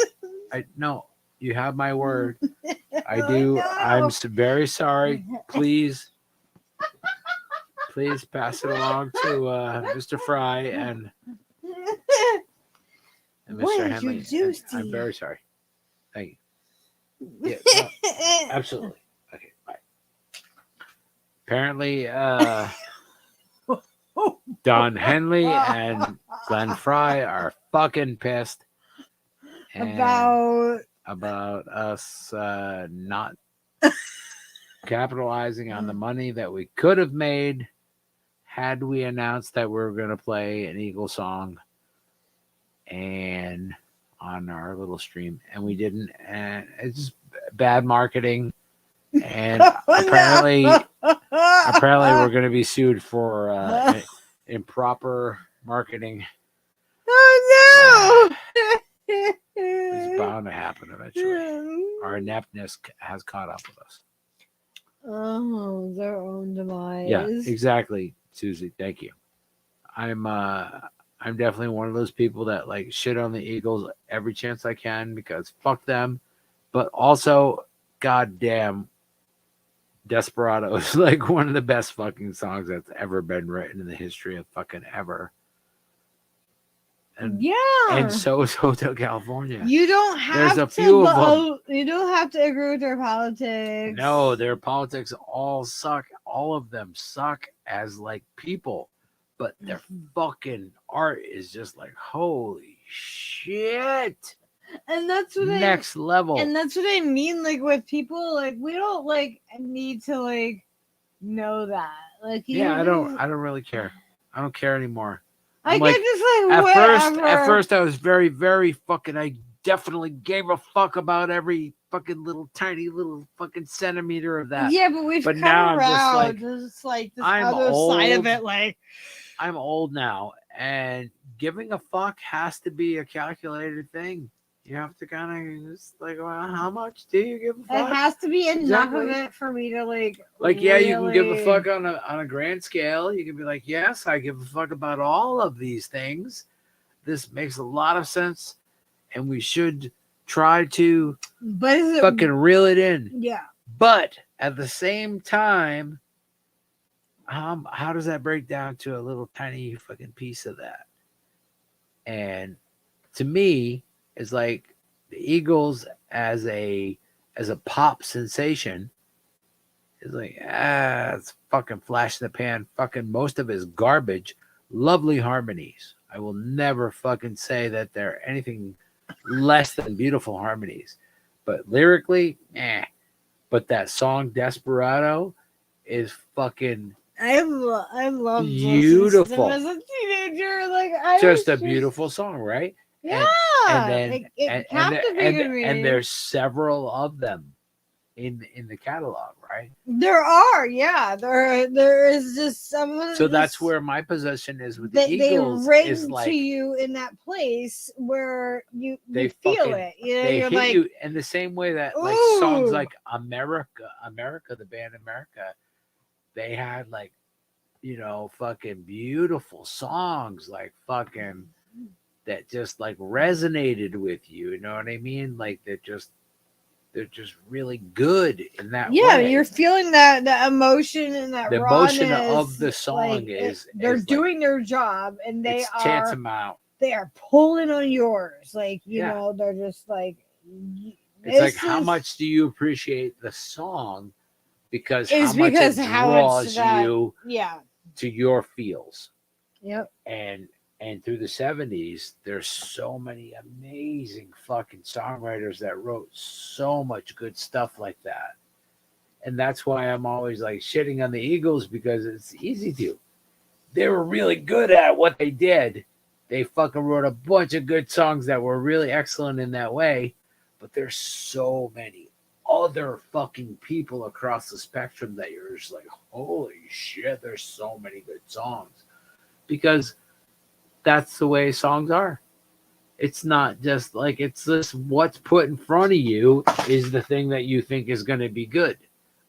no. You have my word. I do. No. I'm very sorry. Please pass it along to Mr. Fry and Mr. What did Henley. you do, Steve? I'm very sorry. Thank you. Yeah, no, absolutely. Okay. apparently, Don Henley and Glenn Fry are fucking pissed About about us not capitalizing on the money that we could have made had we announced that we were going to play an Eagle song and on our little stream, and we didn't, and it's just bad marketing. And apparently we're going to be sued for improper marketing. Oh no! It's bound to happen eventually. Our ineptness has caught up with us. Oh, their own demise. Yeah, exactly, Susie. Thank you. I'm definitely one of those people that like shit on the Eagles every chance I can because fuck them. But also, goddamn, Desperado is like one of the best fucking songs that's ever been written in the history of fucking ever. And, yeah. And so is Hotel California. You don't have There's a few of them. You don't have to agree with their politics. No, their politics all suck. All of them suck as like people. But their fucking art is just like, holy shit. And that's what next level. And that's what I mean. Like with people, like we don't like need to like know that. Like I don't really care. I don't care anymore. I get just like whatever. At first I was very, very fucking. I definitely gave a fuck about every fucking little tiny little fucking centimeter of that. Yeah, but now I'm just like this I'm other old, side of it. Like I'm old now, and giving a fuck has to be a calculated thing. You have to kind of just like, well, how much do you give a fuck? It has to be enough of it for me to like. Yeah, you can give a fuck on a grand scale. You can be like, yes, I give a fuck about all of these things. This makes a lot of sense, and we should try to fucking reel it in. Yeah. But at the same time, how does that break down to a little tiny fucking piece of that? And to me, it's like the Eagles as a pop sensation is like, it's fucking flash in the pan. Fucking most of it is garbage. Lovely harmonies. I will never fucking say that they're anything less than beautiful harmonies. But lyrically, But that song Desperado is fucking I love beautiful as a teenager. Like just a beautiful song, right? Yeah, it captivated me. And there's several of them in the catalog, right? There are, yeah. There is just some. So that's where my position is with the Eagles. They ring is like, to you in that place where you feel fucking, it. You know, they you're hit like, you in the same way that like songs like America, the band America, they had like, fucking beautiful songs like fucking that just like resonated with you. You know what I mean? Like they're just really good in that way. Yeah, you're feeling that emotion and that the rawness, emotion of the song they're doing their job and they are tantamount. They are pulling on yours. Like, you know, they're just like it's like how much do you appreciate the song because how much it draws you to your feels. Yep. And through the 70s, there's so many amazing fucking songwriters that wrote so much good stuff like that. And that's why I'm always like shitting on the Eagles because it's easy to. They were really good at what they did. They fucking wrote a bunch of good songs that were really excellent in that way. But there's so many other fucking people across the spectrum that you're just like, holy shit, there's so many good songs. Because that's the way songs are. It's not just like it's just what's put in front of you is the thing that you think is going to be good.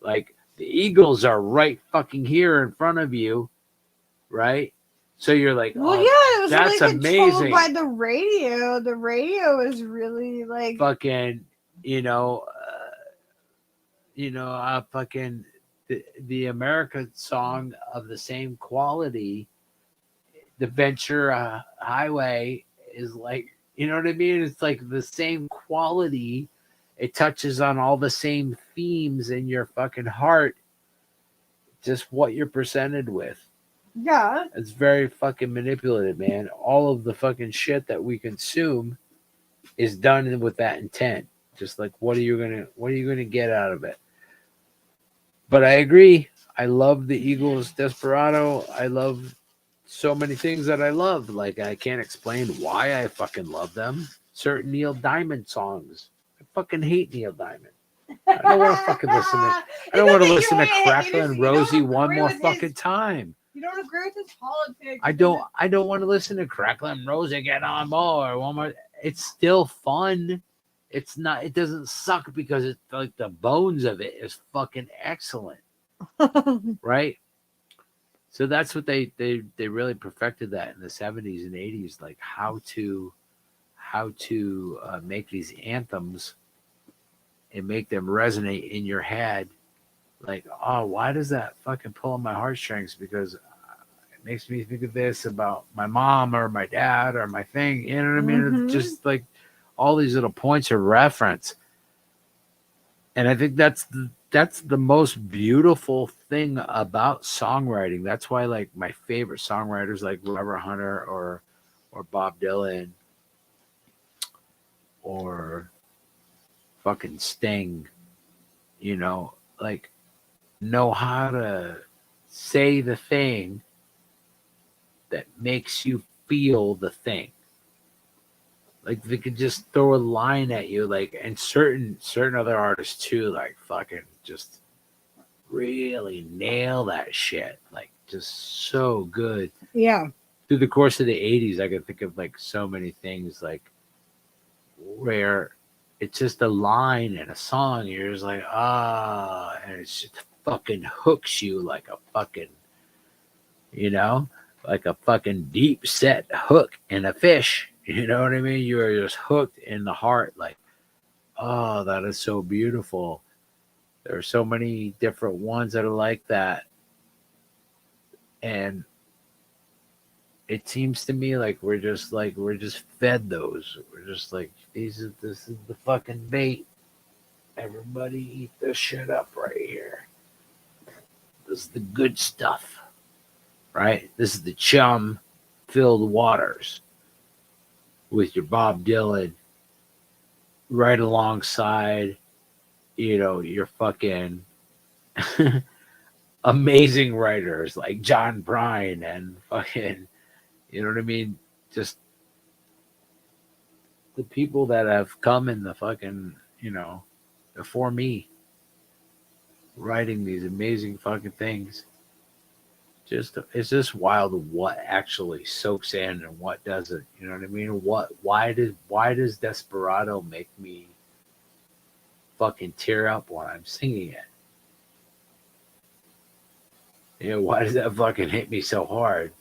Like the Eagles are right fucking here in front of you, right? So you're like, well, it was that's really amazing. Controlled by the radio. The radio is really like fucking, fucking the America song of the same quality. The Ventura Highway is like, you know what I mean? It's like the same quality. It touches on all the same themes in your fucking heart. just what you're presented with. Yeah. It's very fucking manipulative, man. All of the fucking shit that we consume is done with that intent. Just like what are you gonna get out of it? But I agree. I love the Eagles Desperado. I love so many things that I love. Like I can't explain why I fucking love them. Certain Neil Diamond songs. I fucking hate Neil Diamond. I don't want to fucking listen to. I don't want to listen to Cracklin' Rosie one more fucking time. You don't agree with his politics. I don't want to listen to Cracklin' Rosie get on more one more. It's still fun. It's not. It doesn't suck because it's like the bones of it is fucking excellent, right? So that's what they really perfected that in the 70s and 80s, like how to make these anthems and make them resonate in your head. Like, oh, why does that fucking pull on my heartstrings? Because it makes me think of this about my mom or my dad or my thing. You know what I mean? It's just like all these little points of reference. And I think that's the most beautiful thing about songwriting. That's why like my favorite songwriters like Robert Hunter or Bob Dylan or fucking Sting, you like know how to say the thing that makes you feel the thing. Like they could just throw a line at you, like, and certain other artists too, like fucking just really nail that shit, like just so good. Yeah. Through the course of the 80s, I could think of like so many things like where it's just a line in a song, you're just like, and it just fucking hooks you like a fucking, like a fucking deep set hook in a fish. You know what I mean? You are just hooked in the heart, like, oh, that is so beautiful. There are so many different ones that are like that. And it seems to me like we're just fed those. We're just like, this is the fucking bait. Everybody eat this shit up right here. This is the good stuff. Right? This is the chum filled waters with your Bob Dylan right alongside, your fucking amazing writers like John Prine and fucking, you know what I mean? Just the people that have come in the fucking, before me, writing these amazing fucking things. It's just wild what actually soaks in and what doesn't. You know what I mean? Why does Desperado make me fucking tear up when I'm singing it? Why does that fucking hit me so hard?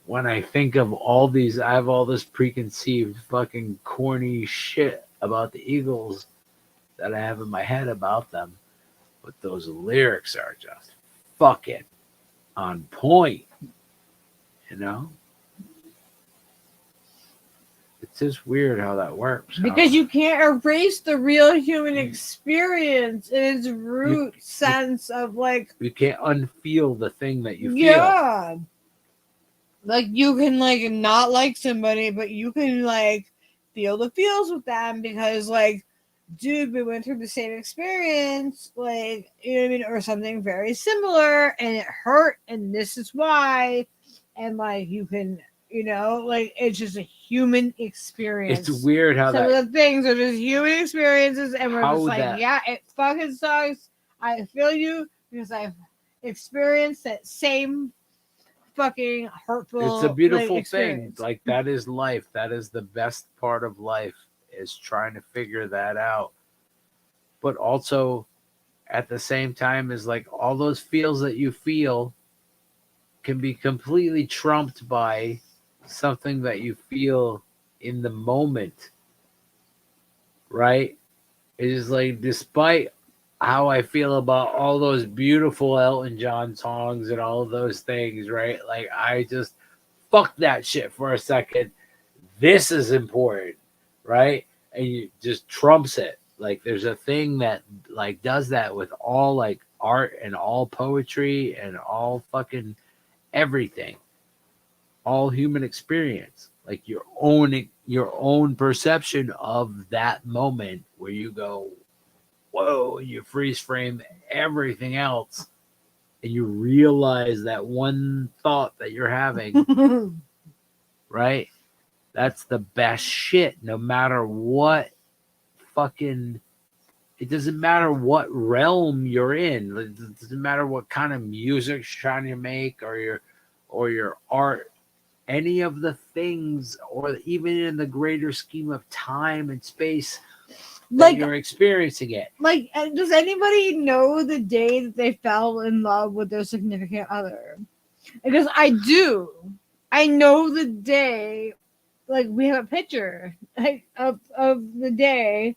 When I think of all these, I have all this preconceived fucking corny shit about the Eagles that I have in my head about them. But those lyrics are just fucking on point, It's just weird how that works. Because you can't erase the real human experience in its root sense of like. You can't unfeel the thing that you feel. Yeah. Like you can like not like somebody, but you can like feel the feels with them because like, dude, we went through the same experience, like, you know what I mean, or something very similar, and it hurt, and this is why, and like you can, like it's just a human experience. It's weird how some of the things are just human experiences, and we're just like, yeah, it fucking sucks. I feel you because I've experienced that same fucking hurtful. It's a beautiful thing. Like that is life. That is the best part of life. Is trying to figure that out, but also at the same time is like all those feels that you feel can be completely trumped by something that you feel in the moment, right? It is like despite how I feel about all those beautiful Elton John songs and all of those things, right? Like I just fuck that shit for a second. This is important. Right? And you just trumps it. Like there's a thing that like does that with all art and all poetry and all fucking everything, all human experience, like your own perception of that moment where you go, whoa, you freeze frame everything else and you realize that one thought that you're having, right? That's the best shit, no matter what fucking, it doesn't matter what realm you're in. It doesn't matter what kind of music you're trying to make or your art, any of the things, or even in the greater scheme of time and space that Like, you're experiencing it. like, does anybody know the day that they fell in love with their significant other? Because I do. I know the day. Like, we have a picture of the day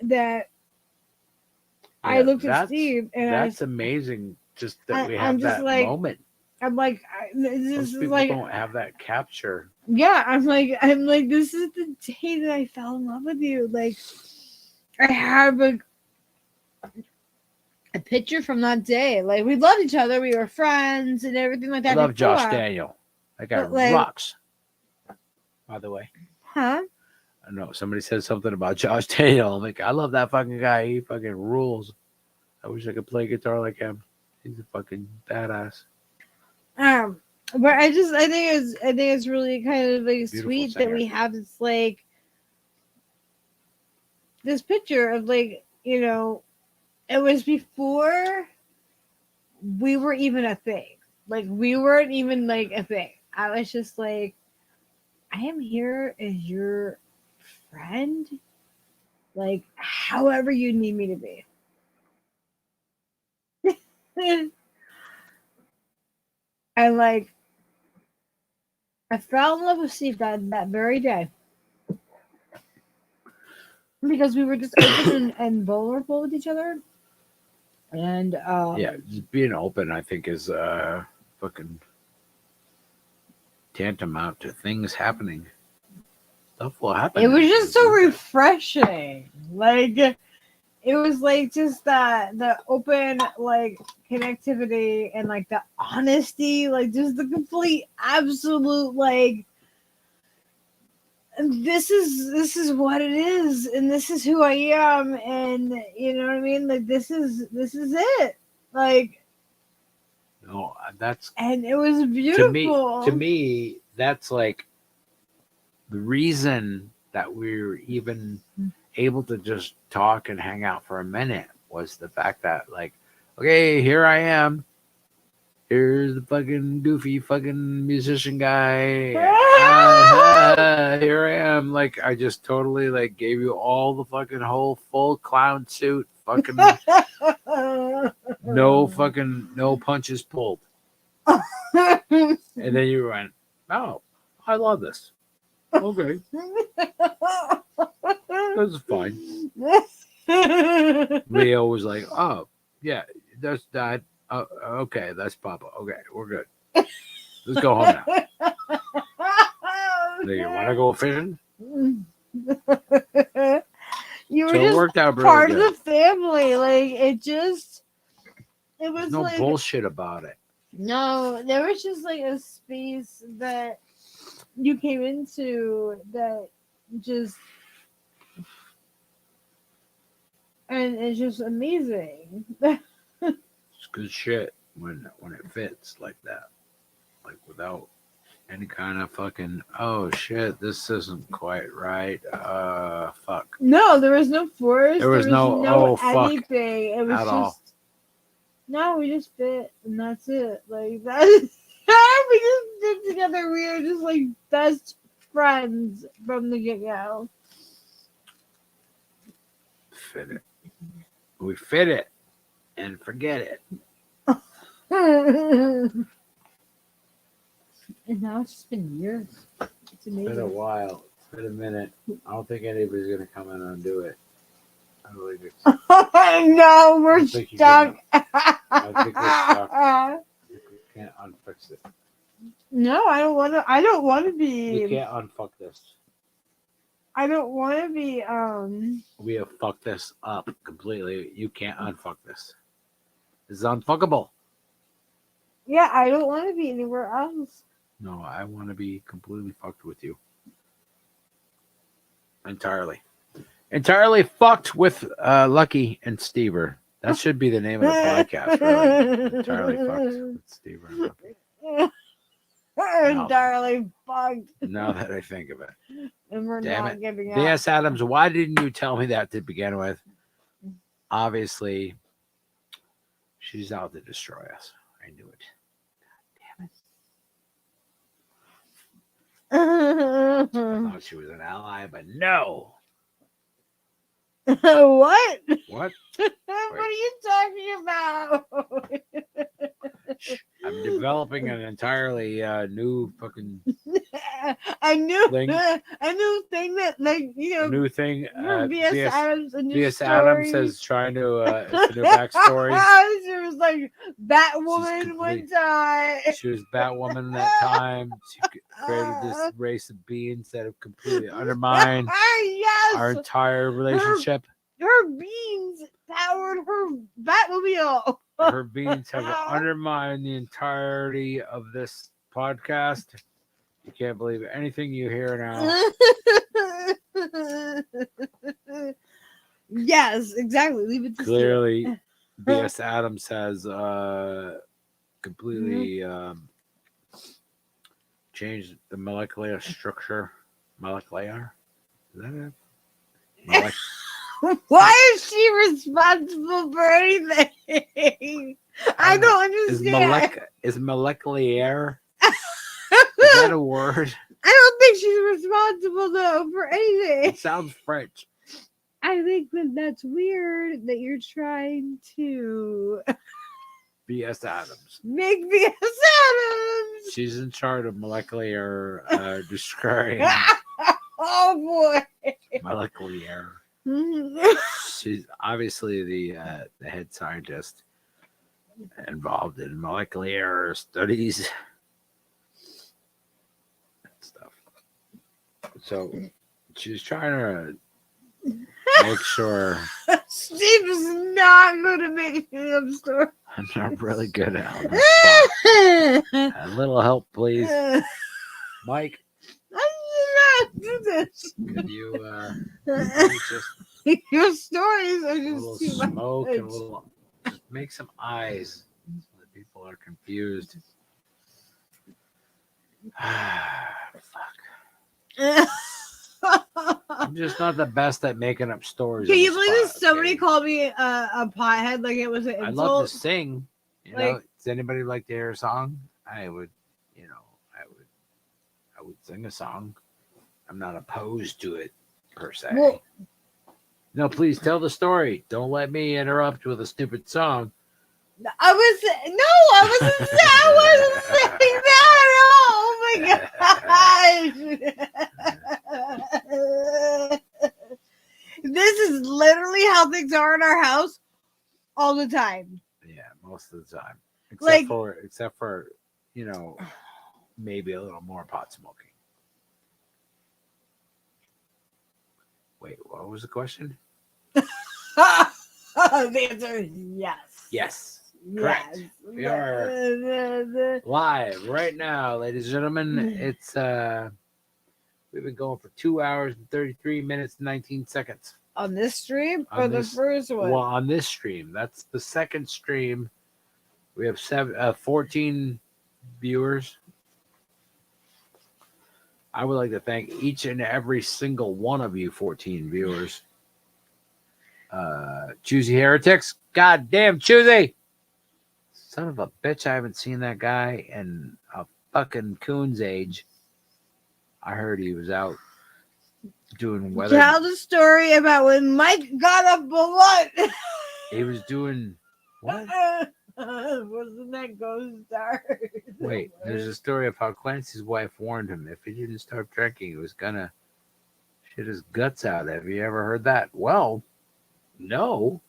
that I looked at Steve, and that's amazing. Just that we I'm have just that like, moment. I'm like, Most this is people like, don't have that capture. yeah. I'm like, this is the day that I fell in love with you. Like, I have a picture from that day. Like, we loved each other. We were friends and everything like that. I love before. Josh Daniel. That guy But, like, rocks. By the way, huh? I know somebody said something about Josh Daniel. I'm like, I love that fucking guy. He fucking rules. I wish I could play guitar like him. He's a fucking badass. But I think it's really kind of like Beautiful sweet singer. that we have this like this picture of like, you know, it was before we were even a thing. Like, we weren't even like a thing. I was just like, I am here as your friend, like however you need me to be. And like, I fell in love with Steve that very day because we were just open and vulnerable with each other. And Yeah, just being open, I think, is fucking tantamount to things happening. Stuff will happen. it was just so refreshing. Like, it was like just that the open like connectivity and like the honesty, like just the complete absolute like this is what it is, and this is who I am, and you know what I mean, like this is it, like, no, that's, and it was beautiful to me that's like the reason that we were even able to just talk and hang out for a minute was the fact that, like, okay, here I am. Here's the fucking goofy fucking musician guy. Here I am. Like, I just totally like gave you all the fucking whole full clown suit. Fucking no punches pulled. And then you went, oh, I love this. Okay, this is fine. Leo was like, oh yeah, that's Dad. Okay, that's Papa. Okay, we're good. Let's go home now. Do you want to go fishing? You were So it just worked out part really of good. the family. Like, it was There's no like bullshit about it. no, there was just like a space that you came into that just, and it's just amazing. It's good shit when it fits like that, like without any kind of fucking, oh shit, this isn't quite right. Fuck. No, there was no force. There was no, oh, fuck, anything. It was at just all. no. We just fit, and that's it. Like that. We just fit together. We were just like best friends from the get go. Fit it. We fit it and forget it. And now it's just been years. It's It's been a amazing. while. It's been a minute. I don't think anybody's gonna come in and do it. I believe it's. No, we're I think you're stuck. I think we're stuck. You can't unfix it. No, I don't want to. I don't want to You be. can't unfuck this. I don't want to be. We have fucked this up completely. You can't unfuck this. This is unfuckable. Yeah, I don't want to be anywhere else. No, I want to be completely fucked with you. Entirely. Entirely fucked with Lucky and Stever. That should be the name of the podcast, really. Entirely fucked with Stever and Lucky. Entirely fucked. Now that I think of it. And we're Damn not it. giving up. B.S. Adams, why didn't you tell me that to begin with? Obviously, she's out to destroy us. I knew it. I thought she was an ally, but no. What? What? What are you talking about? I'm developing an entirely new fucking a new thing. thing that, like, you know, new thing. for B.S. Adams. B.S. Adams is trying to. It's a new backstory. She was like Batwoman one time. She was Batwoman that time. She created this race of beings that have completely undermined Yes, our entire relationship. her beings powered her Batmobile. Her beings have undermined the entirety of this podcast. You can't believe anything you hear now. Yes, exactly. Leave it to Clearly, B.S. Adams has completely changed the molecular structure. Molecular? Is that it? Why is she responsible for anything? I don't understand. Is molecular? Is that a word? I don't think she's responsible though for anything. It sounds French. I think that's weird that you're trying to B.S. Adams. make B.S. Adams. She's in charge of molecular destroying. Oh boy. Molecular. She's obviously the head scientist involved in molecular studies and stuff. So she's trying to make sure. Steve is not going to make me up story. I'm not really good at it. A little help, please, Mike. I did not do this. Could you just Your stories are a just little too smoke and a much. little just make some eyes so that people are confused. Fuck. I'm just not the best at making up stories. Can on you the believe spot, somebody okay? called me a pothead like it was an I insult? love to sing. You know, Like- does anybody like to hear a song? I would sing a song. I'm not opposed to it per se. Well, No, please tell the story. Don't let me interrupt with a stupid song. I wasn't saying that. Oh my gosh. This is literally how things are in our house all the time. Yeah, most of the time. Like- Except for, you know, maybe a little more pot smoking. Wait, what was the question? The answer is yes. Yes. Correct. Yes. We are live right now, ladies and gentlemen. It's we've been going for 2 hours and 33 minutes and 19 seconds. On this stream On or this- the first one? Well, on this stream. That's the second stream. We have 14 viewers. I would like to thank each and every single one of you 14 viewers. Choosy Heretics. God damn, Choosy! Son of a bitch, I haven't seen that guy in a fucking coon's age. I heard he was out doing weather. Tell the story about when Mike got a blunt. He was doing what? Wasn't that Ghost Star? Wait, there's a story of how Clancy's wife warned him if he didn't start drinking, he was gonna shit his guts out. Have you ever heard that? Well, no.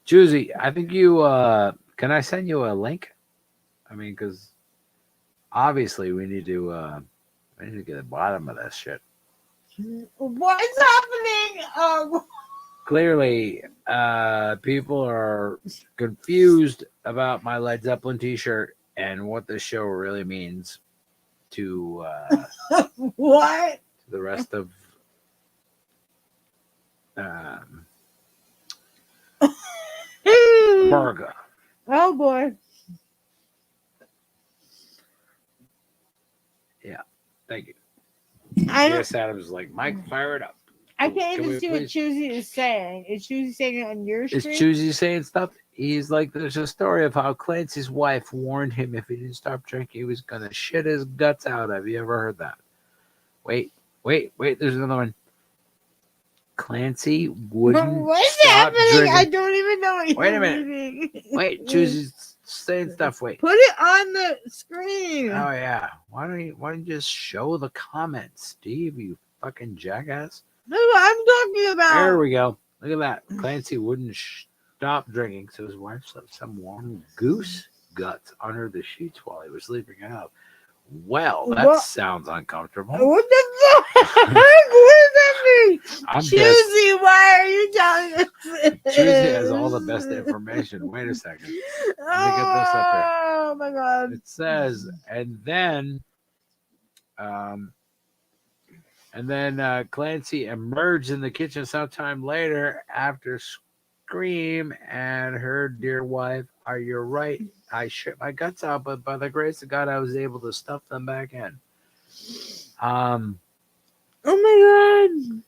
Choosy, I think you can I send you a link? I mean, because obviously we need to get to the bottom of this shit. What's happening? clearly, people are confused about my Led Zeppelin T-shirt and what this show really means to What? the rest of um, America. Oh boy. Thank you. I don't. Yes, Adam's like, Mike, fire it up. I can't Can even we see what please- Choosy is saying. Is Choosy saying it on your Is screen? Choosy saying stuff? He's like, there's a story of how Clancy's wife warned him if he didn't stop drinking, he was gonna shit his guts out. Have you ever heard that? Wait. There's another one. Clancy wouldn't What's stop happening? drinking. I don't even know what you're Wait a minute. reading. Wait, Choosey's saying stuff. Wait. Put it on the screen. Oh yeah. Why don't you just show the comments, Steve? You fucking jackass. That's what I'm talking about. There we go. Look at that. Clancy wouldn't stop drinking, so his wife slept some warm goose guts under the sheets while he was sleeping it up. Well, that What? sounds uncomfortable. What the fuck? What does that mean? I'm just Choosy, why are you telling us this? Choosy has all the best information. Wait a second. Let me get this up here. Oh my god. It says, and then Clancy emerged in the kitchen sometime later after scream and her dear wife, "Are you right? I shit my guts out, but by the grace of God, I was able to stuff them back in." Oh my god.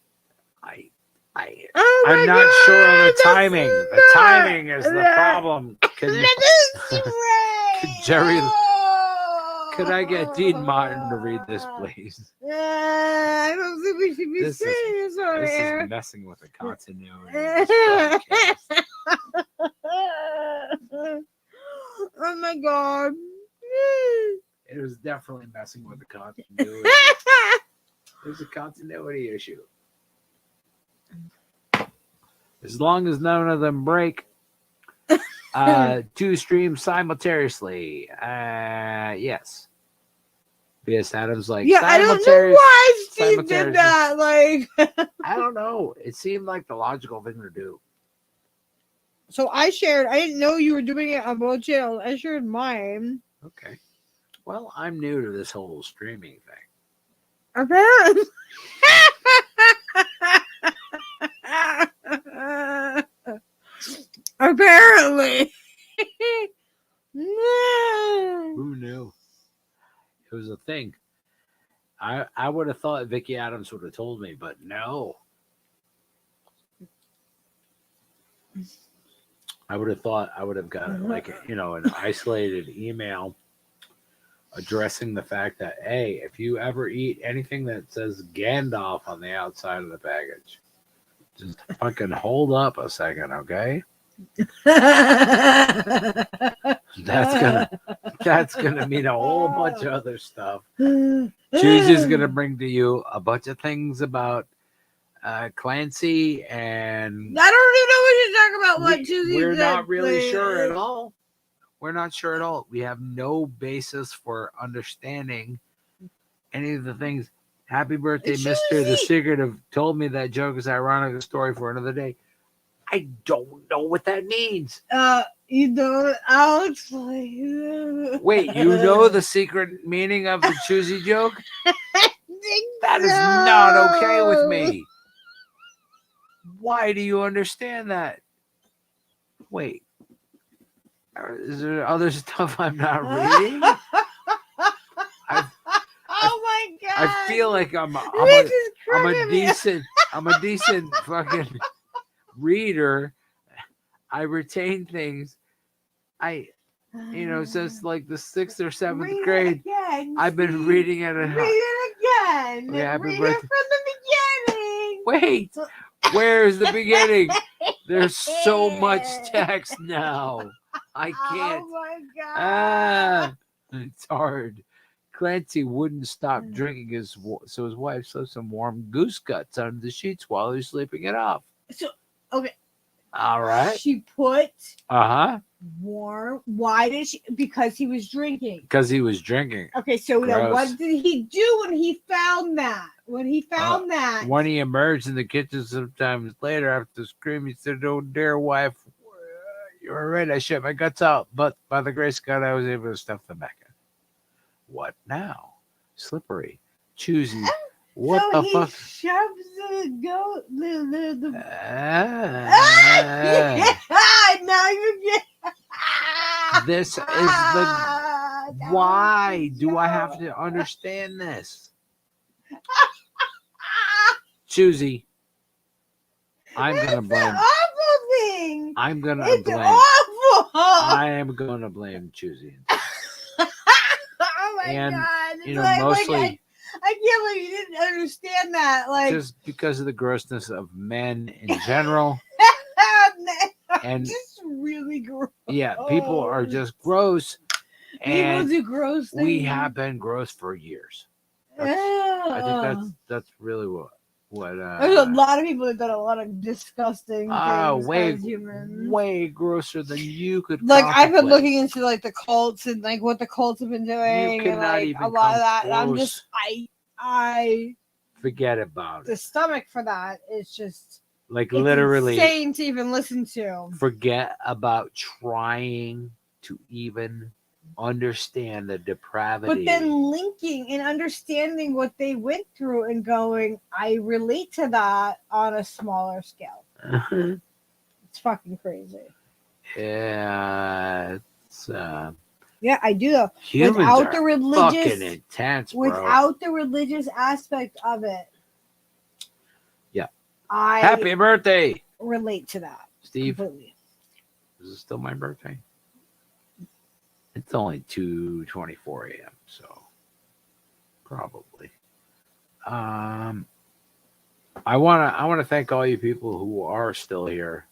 Oh my I'm not god. sure on the That's timing. The not- timing is the problem. That is right. Could Jerry- Oh. Could I get Dean Martin to read this, please? I don't think we should be This is- saying this on This air. is messing with the continuity of this broadcast. Oh my god. It was definitely messing with the continuity. There's a continuity issue. As long as none of them break, two streams simultaneously. Yes. B.S. Adams like Yeah, I don't know simultaneous- why Steve did simultaneous- that. Like, I don't know. It seemed like the logical thing to do. so I shared. I didn't know you were doing it on both channels. I shared mine. Okay. Well, I'm new to this whole streaming thing. Apparently. Apparently. Who knew? It was a thing. I would have thought Vicki Adams would have told me, but no. I would have thought I would have got like an isolated email addressing the fact that, hey, if you ever eat anything that says Gandalf on the outside of the package, just fucking hold up a second, okay? That's gonna mean a whole bunch of other stuff. Choosey's gonna bring to you a bunch of things about Clancy, and I don't even know what you're talking about. What Choosy we're did. not really Like, sure at all. We're not sure at all. We have no basis for understanding any of the things. Happy birthday, Mr. The Choosy. Secret of told me that joke is ironic, a story for another day. I don't know what that means. You know, I'll explain. Wait, you know the secret meaning of the Choosy joke? That is No. not okay with me. Why do you understand that? Wait. Is there other stuff I'm not reading? Oh my god! I feel like I'm This is a cracking me up. I'm a decent fucking reader. I retain things. Since like the 6th or 7th Read it grade, again, I've been Steve. reading it. Read it again. Okay, happy Read birthday. it from the beginning. Wait, where's the beginning? There's so much text now. I can't. Oh my god! It's hard. Clancy wouldn't stop drinking so his wife slipped some warm goose guts under the sheets while he was sleeping it off. So okay, All right. she put Uh huh. Warm. Why did she? Because he was drinking. Because he was drinking. Okay, so now Gross. what did he do when he found that? When he found that? When he emerged in the kitchen sometimes later after screaming, he said, "Oh, dear wife, you're right. I shut my guts out, but by the grace of God, I was able to stuff them back in." What now? Slippery. Choosy. What so the he fuck? shoves the goat. The now you get. This is the. Why do I have to understand this? Choosy. I'm gonna blame. It's an awful thing. I'm gonna It's blame. awful. I am gonna blame Choosy. Oh my And, god! you know, Like, mostly I can't believe you didn't understand that. Like, just because of the grossness of men in general, and just really gross. yeah, people are just gross, People and do gross things. we have been gross for years. I think that's really what. There's a lot of people that done a lot of disgusting things as humans. Way grosser than you could. Like I've been contemplate. looking into like the cults and like what the cults have been doing, You and cannot like even a lot of come that. And I'm close. just I Forget about the it. stomach for that is just Like it's literally insane to even listen to. forget about trying to even understand the depravity. But then linking and understanding what they went through and going, I relate to that on a smaller scale. It's fucking crazy. Yeah, it's Yeah, I do though. humans Without are the religious, fucking intense, bro. without the religious aspect of it, Yeah. I Happy birthday, relate to that, Steve. completely. Is it still my birthday? It's only 2:24 a.m. So probably. I wanna thank all you people who are still here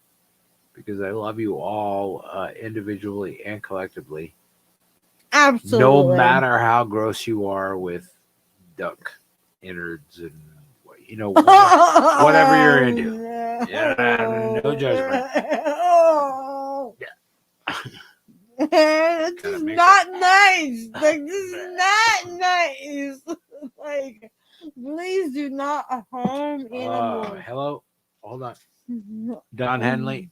because I love you all individually and collectively. Absolutely. No matter how gross you are with duck innards and whatever you're into. Yeah, no judgment. This is not nice. Like this is not nice. Like, please do not harm animals. Hello, hold on, Don Henley.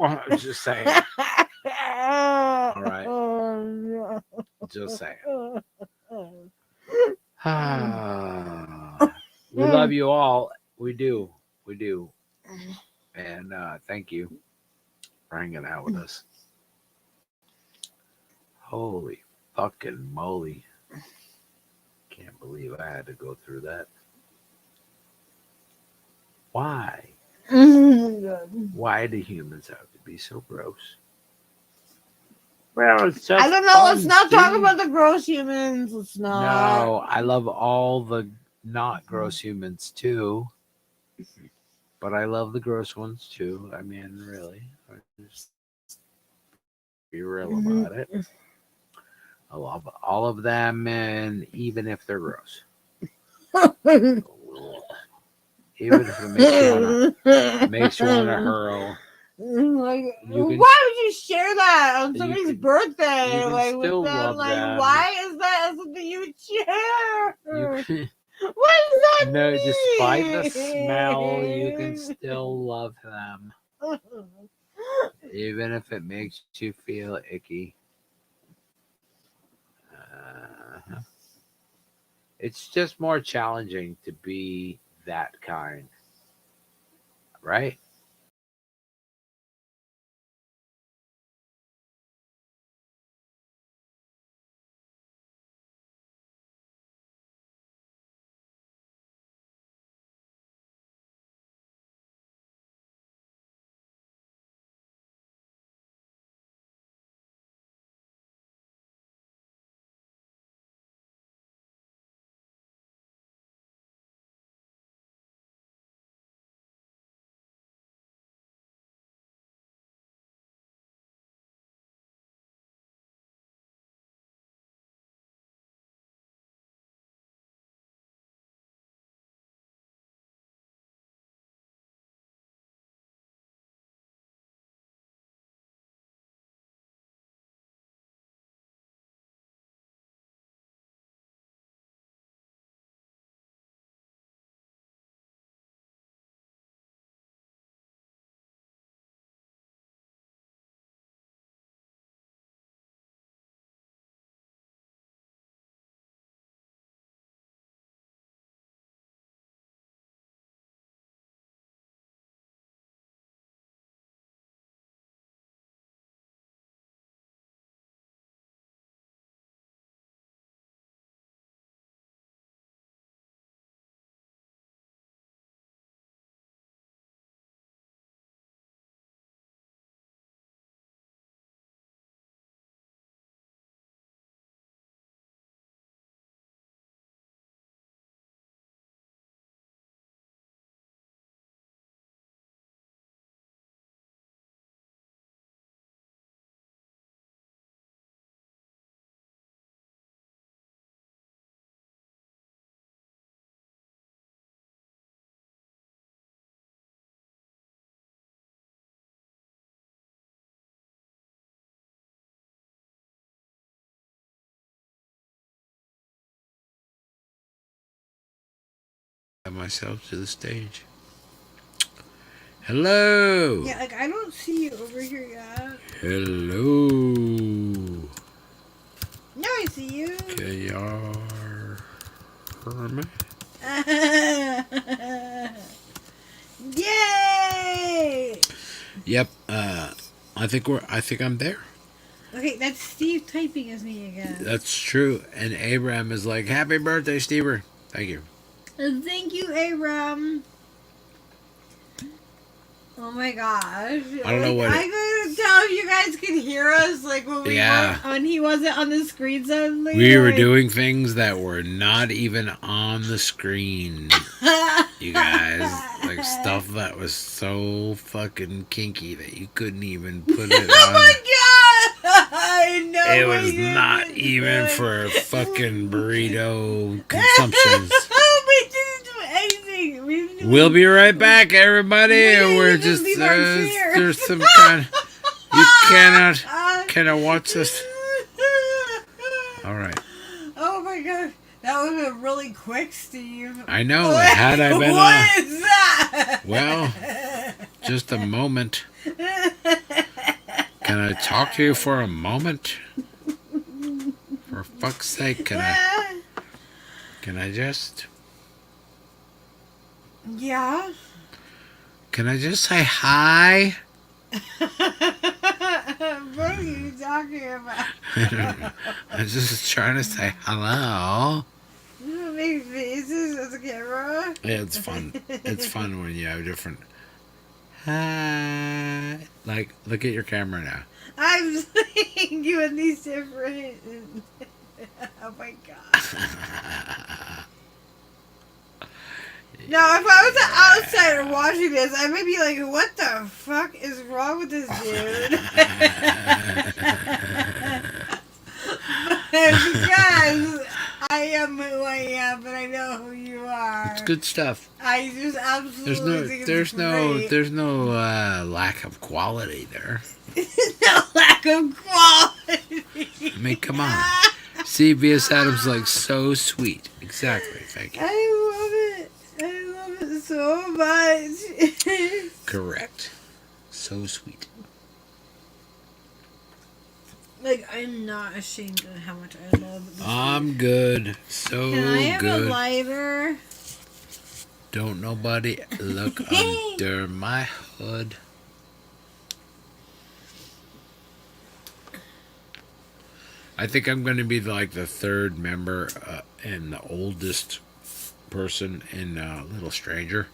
I'm just saying. All right, just saying. We love you all. We do, and thank you for hanging out with us. Holy fucking moly. Can't believe I had to go through that. Why? Why do humans have to be so gross? Well, it's I don't know. Let's not talk about the gross humans. Let's not. No, I love all the not gross humans too. But I love the gross ones too. I mean, really. Just be real about it. I love all of them, and even if they're gross. Even if it makes you wanna hurl. Like, why would you share that on somebody's birthday? Like, with them, like, them. Why is that something you would share? What does that No, mean? despite the smell, you can still love them. Even if it makes you feel icky. It's just more challenging to be that kind. Right? myself to the stage. Hello. Yeah, like I don't see you over here yet. Hello. Now I see you. Can y'all hear me? Yay! Yep. I think I'm there. Okay, that's Steve typing as me again. That's true. And Abraham is like, "Happy birthday, Stever." Thank you. Thank you, Abram. Oh my gosh! I don't know what. I couldn't tell if you guys could hear us, like when when he wasn't on the screen suddenly. We were doing things that were not even on the screen. You guys, like stuff that was so fucking kinky that you couldn't even put it on. Oh my god! I know. It was not even for fucking burrito consumptions. We didn't do anything. We didn't do We'll be right back, everybody. We're just there's some kind. You cannot watch this. All right. Oh my god. That would have been really quick, Steve. I know. Had I been What is that? Well, just a moment. Can I talk to you for a moment? For fuck's sake, can I just... Yeah? Can I just say hi? What are you talking about? I'm just trying to say hello. You make faces at the camera? Yeah, it's fun. It's fun when you have different... Hi. Like, look at your camera now. I'm seeing you in these different... Oh my god. Now, if I was an outsider watching this, I might be like, what the fuck is wrong with this dude? Because I am who I am, and I know who you are. It's good stuff. I just absolutely think it's great. There's no lack of quality there. No lack of quality. I mean, come on. See, V.S. Adams like so sweet. Exactly. Thank you. I love it. I love it so much. Correct. So sweet. Like, I'm not ashamed of how much I love this. I'm good. So Can I have good. a lighter? Don't nobody look under my hood. I think I'm going to be like the third member and the oldest person in Little Stranger,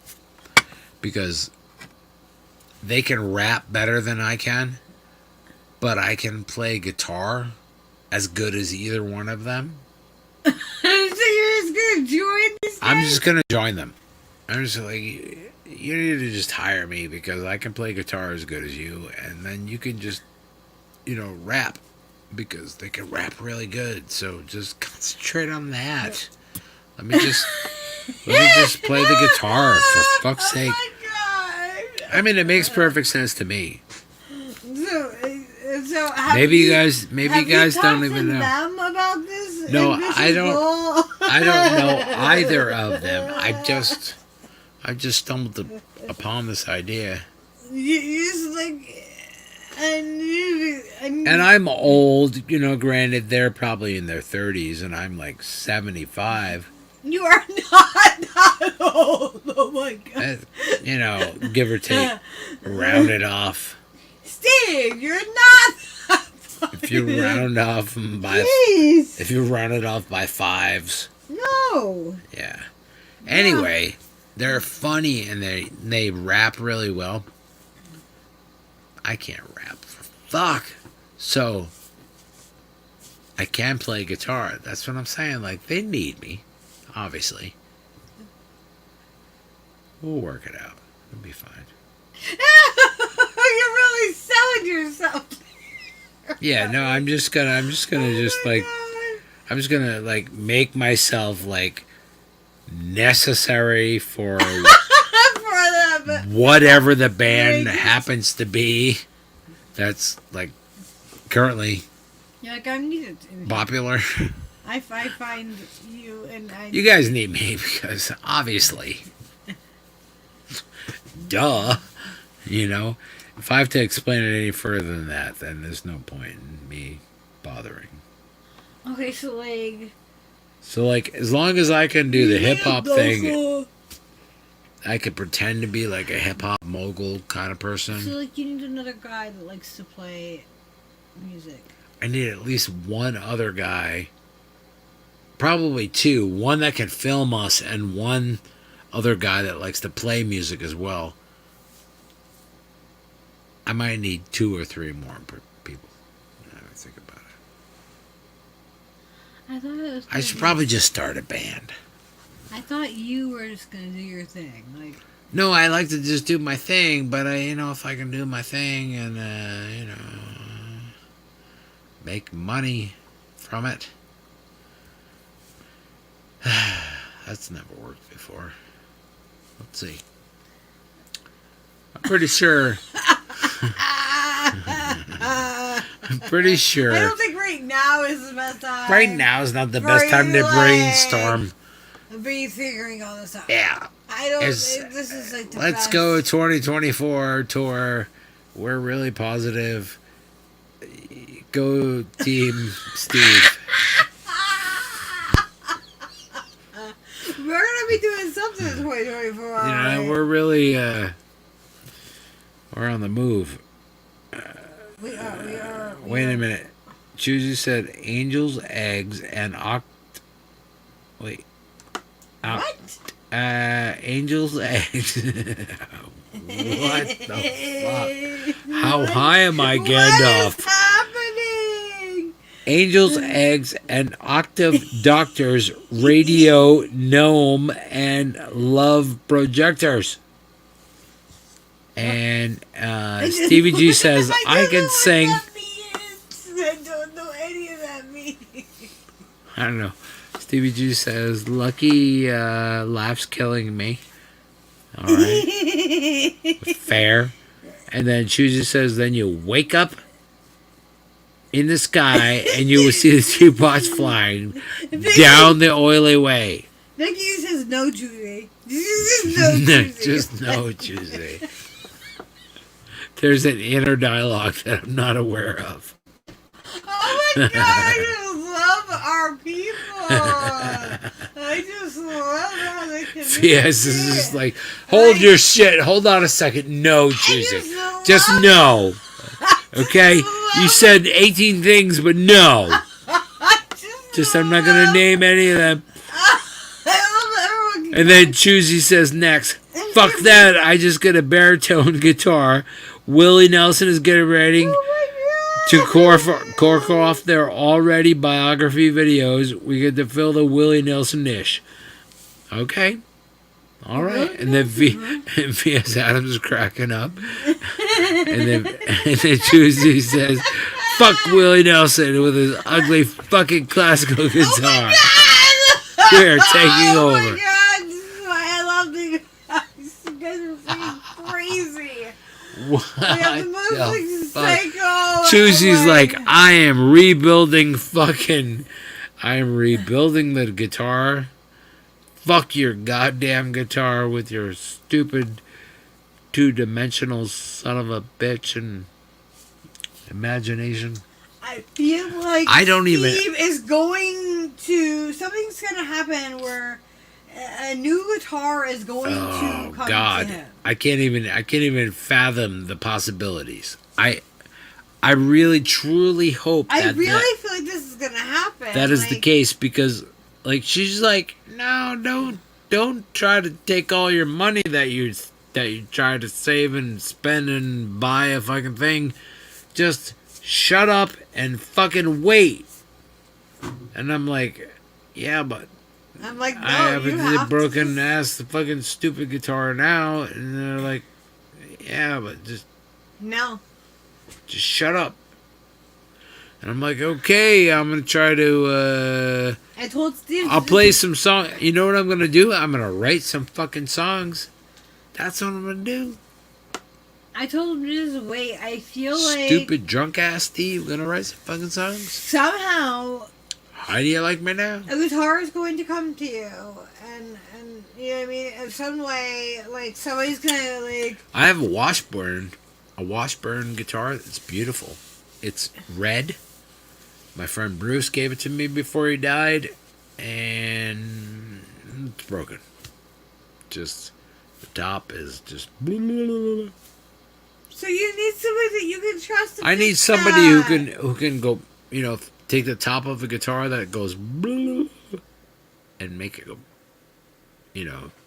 because they can rap better than I can, but I can play guitar as good as either one of them. So you're just gonna join this guy? I'm just going to join them. I'm just like, you need to just hire me because I can play guitar as good as you, and then you can just, rap. Because they can rap really good, so just concentrate on that. Let me just play the guitar for fuck's sake. Oh my god! I mean, it makes perfect sense to me. So Maybe you guys don't even know. Them about this? No, I don't. I don't know either of them. I just stumbled upon this idea. You just like. And I'm old, granted, they're probably in their 30s, and I'm like 75. You are not old. Oh my god. Give or take, round it off. Steve, you're not. If you round off by, Please. If you round it off by fives. No. Yeah. Anyway, they're funny and they rap really well. I can't rap for fuck. So I can play guitar. That's what I'm saying. Like, they need me, obviously. We'll work it out. It'll be fine. You're really selling yourself. Yeah, no, I'm just gonna make myself like necessary for whatever the band happens to be that's like currently You're like, I need it. popular. I find you and I. You guys need me because obviously, duh. You know, if I have to explain it any further than that, then there's no point in me bothering. Okay, so like. So, like, as long as I can do the hip hop thing, I could pretend to be like a hip hop mogul kind of So person. like, you need another guy that likes to play music. I need at least one other guy, probably two. One that can film us, and one other guy that likes to play music as well. I might need 2 or 3 more people. Now I think about it. I thought it was. I should probably just start a band. I thought you were just gonna do your thing, like. No, I like to just do my thing, but if I can do my thing and make money from it, that's never worked before. Let's see. I'm pretty sure. I'm pretty sure. I don't think right now is the best time. Right now is not the best time to brainstorm. Be figuring all this out. Yeah. I don't. This is like the Let's best. go 2024 tour. We're really positive. Go Team Steve. We're gonna be doing something in 2024. We're really we're on the move. We are. Wait a minute. Choosy said angels, eggs, and Wait. What? Angels, eggs. What the fuck? How high am I, Gandalf? What is happening? Angels, eggs, and octave doctors, radio, gnome, and love projectors. And Stevie G says, I can sing. I don't know any of that means. I don't know. Stevie G says, lucky laughs killing me. All right. Fair. And then Choosy says, then you wake up in the sky and you will see the teapots flying down the oily way. Vicky says no, Judy. Just no, Judy. Just no, Choosy. There's an inner dialogue that I'm not aware of. Oh my god, I just love our people. I just love how they can. Yes, this is just like, hold your shit. Hold on a second. No, Choosy. Just no. Okay? You said 18 things, but no. Just I'm not going to name any of them. And then Choosy says next, fuck that. I just get a baritone guitar. Willie Nelson is getting ready to cork off their already biography videos. We get to fill the Willie Nelson niche. Okay. All right. And then V.S. Adams is cracking up. And then Choosy says, fuck Willie Nelson with his ugly fucking classical guitar. We're taking over. Oh my god, this is why I love you guys. You guys are freaking crazy. What We have the most like psycho. Choosy's like, I am rebuilding the guitar. Fuck your goddamn guitar with your stupid 2-dimensional son of a bitch and imagination. I feel like Steve is going to. Something's going to happen where a new guitar is going to come to him. I can't even fathom the possibilities. I really truly hope I really feel like this is going to happen. That is the case because like she's like, no, don't try to take all your money that you try to save and spend and buy a fucking thing. Just shut up and fucking wait. And I'm like, yeah, but I'm like, no, I have you a have broken ass fucking stupid guitar now. And they're like, yeah, but just shut up. And I'm like, okay, I'm gonna try to I told Steve I'll play some song. You know what I'm gonna do? I'm gonna write some fucking songs. That's what I'm gonna do. I told him just wait. I feel like Stupid drunk ass Steve gonna write some fucking songs. somehow How do you like me now? A guitar is going to come to you, and you know what I mean. In some way, like somebody's gonna like. I have a Washburn guitar. It's beautiful. It's red. My friend Bruce gave it to me before he died, and it's broken. Just the top is just. So you need somebody that you can trust. I need somebody who can go. Take the top of a guitar that goes and make it go.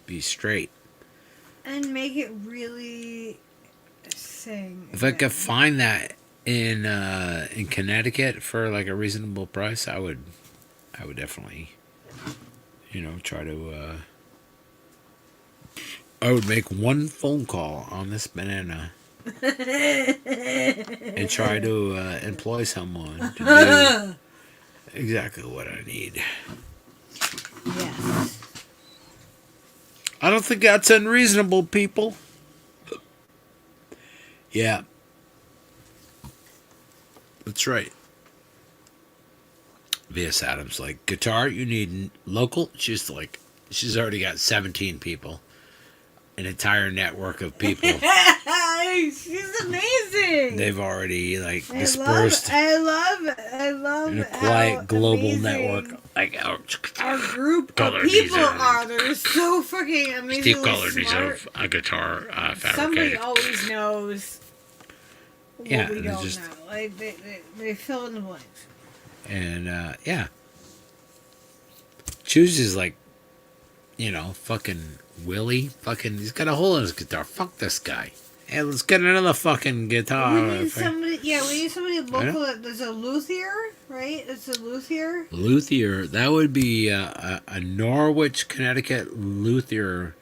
Be straight. And make it really sing. If I could find that in Connecticut for like a reasonable price, I would definitely, try to. I would make one phone call on this banana and try to employ someone to do exactly what I need. Yes. I don't think that's unreasonable, people. Yeah. That's right. V.S. Adams, like, guitar, you need local. She's already got 17 people. An entire network of people. She's amazing. They've already, dispersed. I love in a quiet global amazing network. Like, our group of people are. They're so fucking amazing. Steve Collar needs a guitar fabricator. Somebody always knows what we don't know. Like they fill in the blanks. And yeah, Chooses like, fucking Willie. Fucking, he's got a hole in his guitar. Fuck this guy. Hey, let's get another fucking guitar. We need somebody. Yeah, we need somebody local. There's a luthier, right? It's a luthier. Luthier. That would be a Norwich, Connecticut luthier.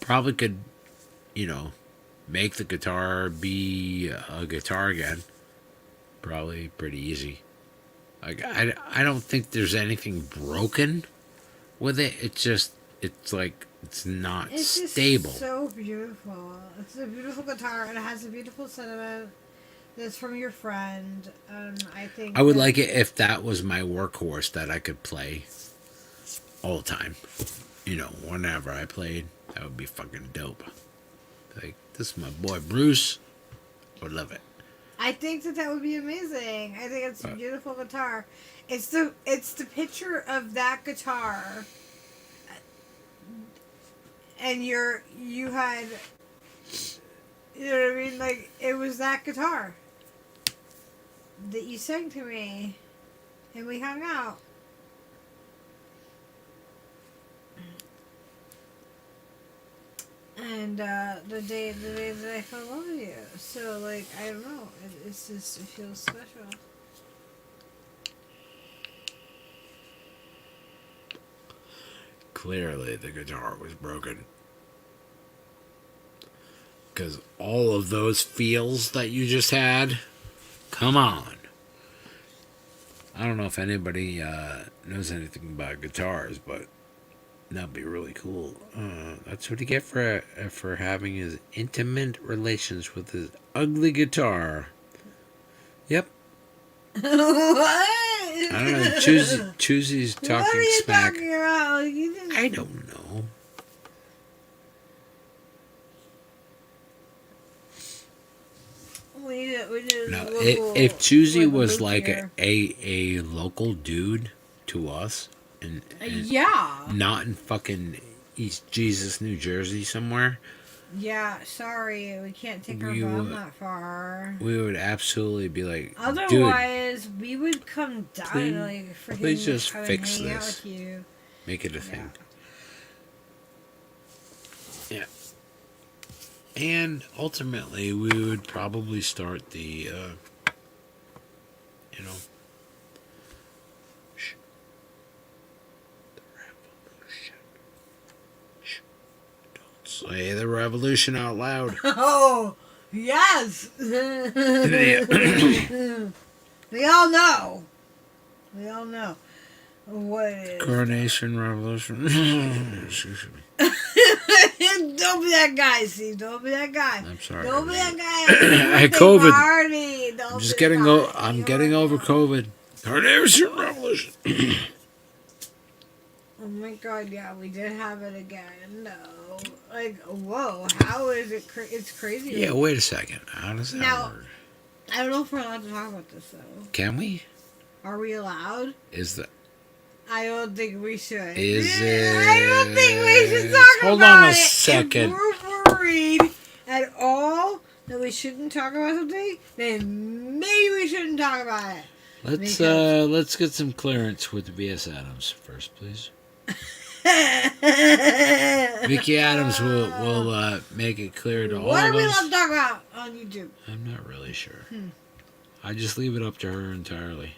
Probably could, make the guitar be a guitar again. Probably pretty easy. Like I don't think there's anything broken with it. It's just it's not stable. Just so beautiful. It's a beautiful guitar and it has a beautiful sentiment. That's from your friend. I think I would like it if that was my workhorse that I could play all the time. Whenever I played, that would be fucking dope. Like, this is my boy Bruce. I would love it. I think that would be amazing. I think it's a beautiful guitar. It's the picture of that guitar, and you had, you know what I mean? Like, it was that guitar that you sang to me, and we hung out. And the day that I fell in love with you. So, like, I don't know. It feels special. Clearly, the guitar was broken. Because all of those feels that you just had, come on. I don't know if anybody knows anything about guitars, but that'd be really cool. That's what he get for having his intimate relations with his ugly guitar. Yep. What? I don't know. Choosy's talking what are you smack. talking about? You didn't... I don't know. We did No, local, if Choosy like, was like here. a local dude to us, and yeah. not in fucking East Jesus, New Jersey somewhere. Yeah, sorry, we can't take our bum that far. We would absolutely be like, otherwise, we would come down please, and like freaking please just come fix and hang this. out with you. Make it a thing. Yeah. And ultimately, we would probably start the, say the revolution out loud. Oh, yes. We all know. We all know what it is. Coronation revolution. Don't be that guy, Steve. Don't be that guy. I'm sorry. Don't be that guy. I had COVID. Party. I'm just getting over COVID. Carnation Revolution. Oh my god, yeah, we did have it again. No. Like, whoa, how is it? It's crazy. Yeah, wait a second. How does that Now- work? I don't know if we're allowed to talk about this, though. Can we? Are we allowed? Is the I don't think we should. Is I don't think we should it- talk Hold about on a it. second. If we're worried at all that we shouldn't talk about something, then maybe we shouldn't talk about it. let's get some clearance with B.S. Adams first, please. Vicky Adams will make it clear to all What of are we us. allowed to talk about on YouTube? I'm not really sure. I just leave it up to her entirely.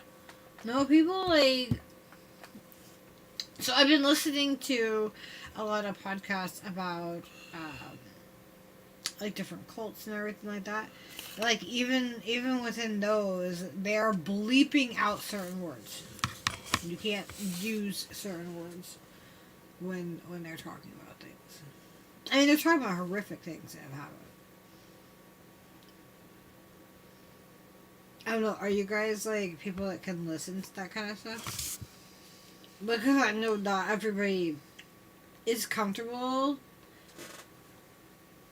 No, people like. So I've been listening to a lot of podcasts about like different cults and everything like that. Like even within those, they are bleeping out certain words. You can't use certain words when they're talking about things. I mean, they're talking about horrific things that have happened. I don't know. Are you guys like people that can listen to that kind of stuff? Because I know not everybody is comfortable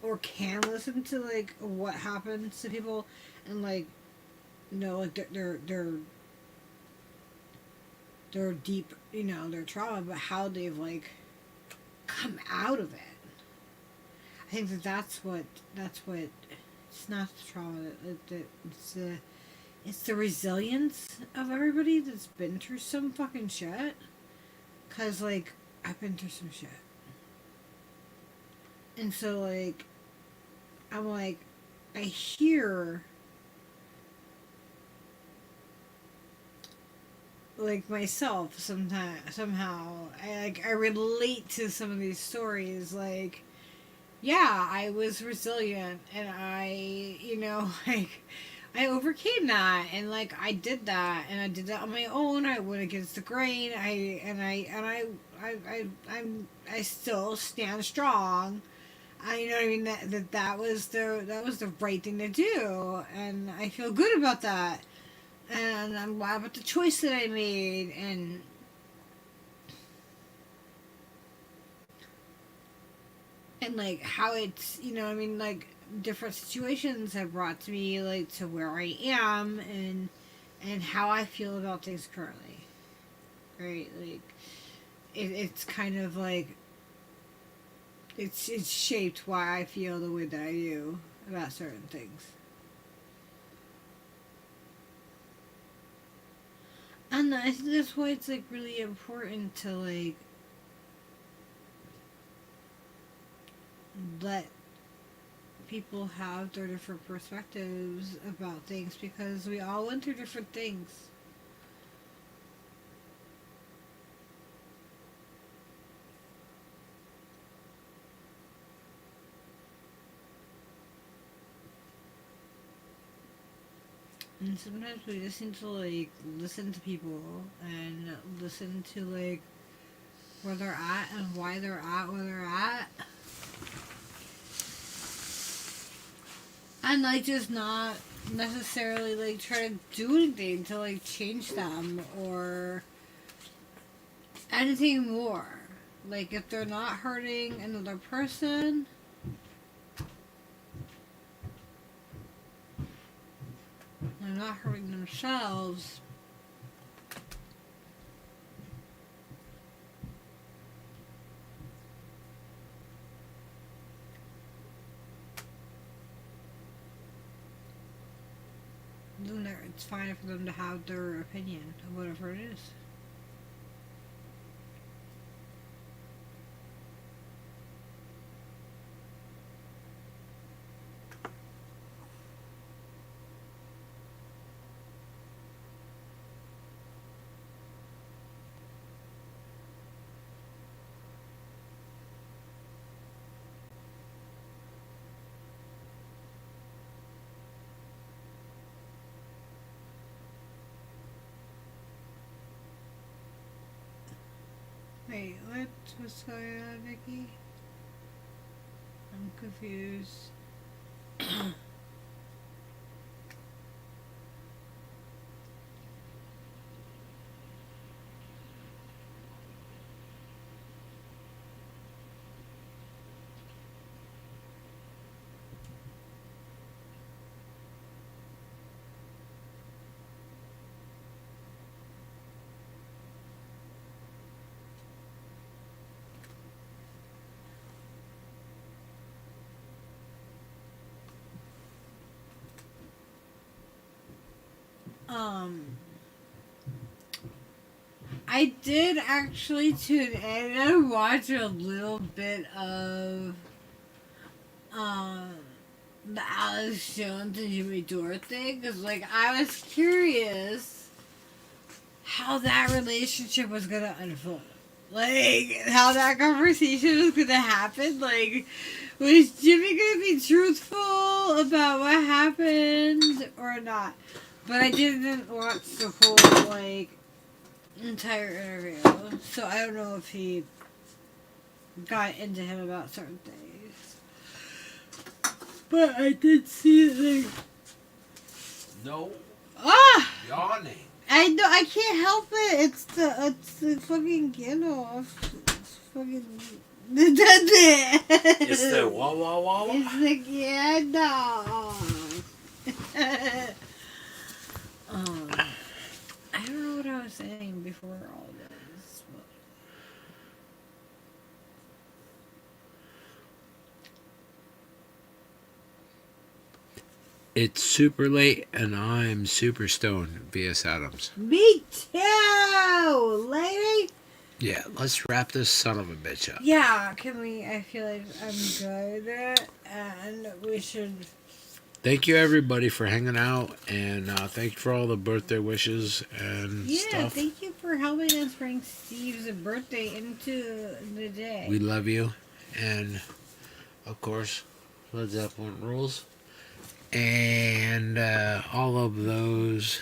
or can listen to like what happens to people and like like their deep their trauma, but how they've like come out of it. I think that's what it's not the trauma that it's the resilience of everybody that's been through some fucking shit. 'Cause like I've been through some shit. And so, like, I'm like, I hear, like, myself somehow. I relate to some of these stories. Like, yeah, I was resilient, and I, like, I overcame that, and like I did that, and I did that on my own. I went against the grain. I still stand strong. You know what I mean? That was the right thing to do, and I feel good about that, and I'm glad about the choice that I made, and like how it's like different situations have brought to me like to where I am and how I feel about things currently, right? Like it's kind of like it's shaped why I feel the way that I do about certain things. And I think that's why it's like really important to like let people have their different perspectives about things, because we all went through different things. And sometimes we just need to like listen to people and listen to like where they're at and why they're at where they're at. And like just not necessarily like try to do anything to like change them or anything more. Like if they're not hurting another person, they're not hurting themselves, then it's fine for them to have their opinion of whatever it is. Wait, what's going on, Nikki? I'm confused. I did actually tune in and watch a little bit of the Alex Jones and Jimmy Dore thing because, like, I was curious how that relationship was gonna unfold, like how that conversation was gonna happen. Like, was Jimmy gonna be truthful about what happened or not? But I didn't watch the whole like entire interview, so I don't know if he got into him about certain things. But I did see like, No ah, yawning. I know I can't help it. It's the fucking Gandalf. It's fucking It's the wah wah wah wah. It's the Gandalf. I don't know what I was saying before all this. But... It's super late and I'm super stoned, V.S. Adams. Me too, lady. Yeah, let's wrap this son of a bitch up. Yeah, can we? I feel like I'm good, and we should. Thank you everybody for hanging out, and thank you for all the birthday wishes and Yeah, stuff. thank you for helping us bring Steve's birthday into the day. We love you, and of course, Led Zeppelin rules, and all of those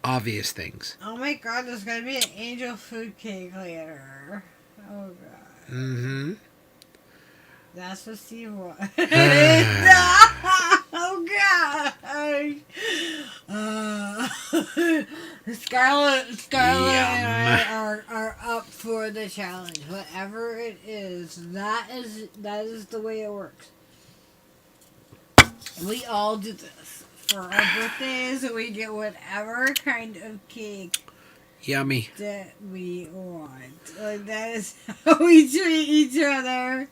obvious things. Oh my god, there's gonna be an angel food cake later. Oh god. Mm-hmm. That's what Steve wants. Oh god. Scarlett and I are up for the challenge. Whatever it is, that is the way it works. We all do this. For our birthdays, we get whatever kind of cake Yummy. that we want. Like, that is how we treat each other.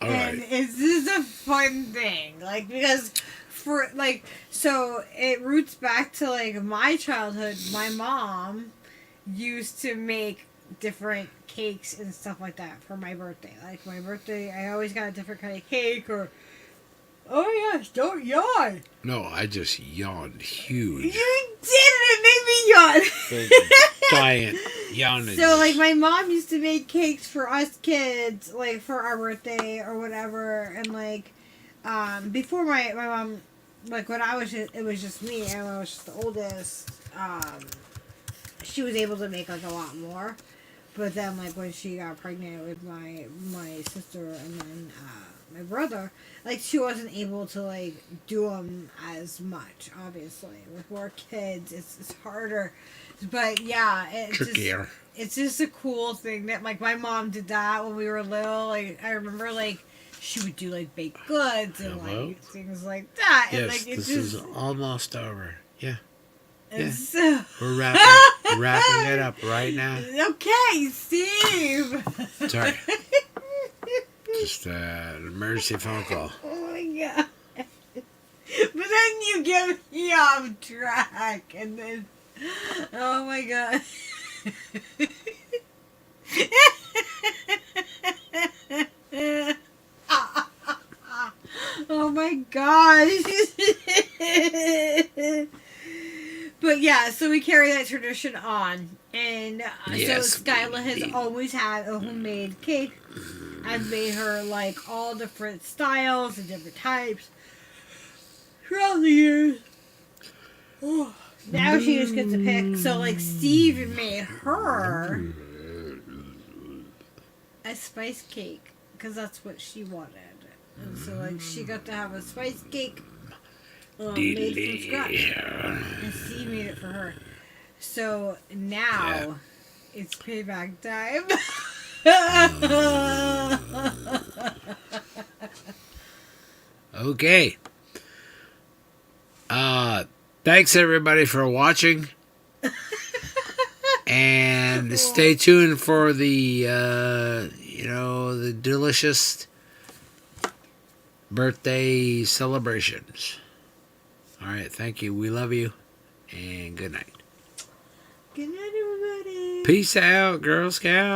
All And right. it's just a fun thing. Like, because for, like, so it roots back to, like, my childhood. My mom used to make different cakes and stuff like that for my birthday. Like, my birthday, I always got a different kind of cake or... Oh my gosh, don't yawn. No, I just yawned huge. You did it! It made me yawn. Giant yawning. So, like, my mom used to make cakes for us kids, like, for our birthday or whatever. And, like, before my mom, like, when it was just me, and I was just the oldest, she was able to make, like, a lot more. But then, like, when she got pregnant with my sister and then, my brother, like, she wasn't able to, like, do them as much, obviously. With more kids, it's harder. But, yeah, Trickier. It's just a cool thing that, like, my mom did that when we were little. Like, I remember, like, she would do, like, baked goods and, like, things like that. Yes, And, like, this is almost over. Yeah. It's, We're wrapping it up right now. Okay, Steve. Sorry. Just an emergency phone call. Oh my god. But then you get me off track and then oh my god. Oh my gosh. But yeah, so we carry that tradition on. And Yes, so Skyla has we- always had a homemade cake. I've made her like all different styles and different types throughout the years. Oh, now she just gets to pick. So like Steve made her a spice cake because that's what she wanted. And so like she got to have a spice cake made from scratch. And Steve made it for her. So now it's payback time. Okay. Thanks everybody for watching. And stay tuned for the the delicious birthday celebrations. All right, thank you. We love you. And good night. Good night, everybody. Peace out, Girl Scout.